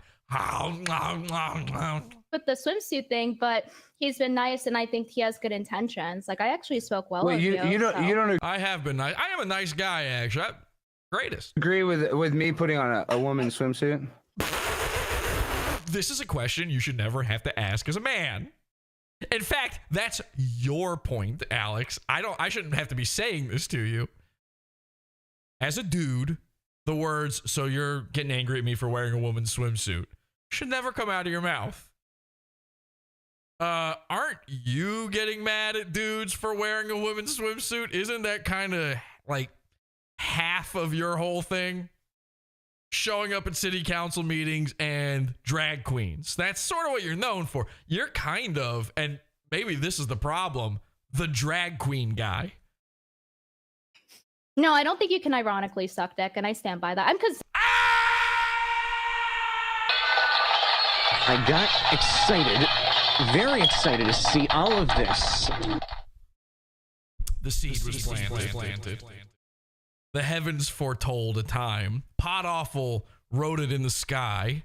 With the swimsuit thing, but he's been nice and I think he has good intentions. Like I actually spoke well of you. You don't. I have been nice. I am a nice guy actually. Greatest. Agree with me putting on a woman's swimsuit? This is a question you should never have to ask as a man. In fact, that's your point, Alex. I shouldn't have to be saying this to you. As a dude, the words, "so you're getting angry at me for wearing a woman's swimsuit," should never come out of your mouth. Aren't you getting mad at dudes for wearing a woman's swimsuit? Isn't that kind of like half of your whole thing? Showing up at city council meetings and drag queens. That's sort of what you're known for. You're kind of, and maybe this is the problem, the drag queen guy. No, I don't think you can ironically suck dick, and I stand by that. I got excited, very excited to see all of this. The seed was planted. The heavens foretold a time. Pod Awful wrote it in the sky.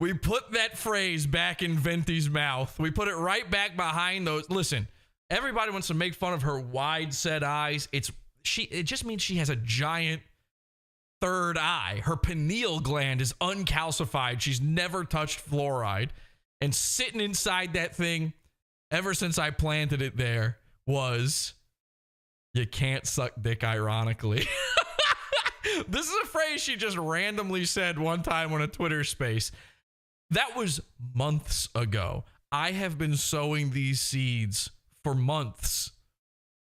We put that phrase back in Venti's mouth. We put it right back behind those. Listen, everybody wants to make fun of her wide set eyes. It just means she has a giant third eye. Her pineal gland is uncalcified. She's never touched fluoride. And sitting inside that thing, ever since I planted it there, was... you can't suck dick ironically. This is a phrase she just randomly said one time on a Twitter space. That was months ago. I have been sowing these seeds for months.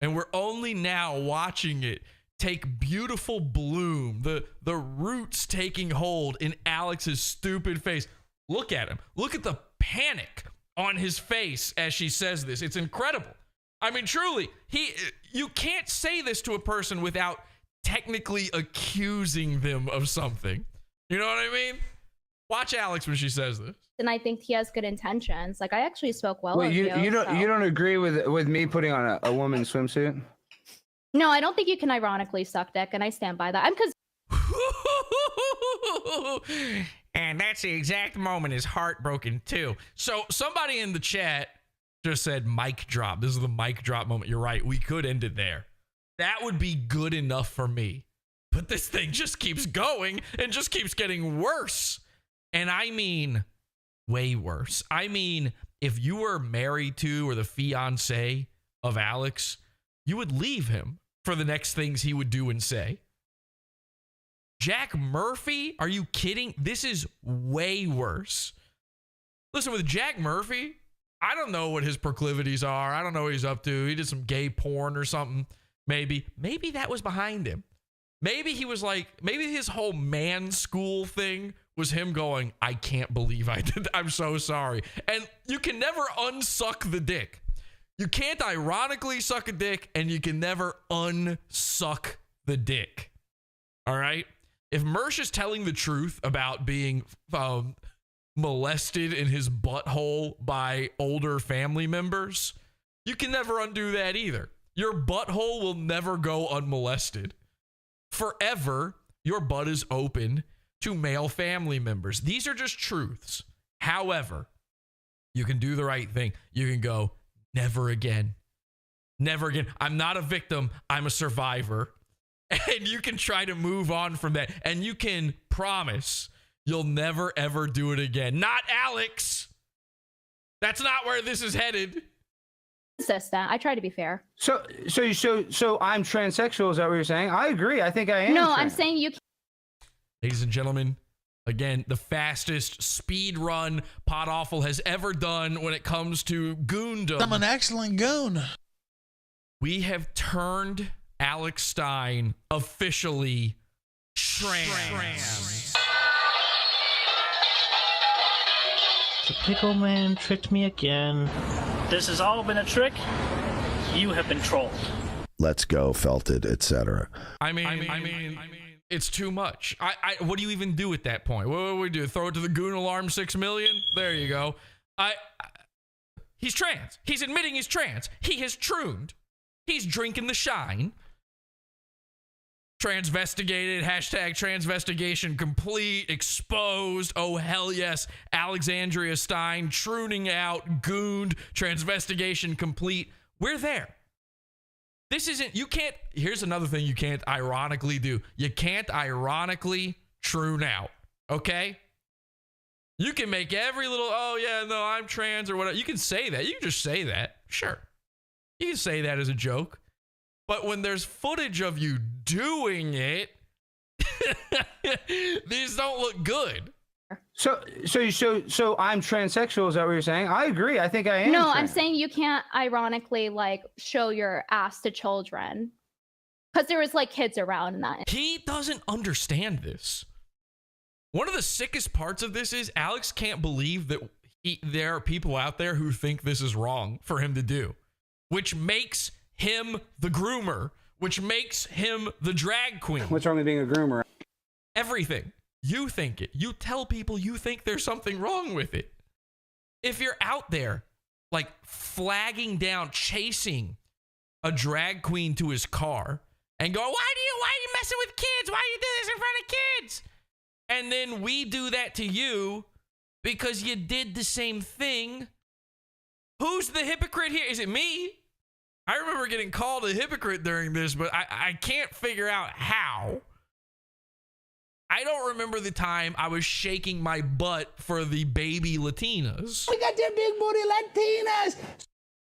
And we're only now watching it take beautiful bloom. The roots taking hold in Alex's stupid face. Look at him. Look at the panic on his face as she says this. It's incredible. I mean, truly, you can't say this to a person without technically accusing them of something. You know what I mean? Watch Alex when she says this. And I think he has good intentions. Like I actually spoke well of you. You don't agree with me putting on a woman's swimsuit? No, I don't think you can ironically suck dick, and I stand by that. And that's the exact moment his heart broken too. So somebody in the chat just said mic drop. This is the mic drop moment. You're right. We could end it there. That would be good enough for me. But this thing just keeps going and just keeps getting worse. And I mean way worse. I mean, if you were married to or the fiance of Alex, you would leave him for the next things he would do and say. Jack Murphy? Are you kidding? This is way worse. Listen, with Jack Murphy, I don't know what his proclivities are. I don't know what he's up to. He did some gay porn or something. Maybe that was behind him. Maybe he was like, maybe his whole man school thing was him going, I can't believe I did that. I'm so sorry. And you can never unsuck the dick. You can't ironically suck a dick, and you can never unsuck the dick. All right? If Mersh is telling the truth about being molested in his butthole by older family members, you can never undo that either. Your butthole will never go unmolested. Forever, your butt is open to male family members. These are just truths. However, you can do the right thing. You can go, never again. Never again. I'm not a victim. I'm a survivor. And you can try to move on from that. And you can promise you'll never, ever do it again. Not Alex. That's not where this is headed. Consistent. I try to be fair. So I'm transsexual. Is that what you're saying? I agree. I think I am. No, I'm saying you. Ladies and gentlemen, again, the fastest speed run Pod Awful has ever done when it comes to goondom. I'm an excellent goon. We have turned Alex Stein officially trans. The pickle man tricked me again. This has all been a trick. You have been trolled. Let's go, felted, etc. I mean, it's too much. What do you even do at that point? What do we do? Throw it to the goon alarm 6 million? There you go. He's trans. He's admitting he's trans. He has trooned. He's drinking the shine. Transvestigated, hashtag transvestigation complete, exposed. Oh, hell yes. Alexandria Stein, trooning out, gooned, transvestigation complete. We're there. This isn't, you can't, here's another thing you can't ironically do. You can't ironically troon out, okay? You can make every little, oh yeah, no, I'm trans or whatever. You can say that. You can just say that. Sure. You can say that as a joke. But when there's footage of you doing it, these don't look good. So I'm transsexual. Is that what you're saying? I agree. I think I am. No, trans. I'm saying you can't ironically like show your ass to children because there was like kids around and that. He doesn't understand this. One of the sickest parts of this is Alex can't believe that there are people out there who think this is wrong for him to do, which makes him the groomer, which makes him the drag queen. What's wrong with being a groomer? Everything. You think it. You tell people you think there's something wrong with it. If you're out there, like flagging down, chasing a drag queen to his car and go, why are you messing with kids? Why do you do this in front of kids? And then we do that to you because you did the same thing. Who's the hypocrite here? Is it me? I remember getting called a hypocrite during this, but I can't figure out how. I don't remember the time I was shaking my butt for the baby Latinas. We got them big booty Latinas.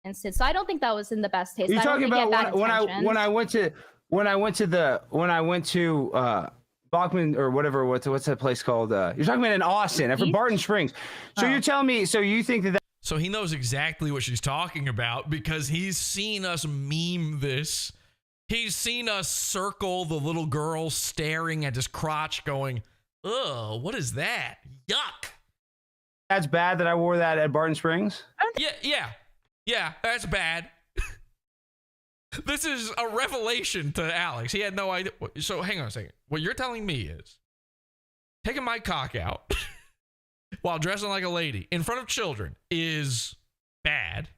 Instance, so I don't think that was in the best taste. You're I don't talking think he had about bad when I went to Bachman or whatever. What's that place called? You're talking about in Austin, for Barton Springs. So you're telling me? So you think that? So he knows exactly what she's talking about because he's seen us meme this. He's seen us circle the little girl staring at his crotch going, ugh, what is that? Yuck. That's bad that I wore that at Barton Springs? Yeah, that's bad. This is a revelation to Alex. He had no idea. So hang on a second. What you're telling me is taking my cock out while dressing like a lady in front of children is bad.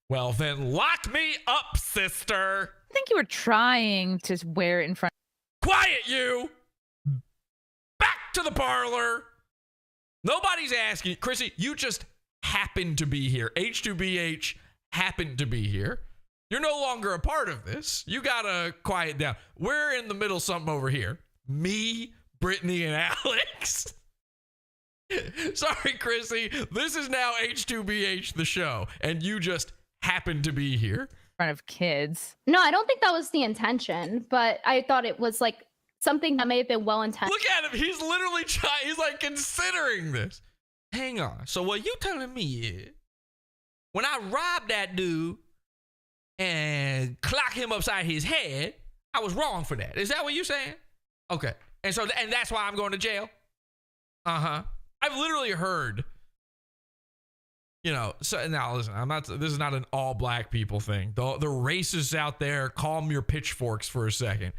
Well, then lock me up, sister. I think you were trying to wear it in front. Quiet, you. Back to the parlor. Nobody's asking. Chrissy, you just happened to be here. H2BH happened to be here. You're no longer a part of this. You gotta quiet down. We're in the middle of something over here. Me, Brittany, and Alex. Sorry, Chrissy. This is now H2BH, the show, and you just happen to be here. In front of kids. No, I don't think that was the intention, but I thought it was like something that may have been well intentioned. Look at him. He's literally trying. He's like considering this. Hang on. So what you telling me is when I robbed that dude and clock him upside his head, I was wrong for that. Is that what you're saying? Okay. And that's why I'm going to jail? Uh-huh. I've literally heard, so now listen, this is not an all black people thing. The racists out there, calm your pitchforks for a second.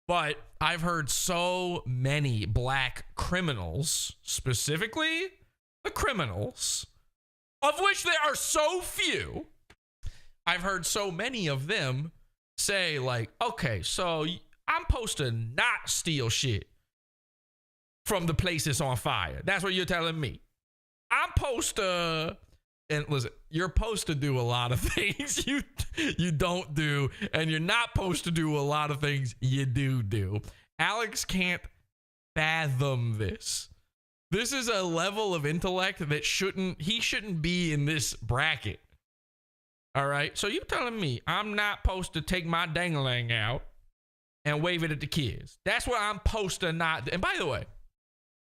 But I've heard so many black criminals, specifically the criminals, of which there are so few. I've heard so many of them say like, okay, so I'm supposed to not steal shit from the place that's on fire. That's what you're telling me. I'm supposed to, and listen, you're supposed to do a lot of things you don't do, and you're not supposed to do a lot of things you do. Alex can't fathom this. This is a level of intellect that he shouldn't be in this bracket. All right? So you telling me I'm not supposed to take my dangling out and wave it at the kids. That's what I'm supposed to not do. And by the way,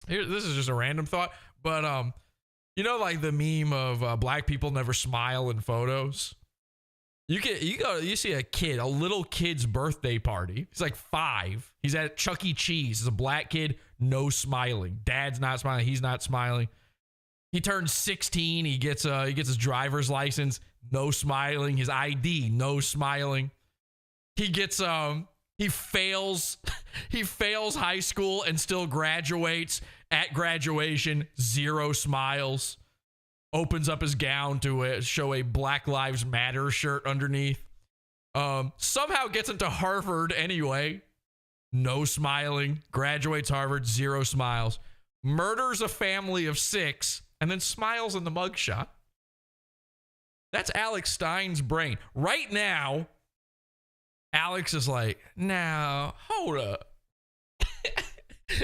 this is just a random thought, but like the meme of black people never smile in photos. You see a little kid's birthday party. He's like 5. He's at Chuck E. Cheese. He's a black kid, no smiling. Dad's not smiling. He's not smiling. He turns 16. He gets his driver's license, no smiling. His ID, no smiling. He gets he fails high school and still graduates. At graduation, 0 smiles. Opens up his gown to show a Black Lives Matter shirt underneath. Somehow gets into Harvard anyway. No smiling. Graduates Harvard, 0 smiles. Murders a family of 6 and then smiles in the mugshot. That's Alex Stein's brain. Right now, Alex is like, now, hold up.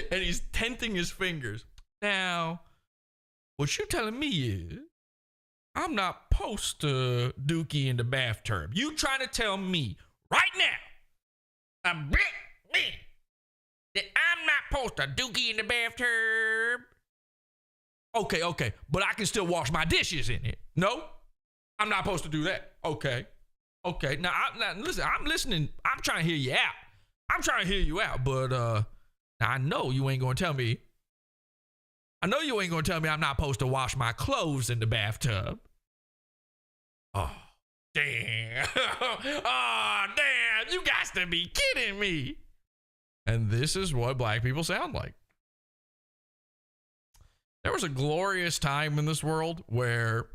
And he's tenting his fingers. Now, what you telling me is I'm not supposed to dookie in the bathtub. You trying to tell me right now, that I'm not supposed to dookie in the bathtub? Okay, but I can still wash my dishes in it. No, I'm not supposed to do that. Okay. Now listen, I'm listening. I'm trying to hear you out. But I know you ain't gonna tell me. I'm not supposed to wash my clothes in the bathtub. Oh, damn. Oh, damn. You got to be kidding me. And this is what black people sound like. There was a glorious time in this world where,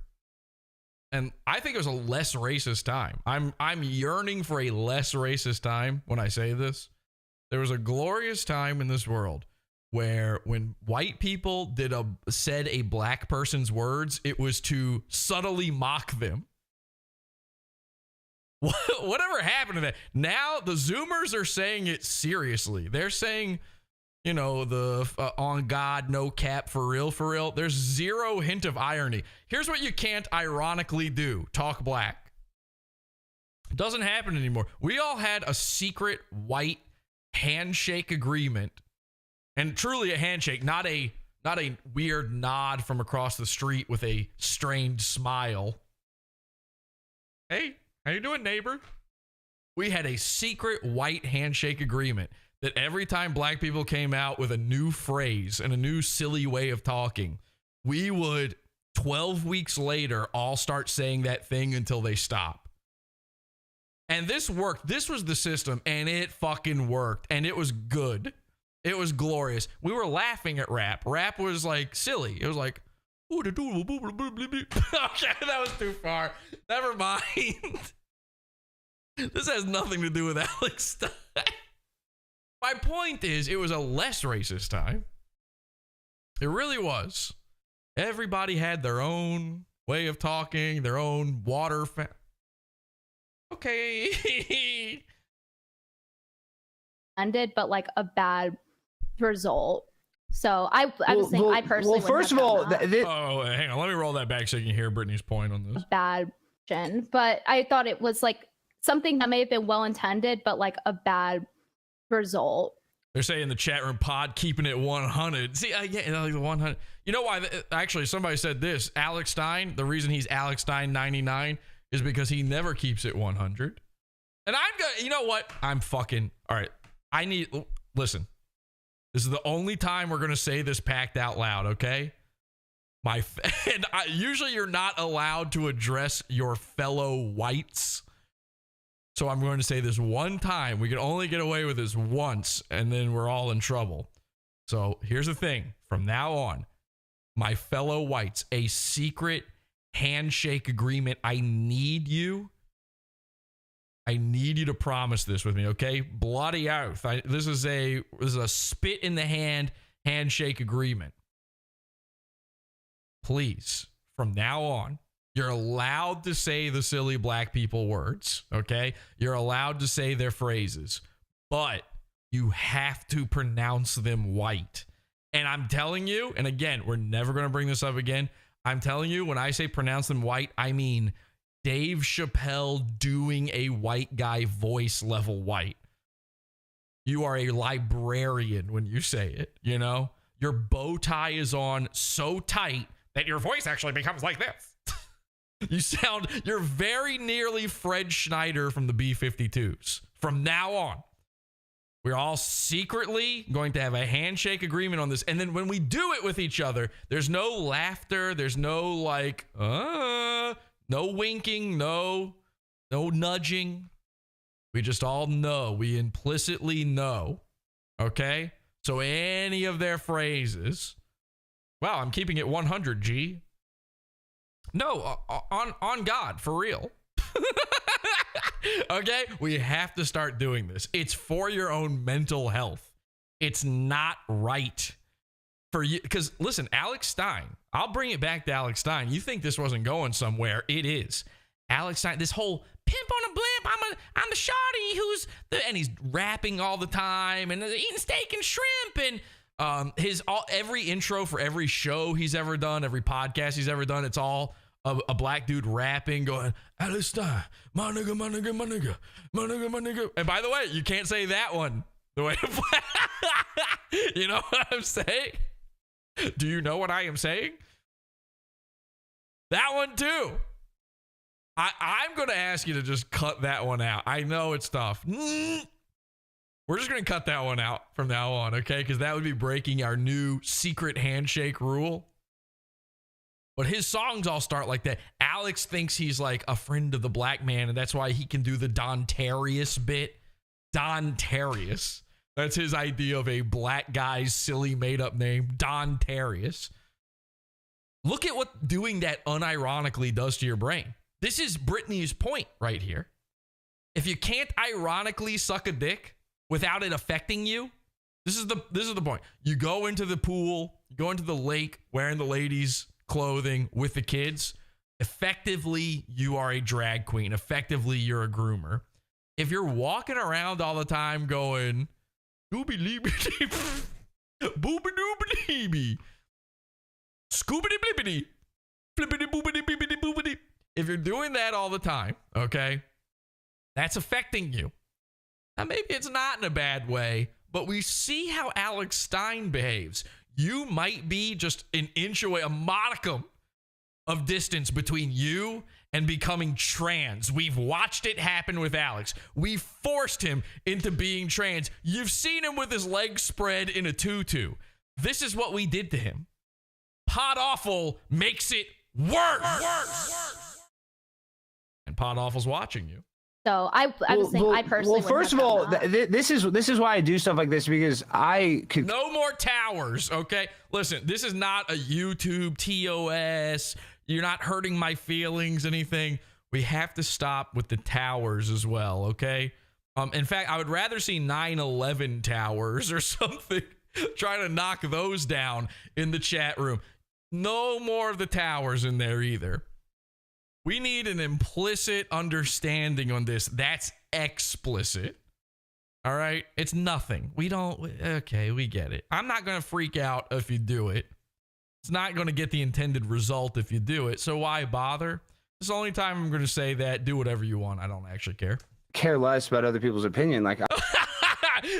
and I think it was a less racist time. I'm yearning for a less racist time when I say this. There was a glorious time in this world where when white people said a black person's words, it was to subtly mock them. Whatever happened to that? Now the Zoomers are saying it seriously. They're saying, the on God, no cap, for real. There's 0 hint of irony. Here's what you can't ironically do. Talk black. It doesn't happen anymore. We all had a secret white handshake agreement, and truly a handshake, not a weird nod from across the street with a strained smile. Hey, how you doing, neighbor? We had a secret white handshake agreement that every time black people came out with a new phrase and a new silly way of talking, we would 12 weeks later all start saying that thing until they stop. And this worked. This was the system, and it fucking worked. And it was good. It was glorious. We were laughing at rap. Rap was like silly. It was like, okay, that was too far. Never mind. This has nothing to do with Alex Stein. My point is, it was a less racist time. It really was. Everybody had their own way of talking, their own water. Okay. Ended, but like a bad result. So I was saying I personally. Well, first of all, oh, hang on. Let me roll that back so you can hear Brittany's point on this. Bad, but I thought it was like something that may have been well intended, but like a bad result. They're saying in the chat room, pod keeping it 100. See, yeah, like the 100. You know why? Actually, somebody said this. Alex Stein, the reason he's Alex Stein 99 is because he never keeps it 100. And I'm going to, you know what? I'm fucking, all right. Listen. This is the only time we're going to say this packed out loud, okay? Usually you're not allowed to address your fellow whites. So I'm going to say this one time. We can only get away with this once, and then we're all in trouble. So here's the thing. From now on, my fellow whites, a secret handshake agreement. I need you to promise this with me, okay? Bloody oath. This is a spit in the hand handshake agreement. Please, from now on, you're allowed to say the silly black people words, okay? You're allowed to say their phrases, but you have to pronounce them white. And I'm telling you, and again, we're never going to bring this up again. I'm telling you, when I say pronounce them white, I mean Dave Chappelle doing a white guy voice level white. You are a librarian when you say it, you know? Your bow tie is on so tight that your voice actually becomes like this. You're very nearly Fred Schneider from the B-52s. From now on, we're all secretly going to have a handshake agreement on this. And then when we do it with each other, there's no laughter. There's no like, no winking, no nudging. We just all know. We implicitly know. Okay? So any of their phrases, wow, I'm keeping it 100, G. No, on God, for real. Okay? We have to start doing this. It's for your own mental health. It's not right for you. Because listen, Alex Stein, I'll bring it back to Alex Stein. You think this wasn't going somewhere. It is. Alex Stein, this whole pimp on a blimp, I'm the shawty who's and he's rapping all the time and eating steak and shrimp and every intro for every show he's ever done, every podcast he's ever done, it's all a black dude rapping, going, Alex Stein, my nigga, my nigga, my nigga, my nigga, my nigga. And by the way, you can't say that one the way you know what I'm saying? Do you know what I am saying? That one too. I'm going to ask you to just cut that one out. I know it's tough. We're just going to cut that one out from now on, okay? Because that would be breaking our new secret handshake rule. But his songs all start like that. Alex thinks he's like a friend of the black man, and that's why he can do the Don Tarius bit. Don Tarius. That's his idea of a black guy's silly made-up name, Don Tarius. Look at what doing that unironically does to your brain. This is Brittany's point right here. If you can't ironically suck a dick without it affecting you, this is the point. You go into the pool, you go into the lake wearing the ladies' clothing with the kids. Effectively, you are a drag queen. Effectively, you're a groomer. If you're walking around all the time going, doobie-leebie, boobie-doobie-leebie, scoobity-blippity, flippity-boobity-bibbity-boobity. If you're doing that all the time, okay, that's affecting you. Now, maybe it's not in a bad way, but we see how Alex Stein behaves. You might be just an inch away, a modicum of distance between you and becoming trans. We've watched it happen with Alex. We forced him into being trans. You've seen him with his legs spread in a tutu. This is what we did to him. Pod Awful makes it worse. And Pod Awful's watching you. So I was saying, I personally. Well, first of all, this is why I do stuff like this, because I could. No more towers, okay? Listen, this is not a YouTube TOS. You're not hurting my feelings, anything. We have to stop with the towers as well, okay? In fact, I would rather see 9/11 towers or something. Trying to knock those down in the chat room. No more of the towers in there either. We need an implicit understanding on this. That's explicit. All right. It's nothing. Okay, we get it. I'm not going to freak out if you do it. It's not going to get the intended result if you do it. So why bother? This is the only time I'm going to say that. Do whatever you want. I don't actually care. Care less about other people's opinion. Like,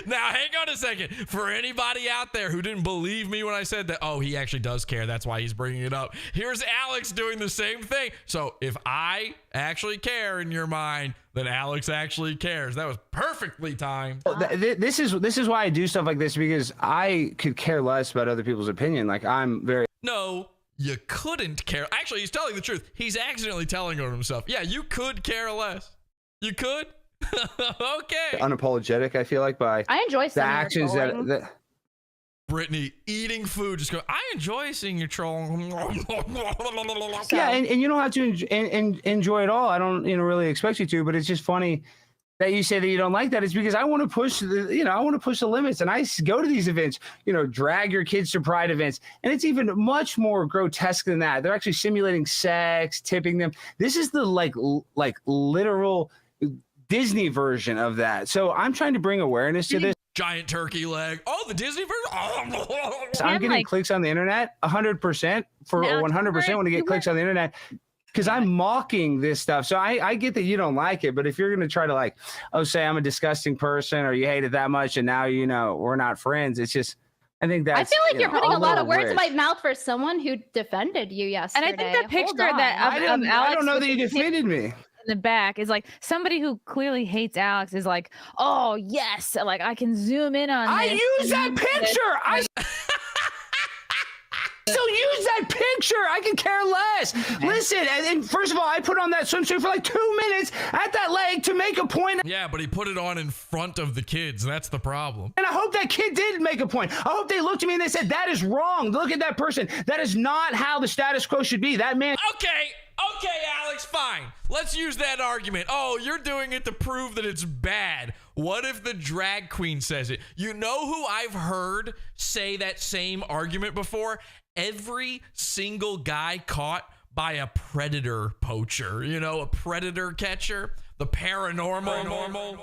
now, hang on a second. For anybody out there who didn't believe me when I said that, oh, he actually does care. That's why he's bringing it up. Here's Alex doing the same thing. So if I actually care in your mind, then Alex actually cares. That was perfectly timed. This is why I do stuff like this, because I could care less about other people's opinion. Like, I'm very... No, you couldn't care. Actually, he's telling the truth. He's accidentally telling on himself. Yeah, you could care less. You could? Okay. Unapologetic, I feel like, by I enjoy the actions that Brittany eating food, just go, I enjoy seeing you troll. Yeah, and you don't have to enjoy it all. I don't really expect you to, but it's just funny that you say that you don't like that. It's because I want to push the limits, and I go to these events, drag your kids to pride events, and it's even much more grotesque than that. They're actually simulating sex, tipping them. This is the like literal Disney version of that. So I'm trying to bring awareness to this. Giant turkey leg. Oh, the Disney version. I'm getting clicks on the internet 100% for 100% when I get clicks on the internet, because I'm mocking this stuff. So I get that you don't like it, but if you're going to try to say I'm a disgusting person, or you hate it that much and now we're not friends, it's just, I think that's, I feel like you're putting a lot of words in my mouth for someone who defended you yesterday. And I think the picture that I don't know that you defended me. In the back is like somebody who clearly hates Alex is like, oh yes, like I can zoom in on I this. use that picture. I still use that picture. I can care less. Listen, and first of all, I put on that swimsuit for like 2 minutes at that leg to make a point. Yeah, but he put it on in front of the kids. That's the problem. And I hope that kid did make a point. I hope they looked at me and they said, that is wrong. Look at that person. That is not how the status quo should be. That man. Okay, Alex, fine. Let's use that argument. Oh, you're doing it to prove that it's bad. What if the drag queen says it? You know who I've heard say that same argument before? Every single guy caught by a predator poacher, a predator catcher, the paranormal.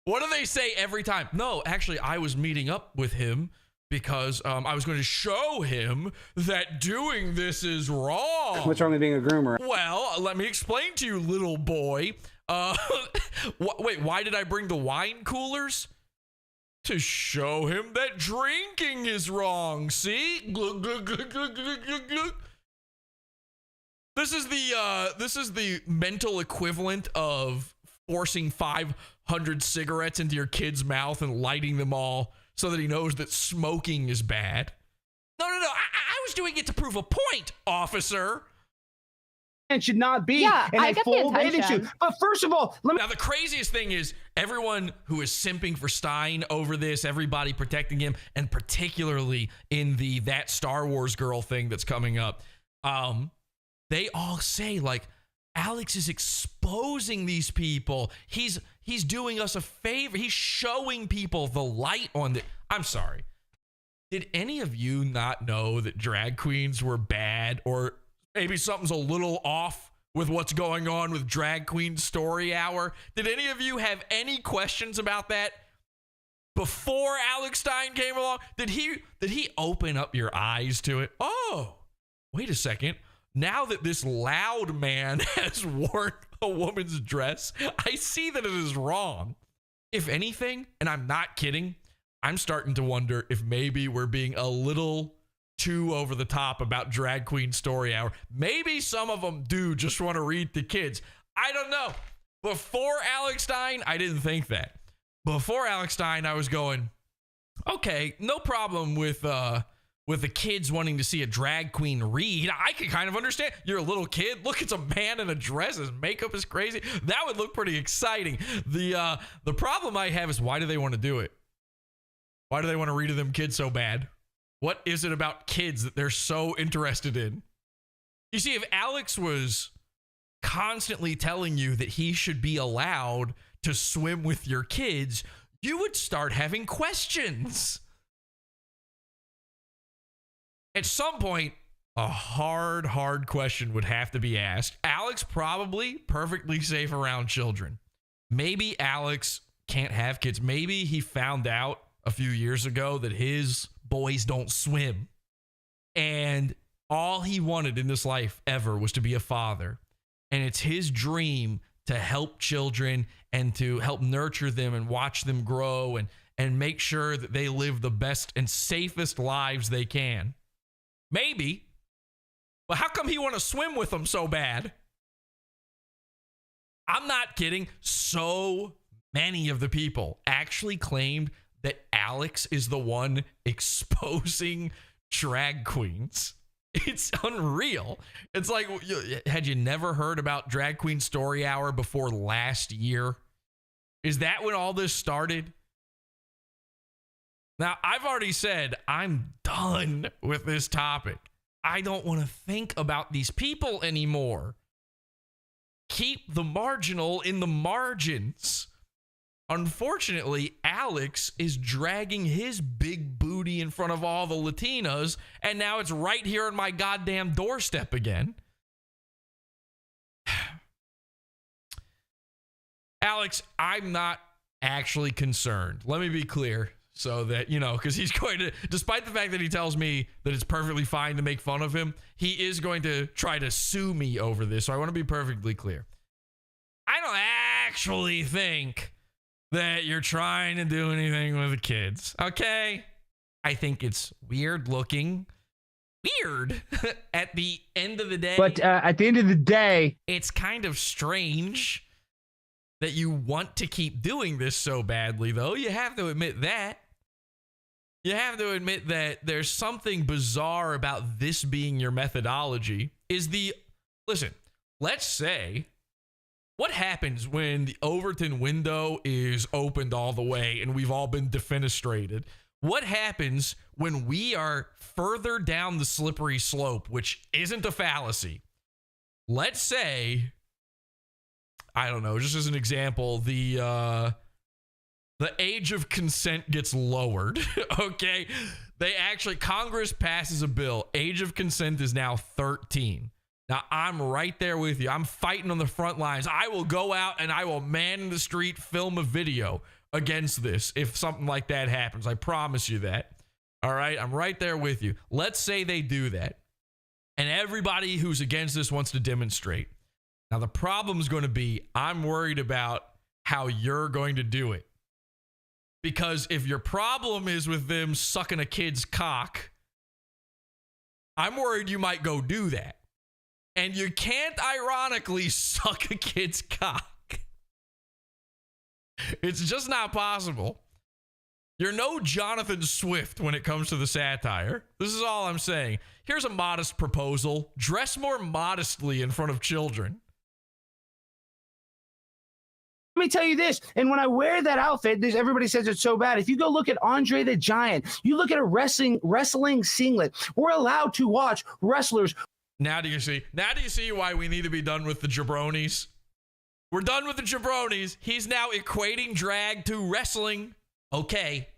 What do they say every time? No, actually, I was meeting up with him because I was going to show him that doing this is wrong. What's wrong with being a groomer? Well, let me explain to you, little boy. Wait, why did I bring the wine coolers? To show him that drinking is wrong. See? Glug, glug, glug, glug, glug, glug, glug. This is the mental equivalent of forcing 500 cigarettes into your kid's mouth and lighting them all so that he knows that smoking is bad. No. I was doing it to prove a point, officer. It should not be I get full the bathing attention. suit. But first of all, Now, the craziest thing is everyone who is simping for Stein over this, everybody protecting him, and particularly in that Star Wars girl thing that's coming up, they all say, like, Alex is exposing these people. He's doing us a favor. He's showing people the light on the... I'm sorry. Did any of you not know that drag queens were bad, or maybe something's a little off with what's going on with Drag Queen Story Hour? Did any of you have any questions about that before Alex Stein came along? Did he open up your eyes to it? Oh, wait a second. Now that this loud man has worn a woman's dress, I see that it is wrong. If anything, and I'm not kidding, I'm starting to wonder if maybe we're being a little too over the top about Drag Queen Story Hour. Maybe some of them do just want to read to kids. I don't know. Before Alex Stein, I didn't think that. Before Alex Stein, I was going, okay, no problem with the kids wanting to see a drag queen read. I can kind of understand. You're a little kid. Look, it's a man in a dress. His makeup is crazy. That would look pretty exciting. The problem I have is, why do they want to do it? Why do they want to read to them kids so bad? What is it about kids that they're so interested in? You see, if Alex was constantly telling you that he should be allowed to swim with your kids, you would start having questions. At some point, a hard question would have to be asked. Alex probably perfectly safe around children. Maybe Alex can't have kids. Maybe he found out a few years ago that his boys don't swim. And all he wanted in this life ever was to be a father. And it's his dream to help children and to help nurture them and watch them grow and make sure that they live the best and safest lives they can. Maybe. But how come he want to swim with them so bad? I'm not kidding. So many of the people actually claimed that Alex is the one exposing drag queens. It's unreal. It's like, had you never heard about Drag Queen Story Hour before last year? Is that when all this started? Now, I've already said I'm done with this topic. I don't want to think about these people anymore. Keep the marginal in the margins. Unfortunately, Alex is dragging his big booty in front of all the Latinas, and now it's right here on my goddamn doorstep again. Alex, I'm not actually concerned. Let me be clear so that, because he's going to, despite the fact that he tells me that it's perfectly fine to make fun of him, he is going to try to sue me over this. So I want to be perfectly clear. I don't actually think that you're trying to do anything with the kids, okay? I think it's weird looking. Weird at the end of the day. But at the end of the day, it's kind of strange that you want to keep doing this so badly, though. You have to admit that. You have to admit that there's something bizarre about this being your methodology. Listen, let's say, what happens when the Overton window is opened all the way and we've all been defenestrated? What happens when we are further down the slippery slope, which isn't a fallacy? Let's say, I don't know, just as an example, the age of consent gets lowered, okay? Congress passes a bill. Age of consent is now 13. Now, I'm right there with you. I'm fighting on the front lines. I will go out and I will man the street, film a video against this if something like that happens. I promise you that. All right? I'm right there with you. Let's say they do that. And everybody who's against this wants to demonstrate. Now, the problem is going to be, I'm worried about how you're going to do it. Because if your problem is with them sucking a kid's cock, I'm worried you might go do that. And you can't ironically suck a kid's cock. It's just not possible. You're no Jonathan Swift when it comes to the satire. This is all I'm saying. Here's a modest proposal. Dress more modestly in front of children. let me tell you this. And when I wear that outfit, everybody says it's so bad. If you go look at Andre the Giant, you look at a wrestling singlet. We're allowed to watch wrestlers. Now do you see? Now do you see why we need to be done with the jabronis? We're done with the jabronis. He's now equating drag to wrestling. Okay.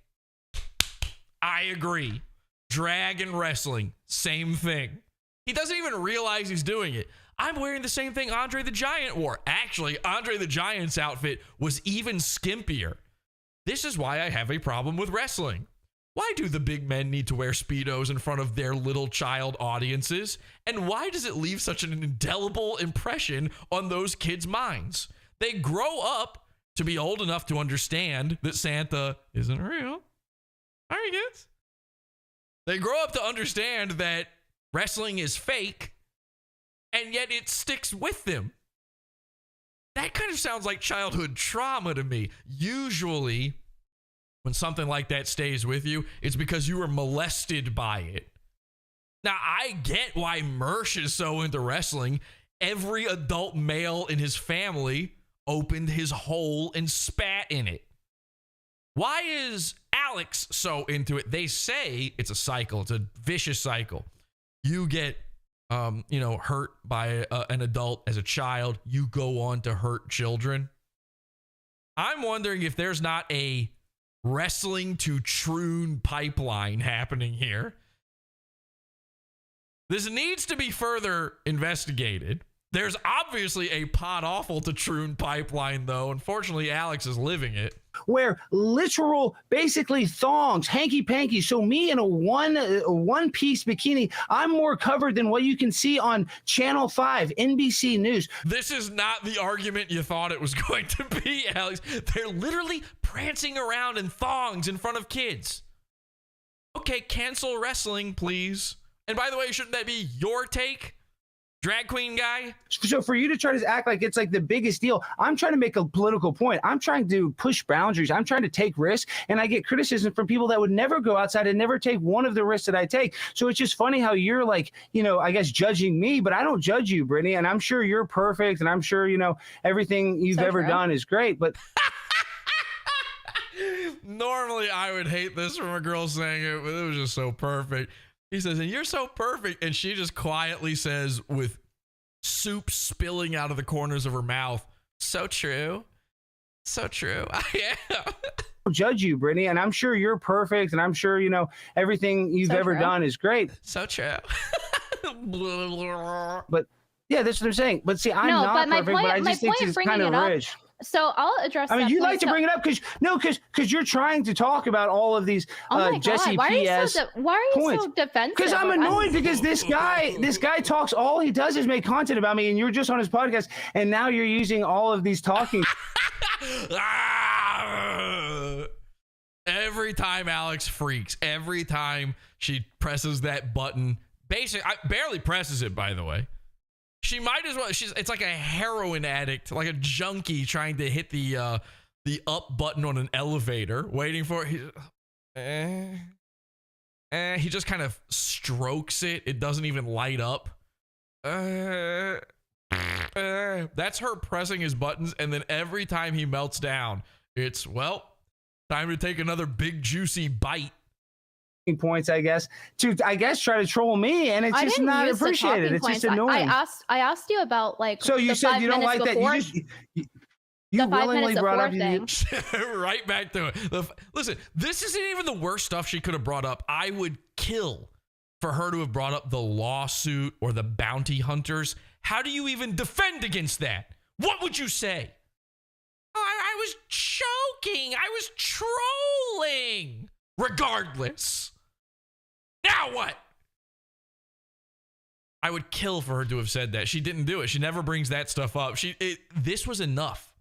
I agree. Drag and wrestling, same thing. He doesn't even realize he's doing it. I'm wearing the same thing Andre the Giant wore. Actually, Andre the Giant's outfit was even skimpier. This is why I have a problem with wrestling. Why do the big men need to wear Speedos in front of their little child audiences? And why does it leave such an indelible impression on those kids' minds? They grow up to be old enough to understand that Santa isn't real. All right, kids. They grow up to understand that wrestling is fake, and yet it sticks with them. That kind of sounds like childhood trauma to me. Usually, when something like that stays with you, it's because you were molested by it. Now, I get why Mersh is so into wrestling. Every adult male in his family opened his hole and spat in it. Why is Alex so into it? They say it's a cycle. It's a vicious cycle. You get, hurt by an adult as a child. You go on to hurt children. I'm wondering if there's not a wrestling to troon pipeline happening here. This needs to be further investigated. There's obviously a pot awful to troon pipeline, though. Unfortunately, Alex is living it. Where literal, basically thongs, hanky-panky. So me in a one-piece bikini, I'm more covered than what you can see on Channel 5, NBC News. This is not the argument you thought it was going to be, Alex. They're literally prancing around in thongs in front of kids. Okay, cancel wrestling, please. And by the way, shouldn't that be your take? Drag queen guy? So for you to try to act like it's like the biggest deal, I'm trying to make a political point. I'm trying to push boundaries. I'm trying to take risks, and I get criticism from people that would never go outside and never take one of the risks that I take. So it's just funny how you're like, I guess judging me, but I don't judge you, Brittany, and I'm sure you're perfect, and I'm sure, everything you've ever done is great, but... Normally, I would hate this from a girl saying it, but it was just so perfect. He says, and you're so perfect. And she just quietly says, with soup spilling out of the corners of her mouth, so true. So true. I am. Judge you, Brittany, and I'm sure you're perfect, and I'm sure, everything you've ever done is great. So true. But yeah, that's what I'm saying. But see, I'm not perfect, but I just think it's kind of rich. So I'll address. I mean, you like to bring it up because you're trying to talk about all of these Jesse PS why are you so defensive? Because I'm annoyed because this guy talks. All he does is make content about me, and you're just on his podcast, and now you're using all of these talking. Every time Alex freaks, every time she presses that button, basically, barely presses it, by the way. She might as well. It's like a heroin addict, like a junkie trying to hit the up button on an elevator, waiting for it. He just kind of strokes it. It doesn't even light up. That's her pressing his buttons, and then every time he melts down, it's, well, time to take another big juicy bite. Points, I guess, to try to troll me, and it's just not appreciated. It's just annoying. I asked you about So you said you don't like that. You willingly brought up thing. Right back to it. Listen, this isn't even the worst stuff she could have brought up. I would kill for her to have brought up the lawsuit or the bounty hunters. How do you even defend against that? What would you say? Oh, I was joking. I was trolling. Regardless. Now what? I would kill for her to have said that. She didn't do it. She never brings that stuff up. This was enough.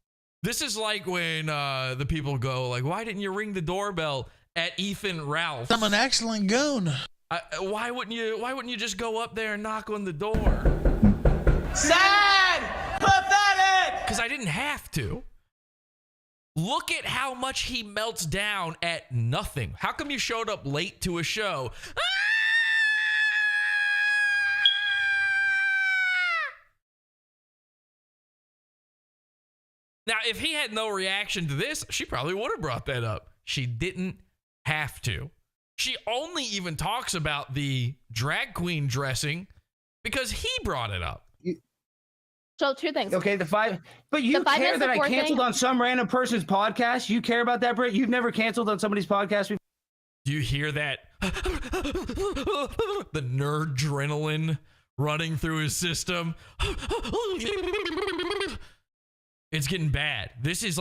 This is like when the people go like, why didn't you ring the doorbell at Ethan Ralph? I'm an excellent goon. Why wouldn't you just go up there and knock on the door? Sad! Pathetic! Because I didn't have to. Look at how much he melts down at nothing. How come you showed up late to a show? Now, if he had no reaction to this, she probably would have brought that up. She didn't have to. She only even talks about the drag queen dressing because he brought it up. So two things. Okay, but you care that I canceled on some random person's podcast? You care about that, Britt? You've never canceled on somebody's podcast before? Do you hear that? The nerd adrenaline running through his system. It's getting bad. This is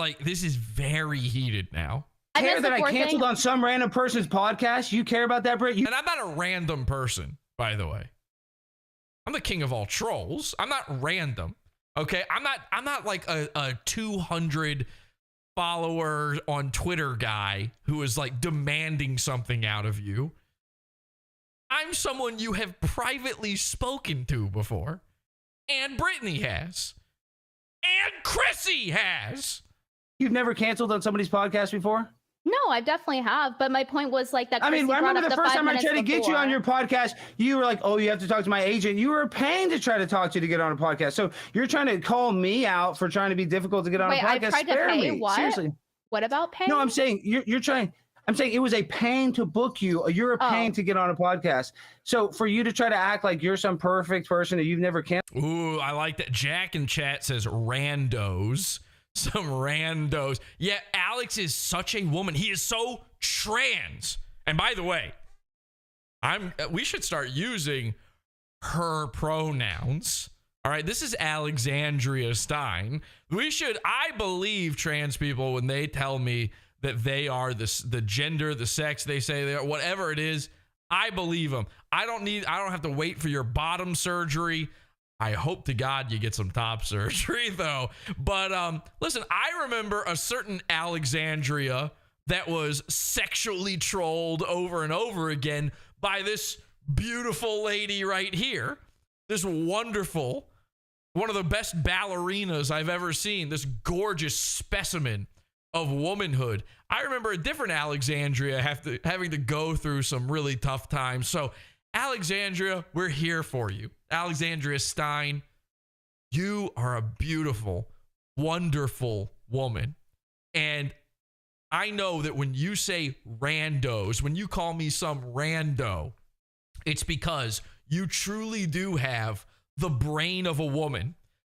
very heated now. You care that I canceled on some random person's podcast? You care about that, Britt? And I'm not a random person, by the way. I'm the king of all trolls. I'm not random. Okay, I'm not like a 200 follower on Twitter guy who is like demanding something out of you. I'm someone you have privately spoken to before, and Brittany has, and Chrissy has. You've never canceled on somebody's podcast before? No, I definitely have. But my point was like that. I mean, I remember the first time I tried to get you on your podcast, you were like, oh, you have to talk to my agent. You were a pain to try to talk to get on a podcast. So you're trying to call me out for trying to be difficult to get on a podcast. I tried to pay what? Seriously. What about paying? No, I'm saying you're trying. I'm saying it was a pain to book you. You're a pain to get on a podcast. So for you to try to act like you're some perfect person that you've never canceled. Ooh, I like that. Jack in chat says randos. Some randos. Yeah, Alex is such a woman. He is so trans. And by the way, we should start using her pronouns. All right, this is Alexandria Stein. I believe trans people when they tell me that they are the gender, the sex they say they are, whatever it is, I believe them. I don't have to wait for your bottom surgery. I hope to God you get some top surgery though. But listen, I remember a certain Alexandria that was sexually trolled over and over again by this beautiful lady right here. This wonderful, one of the best ballerinas I've ever seen, this gorgeous specimen of womanhood. I remember a different Alexandria having to go through some really tough times. So Alexandria, we're here for you. Alexandria Stein, you are a beautiful, wonderful woman. And I know that when you say randos, when you call me some rando, it's because you truly do have the brain of a woman.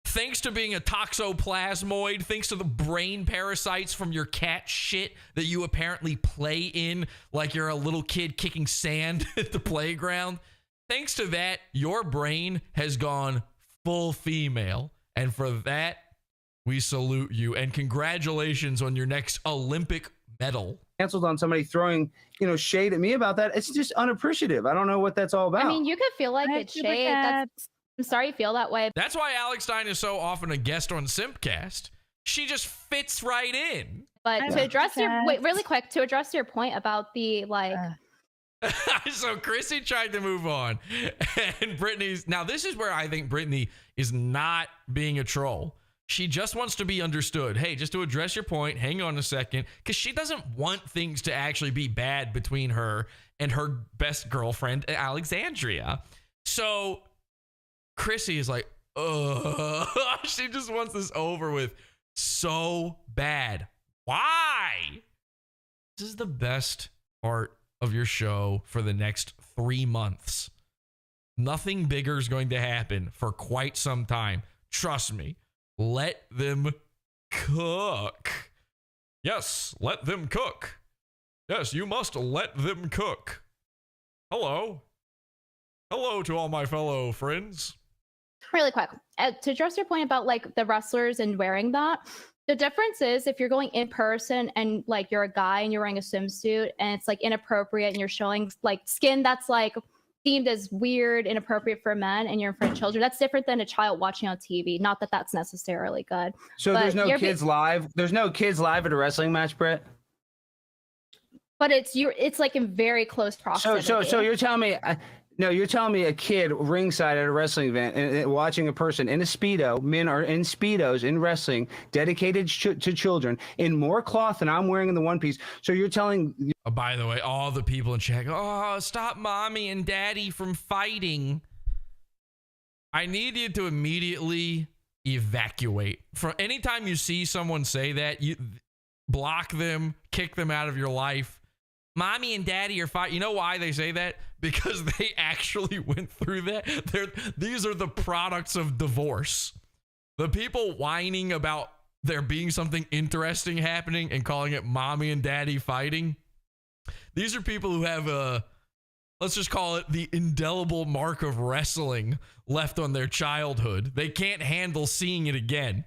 Thanks to being a toxoplasmoid, thanks to the brain parasites from your cat shit that you apparently play in like you're a little kid kicking sand at the playground. Thanks to that, your brain has gone full female. And for that, we salute you. And congratulations on your next Olympic medal. Canceled on somebody throwing, shade at me about that. It's just unappreciative. I don't know what that's all about. I mean, you could feel like it's shade. I'm sorry you feel that way. That's why Alex Stein is so often a guest on Simpcast. She just fits right in. But to address really quick, to address your point about the So Chrissy tried to move on, and now this is where I think Brittany is not being a troll. She just wants to be understood. Hey, just to address your point, hang on a second, because she doesn't want things to actually be bad between her and her best girlfriend, Alexandria. So Chrissy is like, ugh. She just wants this over with so bad. Why? This is the best part of your show for the next 3 months. Nothing bigger is going to happen for quite some time. Trust me. Let them cook. Yes, let them cook. Yes, you must let them cook. Hello. Hello to all my fellow friends. Really quick, to address your point about the wrestlers and wearing that, the difference is if you're going in person and you're a guy and you're wearing a swimsuit and it's inappropriate and you're showing skin that's deemed as weird, inappropriate for men, and you're in front of children, that's different than a child watching on TV. Not that that's necessarily good. So there's no kids live. There's no kids live at a wrestling match, Brett. But it's in very close proximity. So you're telling me. No, you're telling me a kid ringside at a wrestling event and watching a person in a Speedo, men are in Speedos in wrestling, dedicated to children, in more cloth than I'm wearing in the one piece. So you're telling... Oh, by the way, all the people in chat go, oh, stop mommy and daddy from fighting. I need you to immediately evacuate. For anytime you see someone say that, you block them, kick them out of your life. Mommy and daddy are fighting. You know why they say that? Because they actually went through that. These are the products of divorce. The people whining about there being something interesting happening and calling it mommy and daddy fighting. These are people who have let's just call it the indelible mark of wrestling left on their childhood. They can't handle seeing it again.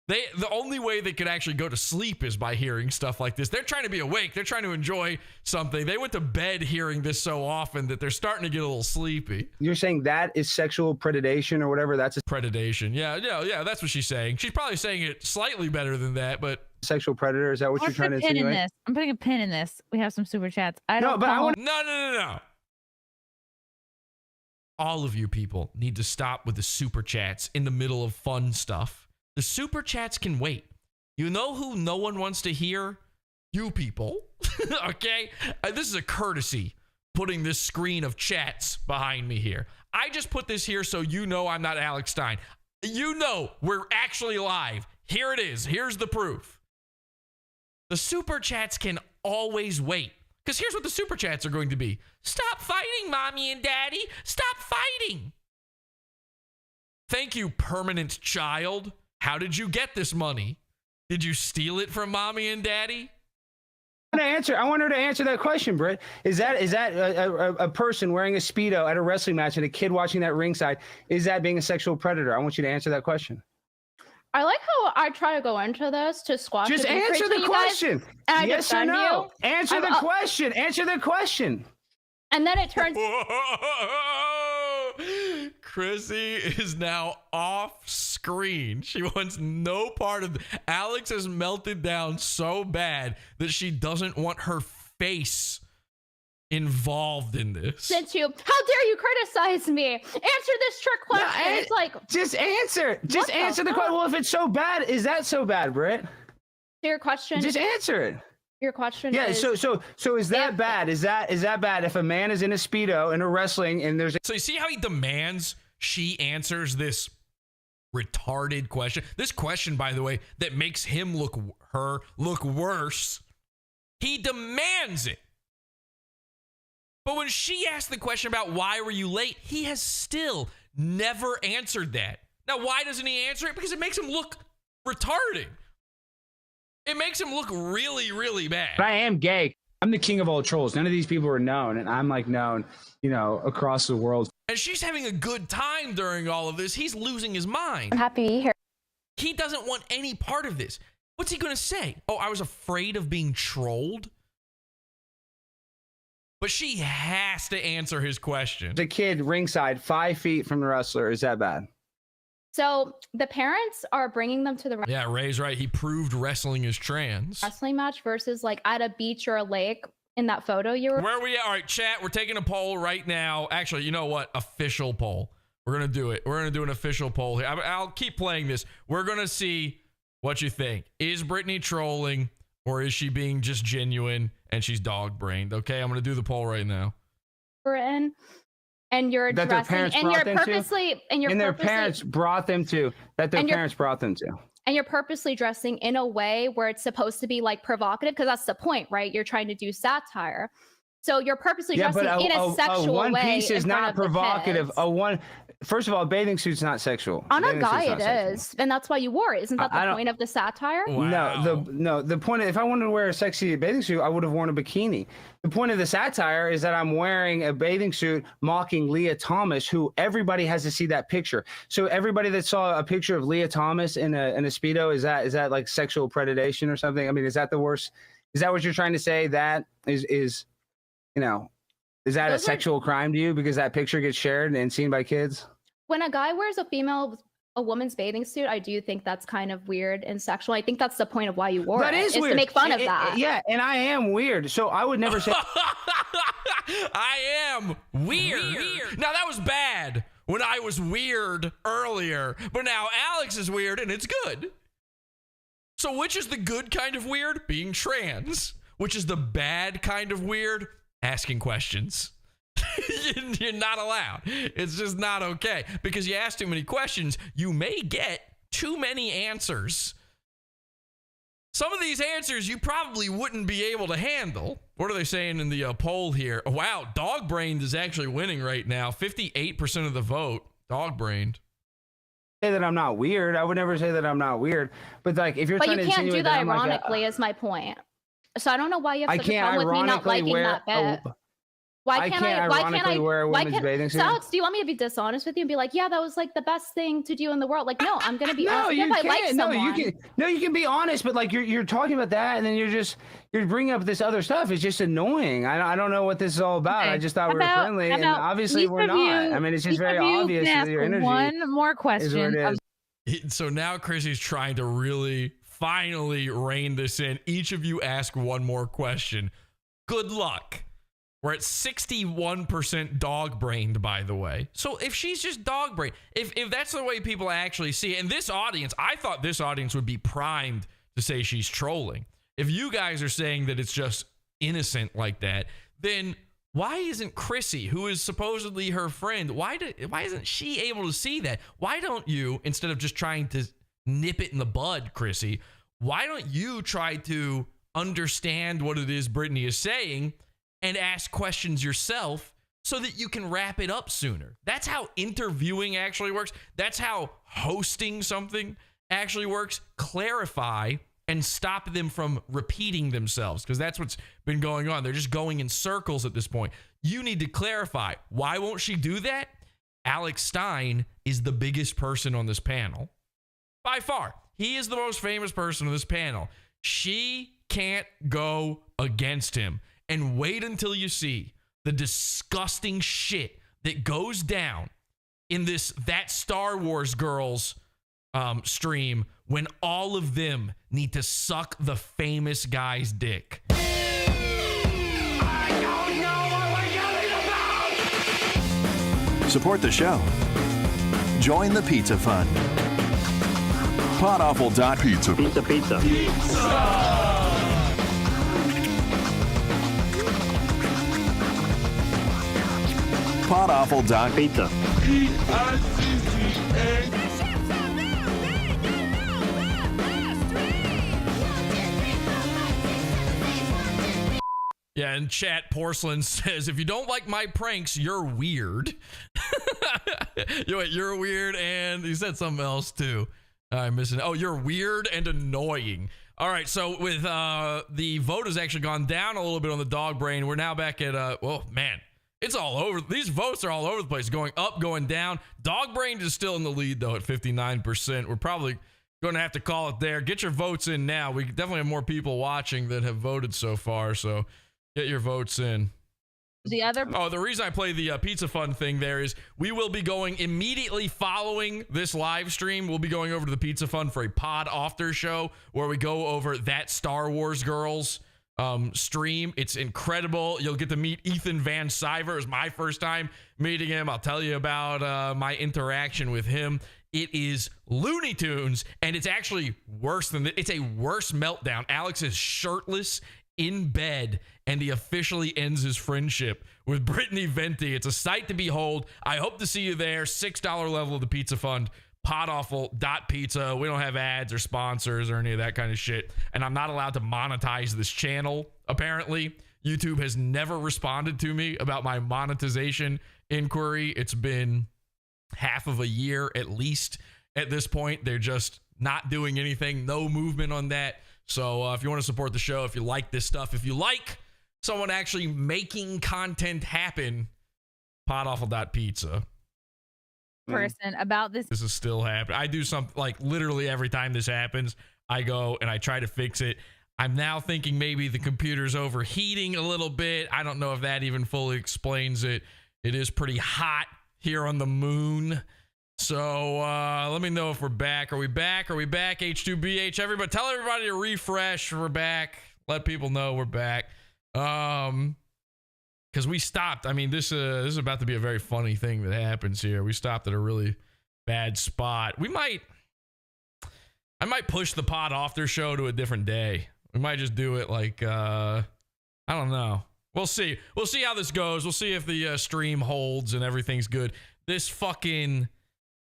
The only way they could actually go to sleep is by hearing stuff like this. They're trying to be awake. They're trying to enjoy something. They went to bed hearing this so often that they're starting to get a little sleepy. You're saying that is sexual predation or whatever? That's predation. Yeah. That's what she's saying. She's probably saying it slightly better than that, but sexual predator. Is that what you're trying to insinuate? I'm putting a pin in this. We have some super chats. No. All of you people need to stop with the super chats in the middle of fun stuff. The super chats can wait. You know who no one wants to hear? You people. Okay? This is a courtesy, putting this screen of chats behind me here. I just put this here so you know I'm not Alex Stein. You know we're actually live. Here it is. Here's the proof. The super chats can always wait. Because here's what the super chats are going to be. Stop fighting, mommy and daddy. Stop fighting. Thank you, permanent child. How did you get this money? Did you steal it from mommy and daddy? I want her to answer that question, Britt. Is that a person wearing a Speedo at a wrestling match and a kid watching that ringside? Is that being a sexual predator? I want you to answer that question. I like how I try to go into this to squash. Just answer the question. Yes or no? Answer the question. Answer the question. And then it turns. Chrissy is now off screen. She wants no part of Alex has melted down so bad that she doesn't want her face involved in this. Since how dare you criticize me? Answer this trick question. No, it's like, just answer. Just answer the question. Well, if it's so bad, is that so bad, Britt? Your question. Just answer it. Your question. Yeah. Is, so is that bad? Is that bad if a man is in a Speedo in a wrestling and there's? So you see how he demands she answers this retarded question. This question, by the way, that makes him look worse. He demands it. But when she asked the question about why were you late, he has still never answered that. Now, why doesn't he answer it? Because it makes him look retarded. It makes him look really, really bad. But I am gay. I'm the king of all trolls. None of these people are known, and I'm like known, across the world. And she's having a good time during all of this. He's losing his mind. I'm happy to be here. He doesn't want any part of this. What's he going to say? Oh, I was afraid of being trolled? But she has to answer his question. The kid ringside 5 feet from the wrestler. Is that bad? So the parents are bringing them to the yeah, Ray's right. He proved wrestling is trans. Wrestling match versus like at a beach or a lake in that photo you were. Where are we at? All right, chat. We're taking a poll right now. Actually, you know what? Official poll. We're going to do it. We're going to do an official poll here. I'll keep playing this. We're going to see what you think. Is Brittany trolling or is she being just genuine and she's dog-brained? Okay, I'm going to do the poll right now. Britain. And you're addressing, and you're purposely, and their parents brought them to, and you're purposely dressing in a way where it's supposed to be like provocative, because that's the point, right? You're trying to do satire. So you're purposely dressing in a sexual way. One piece is not provocative. First of all, a bathing suit's not sexual. On a guy, it is, and that's why you wore it. Isn't that the point of the satire? Wow. No. The point. If I wanted to wear a sexy bathing suit, I would have worn a bikini. The point of the satire is that I'm wearing a bathing suit mocking Leah Thomas, who everybody has to see that picture. So everybody that saw a picture of Leah Thomas in a Speedo, is that like sexual predation or something? I mean, is that the worst? Is that what you're trying to say? That is that a sexual crime to you because that picture gets shared and seen by kids? When a guy wears a woman's bathing suit, I do think that's kind of weird and sexual. I think that's the point of why you wore it. That is weird. To make fun of that. Yeah, and I am weird, so I would never say. I am weird. Now that was bad when I was weird earlier, but now Alex is weird and it's good. So which is the good kind of weird? Being trans. Which is the bad kind of weird? Asking questions. You're not allowed. It's just not okay. Because you ask too many questions, you may get too many answers. Some of these answers you probably wouldn't be able to handle. What are they saying in the poll here? Wow, dog-brained is actually winning right now. 58% of the vote, dog-brained. Say that I'm not weird. I would never say that I'm not weird. But like, if you're but trying you to can't do that ironically, is my point. So I don't know why you have such a problem with me not liking that bit. Why can't I wear a women's bathing suit? So Alex, do you want me to be dishonest with you and be like, yeah, that was like the best thing to do in the world? Like, no, I'm gonna be honest if I like someone. You can be honest, but like you're talking about that and then you're bringing up this other stuff. It's just annoying. I don't know what this is all about. Okay. I just thought we were friendly, and obviously we're not. I mean, it's just very obvious that your energy. One more question. So now Chrissy's trying to really finally rein this in. Each of you ask one more question. Good luck. We're at 61% dog-brained, by the way. So if she's just dog-brained, if that's the way people actually see it, and this audience, I thought this audience would be primed to say she's trolling. If you guys are saying that it's just innocent like that, then why isn't Chrissy, who is supposedly her friend, why isn't she able to see that? Why don't you, instead of just trying to nip it in the bud, Chrissy, why don't you try to understand what it is Brittany is saying and ask questions yourself so that you can wrap it up sooner? That's how interviewing actually works. That's how hosting something actually works. Clarify and stop them from repeating themselves, because that's what's been going on. They're just going in circles at this point. You need to clarify. Why won't she do that? Alex Stein is the biggest person on this panel. By far. He is the most famous person on this panel. She can't go against him. And wait until you see the disgusting shit that goes down in this That Star Wars Girls stream when all of them need to suck the famous guy's dick. I don't know what we're yelling about! Support the show. Join the Pizza Fund. 𝙑𝙀𝙀𝙀. Pizza, pizza. 𝙑𝙀𝙀𝙀. Yeah, in chat, Porcelain says, if you don't like my pranks, you're weird. You're weird, and he said something else, too. I'm missing. Oh, you're weird and annoying. All right, so with the vote has actually gone down a little bit on the dog brain. We're now back at, well, man, it's all over. These votes are all over the place, going up, going down. Dog brain is still in the lead, though, at 59%. We're probably going to have to call it there. Get your votes in now. We definitely have more people watching that have voted so far, so get your votes in. The reason I play the Pizza Fund thing there is we will be going immediately following this live stream. We'll be going over to the Pizza Fund for a pod after show where we go over That Star Wars Girls stream. It's incredible. You'll get to meet Ethan Van Sciver. It was my first time meeting him. I'll tell you about my interaction with him. It is Looney Tunes, and it's actually worse than it's a worse meltdown. Alex is shirtless in bed, and he officially ends his friendship with Brittany Venti. It's a sight to behold. I hope to see you there. $6 level of the Pizza Fund, 𝙑𝙀𝙀𝙀. We don't have ads or sponsors or any of that kind of shit, and I'm not allowed to monetize this channel, apparently. YouTube has never responded to me about my monetization inquiry. It's been half of a year at least at this point. They're just not doing anything. No movement on that. So if you want to support the show, if you like this stuff, if you like someone actually making content happen, 𝙑𝙀𝙀𝙀. Person about this. This is still happening. I do something like literally every time this happens, I go and I try to fix it. I'm now thinking maybe the computer's overheating a little bit. I don't know if that even fully explains it. It is pretty hot here on the moon. So let me know if we're back. Are we back? Are we back? H2BH. Everybody, tell everybody to refresh. We're back. Let people know we're back. Because we stopped. I mean, this is about to be a very funny thing that happens here. We stopped at a really bad spot. I might push the pod after show to a different day. We might just do it like I don't know. We'll see. We'll see how this goes. We'll see if the stream holds and everything's good. This fucking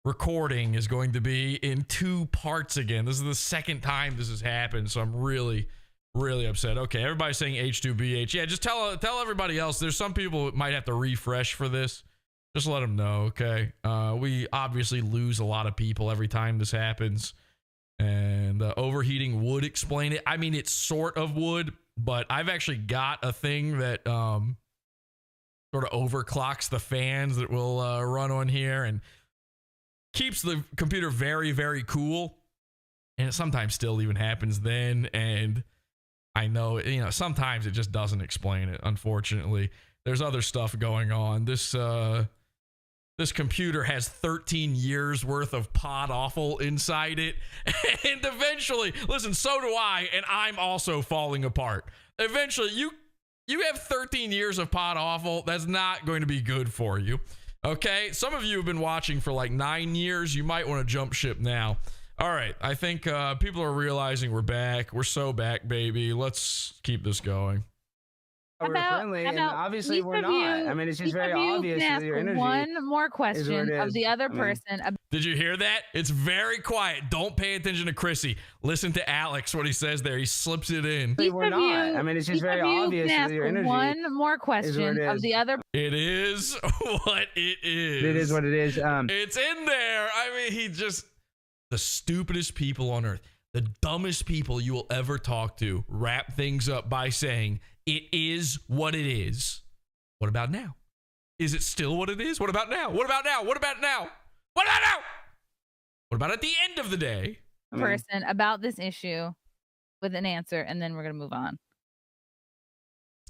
recording is going to be in 2 parts again. This is the second time this has happened, so I'm really, really upset. Okay, everybody's saying H2BH. Yeah, just tell everybody else. There's some people that might have to refresh for this. Just let them know, okay? We obviously lose a lot of people every time this happens, and overheating would explain it. I mean, it sort of would, but I've actually got a thing that sort of overclocks the fans that will run on here and keeps the computer very, very cool. And it sometimes still even happens then. And I know, sometimes it just doesn't explain it, unfortunately. There's other stuff going on. This computer has 13 years worth of pod awful inside it. And eventually, listen, so do I, and I'm also falling apart. Eventually, you have 13 years of pod awful. That's not going to be good for you. Okay, some of you have been watching for like 9 years. You might want to jump ship now. All right, I think people are realizing we're back. We're so back, baby. Let's keep this going. We're friendly, and obviously we're not. I mean, it's just very obvious that your energy. One more question of the other person. Did you hear that? It's very quiet. Don't pay attention to Chrissy. Listen to Alex, what he says there. He slips it in. We're not. I mean, it's just very obvious that your energy. One more question of the other. It is what it is. It is what it is. It's in there. I mean, the stupidest people on earth. the dumbest people you will ever talk to wrap things up by saying, it is what it is. What about now? Is it still what it is? What about now? What about now? What about now? What about now? What about at the end of the day? Person about this issue with an answer, and then we're going to move on.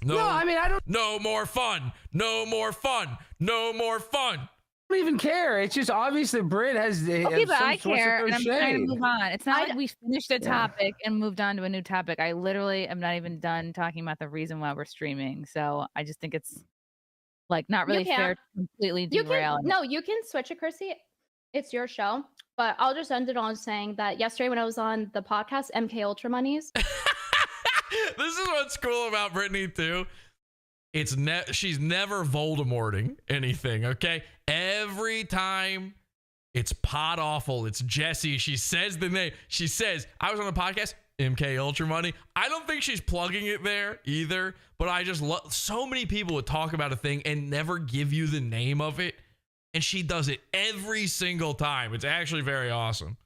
No, I mean, I don't. No more fun. No more fun. No more fun. I don't even care. It's just obvious that Brit has. Okay, but I some care, sort and of I'm trying to shade. move on. It's not like we finished a topic and moved on to a new topic. I literally am not even done talking about the reason why we're streaming. So I just think it's like not really fair to completely derail. You can switch it, Chrissy. It's your show. But I'll just end it on saying that yesterday when I was on the podcast, MK Ultra This is what's cool about Brittany too. She's never Voldemorting anything, okay? Every time it's Pod Awful, it's Jesse. She says the name. She says, I was on the podcast, MK Ultra Money. I don't think she's plugging it there either, but I just love so many people would talk about a thing and never give you the name of it. And she does it every single time. It's actually very awesome.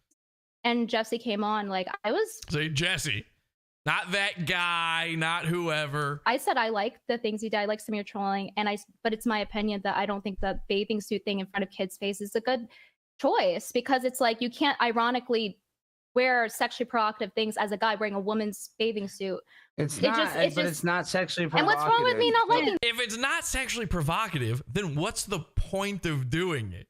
and Jesse came on, like I was. Say Jesse. Not that guy, not whoever. I said I like the things he did. I like some of your trolling, but it's my opinion that I don't think the bathing suit thing in front of kids' face is a good choice, because it's like you can't ironically wear sexually provocative things as a guy wearing a woman's bathing suit. It's not sexually provocative. And what's wrong with me not liking? If it's not sexually provocative, then what's the point of doing it?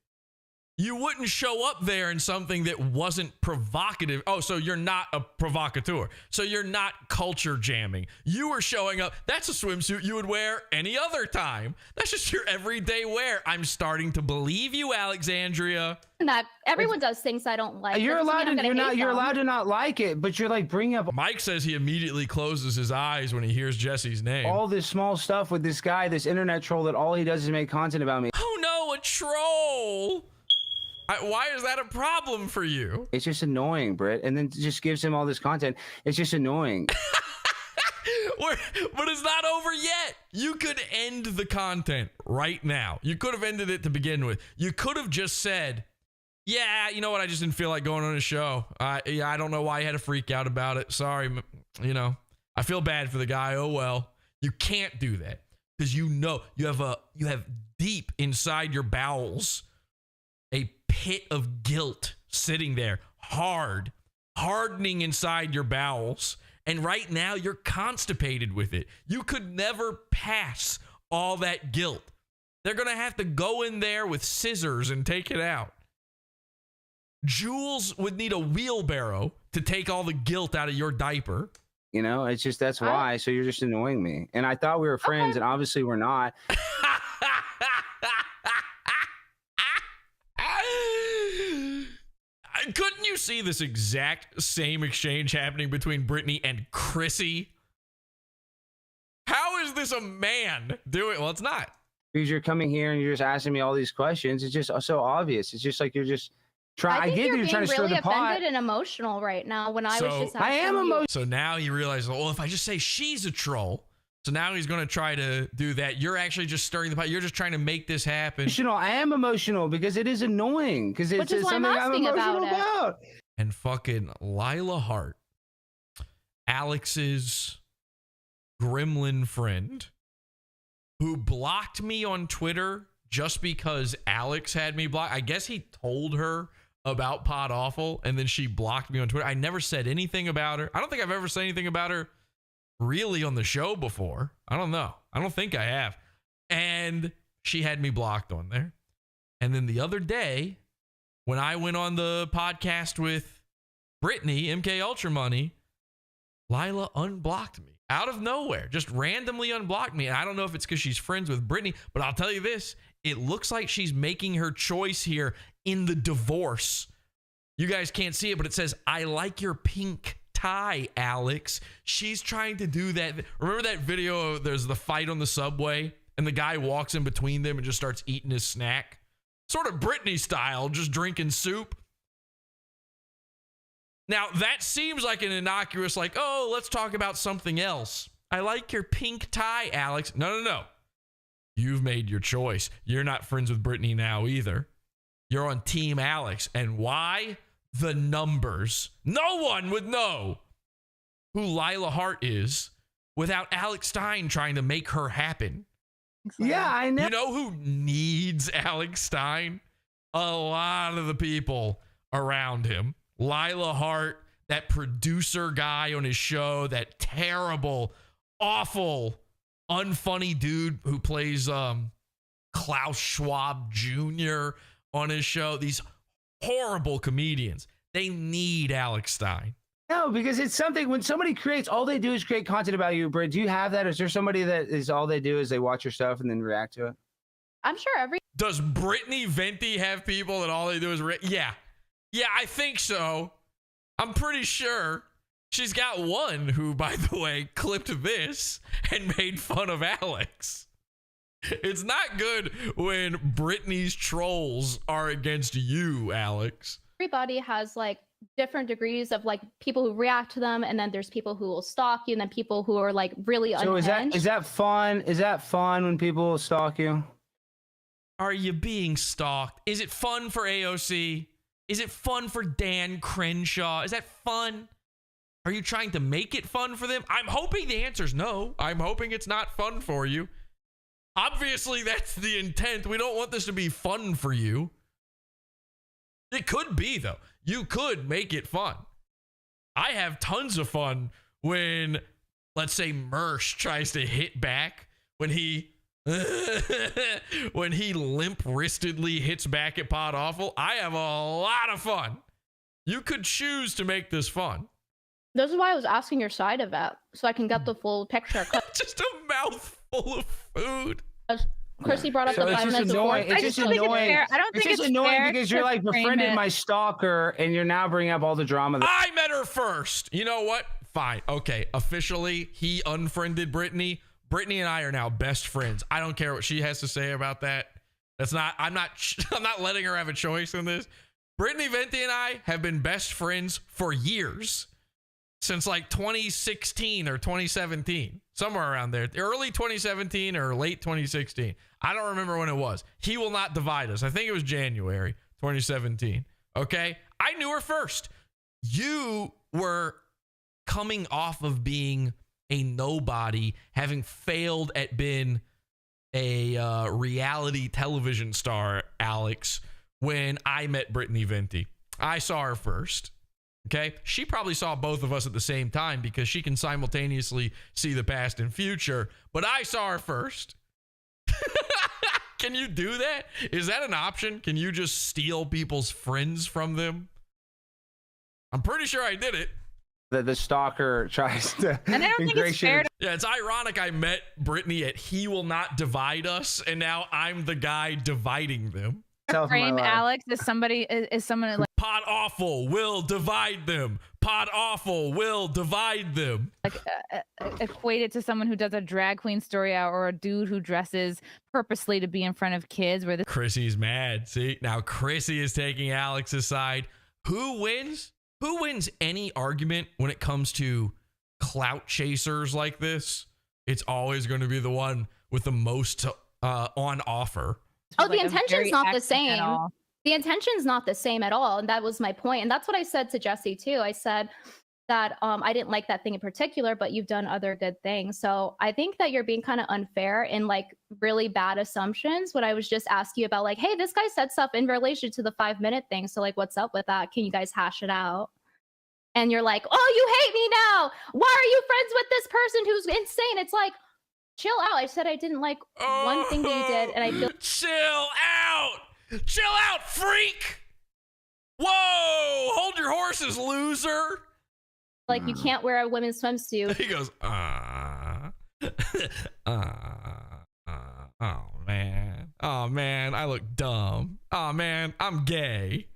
You wouldn't show up there in something that wasn't provocative. Oh, so you're not a provocateur. So you're not culture jamming. You were showing up. That's a swimsuit you would wear any other time. That's just your everyday wear. I'm starting to believe you, Alexandria. That everyone does things I don't like. You're allowed to not like it, but you're like bringing up. Mike says he immediately closes his eyes when he hears Jesse's name. All this small stuff with this guy, this internet troll that all he does is make content about me. Oh no, a troll. Why is that a problem for you? It's just annoying, Britt. And then just gives him all this content. It's just annoying. But it's not over yet. You could end the content right now. You could have ended it to begin with. You could have just said, yeah, you know what? I just didn't feel like going on a show. I don't know why you had to freak out about it. Sorry. I feel bad for the guy. Oh, well. You can't do that because you have deep inside your bowels a pit of guilt sitting there, hardening inside your bowels. And right now you're constipated with it. You could never pass all that guilt. They're going to have to go in there with scissors and take it out. Jules would need a wheelbarrow to take all the guilt out of your diaper. You know, it's just, that's why. So you're just annoying me. And I thought we were friends, and obviously we're not. Couldn't you see this exact same exchange happening between Brittany and Chrissy? How is this a man doing? Well, it's not. Because you're coming here and you're just asking me all these questions. It's just so obvious. It's just like you're just trying. I get that you're trying to stir the pot. I'm really offended and emotional right now when I was just asking. I am emotional. So now he realizes, well, if I just say she's a troll. So now he's going to try to do that. You're actually just stirring the pot. You're just trying to make this happen. I am emotional because it is annoying. Because it's something I'm emotional about. And fucking Lila Hart, Alex's gremlin friend, who blocked me on Twitter just because Alex had me blocked. I guess he told her about Pod Awful, and then she blocked me on Twitter. I never said anything about her. I don't think I've ever said anything about her really on the show before. I don't know. I don't think I have. And she had me blocked on there. And then the other day, when I went on the podcast with Brittany, MK Ultra Money, Lila unblocked me out of nowhere, just randomly unblocked me. And I don't know if it's because she's friends with Brittany, but I'll tell you this, it looks like she's making her choice here in the divorce. You guys can't see it, but it says, I like your pink tie, Alex. She's trying to do that. Remember that video of there's the fight on the subway and the guy walks in between them and just starts eating his snack? Sort of Britney style, just drinking soup. Now, that seems like an innocuous, like, oh, let's talk about something else. I like your pink tie, Alex. No. You've made your choice. You're not friends with Britney now either. You're on Team Alex. And why? the numbers. No one would know who Lila Hart is without Alex Stein trying to make her happen. Yeah, I know. You know who needs Alex Stein? A lot of the people around him. Lila Hart, that producer guy on his show, that terrible, awful, unfunny dude who plays Klaus Schwab Jr. on his show. These horrible comedians. They need Alex Stein. No, because it's something when somebody creates, all they do is create content about you, Britt. Do you have that? Is there somebody that is all they do is they watch your stuff and then react to it? I'm sure Does Brittany Venti have people that all they do is yeah. Yeah, I think so. I'm pretty sure. She's got one who, by the way, clipped this and made fun of Alex. It's not good when Brittany's trolls are against you, Alex. everybody has like different degrees of like people who react to them, and then there's people who will stalk you, and then people who are like really unhinged. So is that fun? Is that fun when people stalk you? Are you being stalked? Is it fun for AOC? Is it fun for Dan Crenshaw? Is that fun? Are you trying to make it fun for them? I'm hoping the answer is no. I'm hoping it's not fun for you. Obviously, that's the intent. We don't want this to be fun for you. It could be, though. You could make it fun. I have tons of fun when, let's say, Mersh tries to hit back, when he limp-wristedly hits back at Pod Awful. I have a lot of fun. You could choose to make this fun. This is why I was asking your side of it, so I can get the full picture. Just a mouthful of food. Chrissy brought up So the 5 minutes before. It's just annoying. I don't think it's it's annoying fair because to you're like frame befriended it. my stalker, and you're now bringing up all the drama. I met her first. You know what? Fine. Okay. Officially, he unfriended Brittany. Brittany and I are now best friends. I don't care what she has to say about that. I'm not letting her have a choice in this. Brittany Venti and I have been best friends for years. Since like 2016 or 2017, somewhere around there, early 2017 or late 2016. I don't remember when it was. He will not divide us. I think it was January 2017. Okay. I knew her first. You were coming off of being a nobody, having failed at being a reality television star, Alex, when I met Brittany Venti. I saw her first. Okay, she probably saw both of us at the same time because she can simultaneously see the past and future, but I saw her first. Can you do that? Is that an option? Can you just steal people's friends from them? I'm pretty sure I did it. The stalker tries to And I don't think it's fair to Yeah, it's ironic I met Brittany at He Will Not Divide Us, and now I'm the guy dividing them. frame Alex as somebody is someone like Pod Awful will divide them. Pod Awful will divide them. equate it to someone who does a drag queen story out, or a dude who dresses purposely to be in front of kids. Where Chrissy's mad. See, now Chrissy is taking Alex's side. Who wins? Who wins any argument when it comes to clout chasers like this? It's always going to be the one with the most on offer. Oh, the intention's not the same. The intention's not the same at all. And that was my point. And that's what I said to Jesse too. I said that I didn't like that thing in particular, but you've done other good things. So I think that you're being kind of unfair in like really bad assumptions when I was just asking you about like, hey, this guy said stuff in relation to the 5-minute thing. So like, what's up with that? Can you guys hash it out? And you're like, oh, you hate me now. Why are you friends with this person who's insane? It's like, chill out. I said I didn't like one thing that you did, and I feel chill out. Chill out, freak. Whoa, hold your horses, loser. Like you can't wear a women's swimsuit. He goes, oh man, I look dumb. Oh man, I'm gay.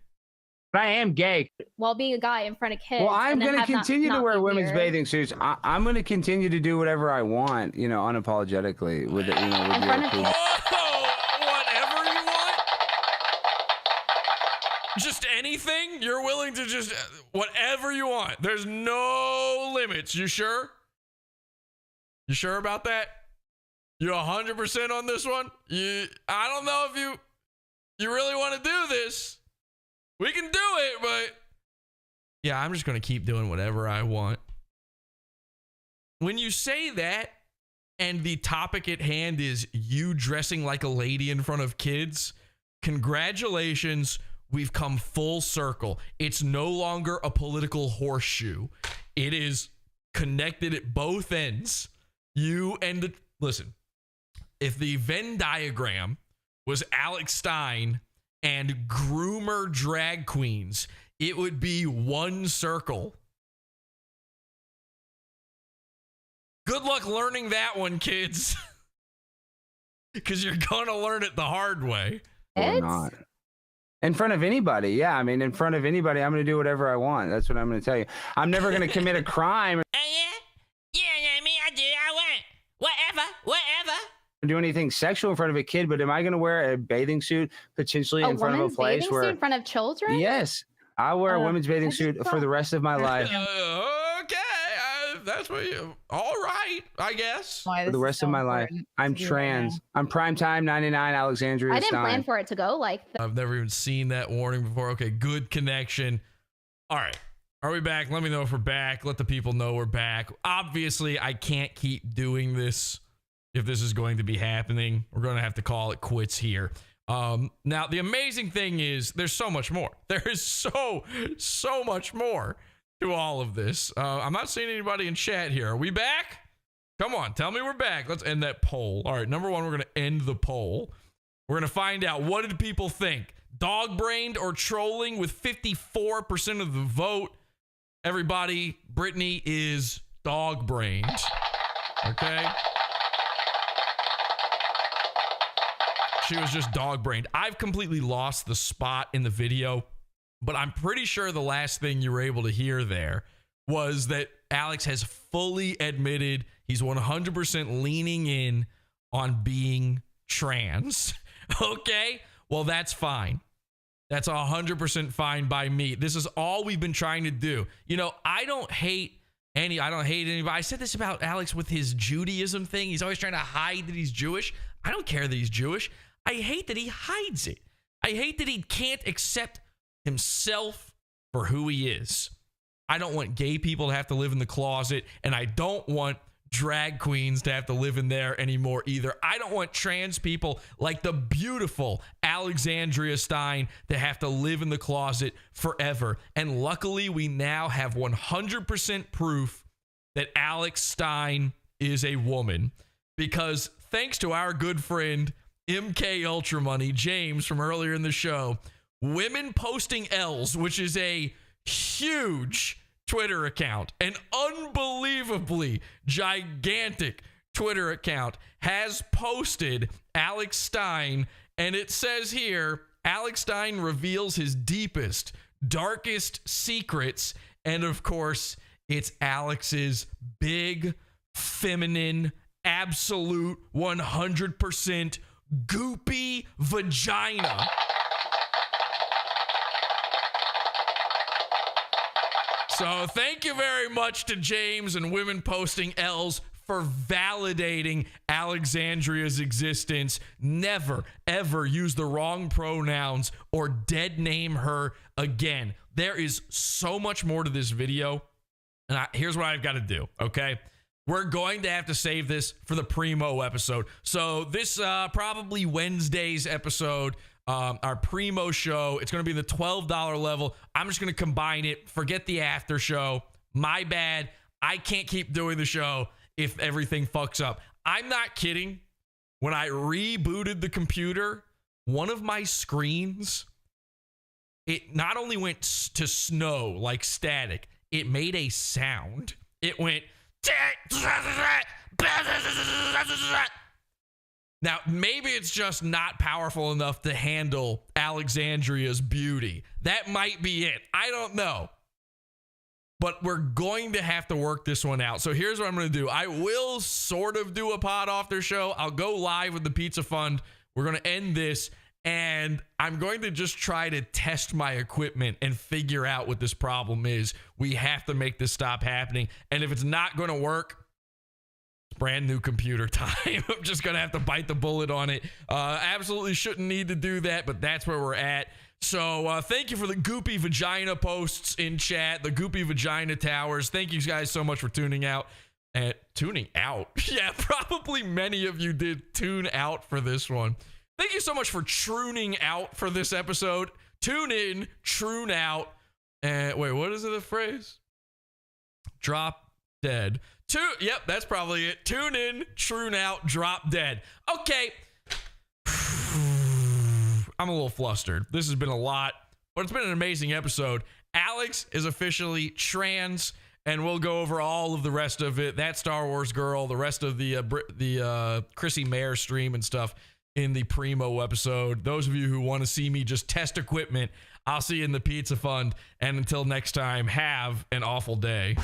But I am gay. While being a guy in front of kids. Well, I'm going to continue to wear women's weird. bathing suits. I'm going to continue to do whatever I want, you know, unapologetically with it, you know, with your approval. Whatever you want. Just anything? You're willing to just whatever you want. There's no limits. You sure? You sure about that? You 100% on this one? I don't know if you really want to do this. We can do it, but Yeah, I'm just going to keep doing whatever I want. When you say that, and the topic at hand is you dressing like a lady in front of kids, congratulations, we've come full circle. It's no longer a political horseshoe. It is connected at both ends. Listen, if the Venn diagram was Alex Stein and groomer drag queens, it would be one circle. Good luck learning that one, kids. Because you're going to learn it the hard way. Or not. In front of anybody. Yeah, I mean, in front of anybody, I'm going to do whatever I want. That's what I'm going to tell you. I'm never going to commit a crime. Yeah, I mean, I do. I want whatever. Do anything sexual in front of a kid, but am I going to wear a bathing suit potentially in front of a place bathing where suit in front of children? Yes, I wear a women's bathing suit for the rest of my life. That's what you. All right, I guess. For the rest of my life, I'm trans. I'm primetime 99 Alexandria I didn't Stein. plan for it to go like that. I've never even seen that warning before. Okay, good connection. All right, are we back? Let me know if we're back. Let the people know we're back. Obviously, I can't keep doing this if this is going to be happening. We're going to have to call it quits here. Now, the amazing thing is there's so much more. There is so much more to all of this. I'm not seeing anybody in chat here. Are we back? Come on, tell me we're back. Let's end that poll. All right, number one, we're going to end the poll. We're going to find out, what did people think? Dog-brained or trolling with 54% of the vote. Everybody, Brittany is dog-brained. Okay? She was just dog-brained. I've completely lost the spot in the video, but I'm pretty sure the last thing you were able to hear there was that Alex has fully admitted he's 100% leaning in on being trans. Okay? Well, that's fine. That's 100% fine by me. This is all we've been trying to do. You know, I don't hate anybody. I said this about Alex with his Judaism thing. He's always trying to hide that he's Jewish. I don't care that he's Jewish. I hate that he hides it. I hate that he can't accept himself for who he is. I don't want gay people to have to live in the closet, and I don't want drag queens to have to live in there anymore either. I don't want trans people like the beautiful Alexandria Stein to have to live in the closet forever. And luckily, we now have 100% proof that Alex Stein is a woman, because thanks to our good friend MK Ultra Money, James, from earlier in the show, Women Posting L's, which is a huge Twitter account, an unbelievably gigantic Twitter account, has posted Alex Stein, and it says here, Alex Stein reveals his deepest, darkest secrets, and of course, it's Alex's big, feminine, absolute 100% goopy vagina. So thank you very much to James and Women Posting L's for validating Alexandria's existence. Never, ever use the wrong pronouns or dead name her again. There is so much more to this video. And here's what I've got to do, okay? We're going to have to save this for the Primo episode. So this probably Wednesday's episode, our Primo show, it's going to be the $12 level. I'm just going to combine it. Forget the after show. My bad. I can't keep doing the show if everything fucks up. I'm not kidding. When I rebooted the computer, one of my screens, it not only went to snow like static, it made a sound. It went... Now, maybe it's just not powerful enough to handle Alexandria's beauty. That might be it. I don't know. But we're going to have to work this one out. So here's what I'm going to do. I will sort of do a pod off their show. I'll go live with the Pizza Fund. We're going to end this. And I'm going to just try to test my equipment and figure out what this problem is. We have to make this stop happening. And if it's not going to work, brand new computer time. I'm just going to have to bite the bullet on it. Absolutely shouldn't need to do that, but that's where we're at. So thank you for the goopy vagina posts in chat, the goopy vagina towers. Thank you guys so much for tuning out. Tuning out? Yeah, probably many of you did tune out for this one. Thank you so much for truning out for this episode. Tune in, troon out. And wait, what is the phrase? Drop dead. Yep, that's probably it. Tune in, troon out, drop dead. Okay. I'm a little flustered. This has been a lot, but it's been an amazing episode. Alex is officially trans, and we'll go over all of the rest of it. That Star Wars girl, the rest of the Chrissy Mayer stream and stuff in the Primo episode. Those of you who want to see me just test equipment, I'll see you in the Pizza Fund. And until next time, have an awful day.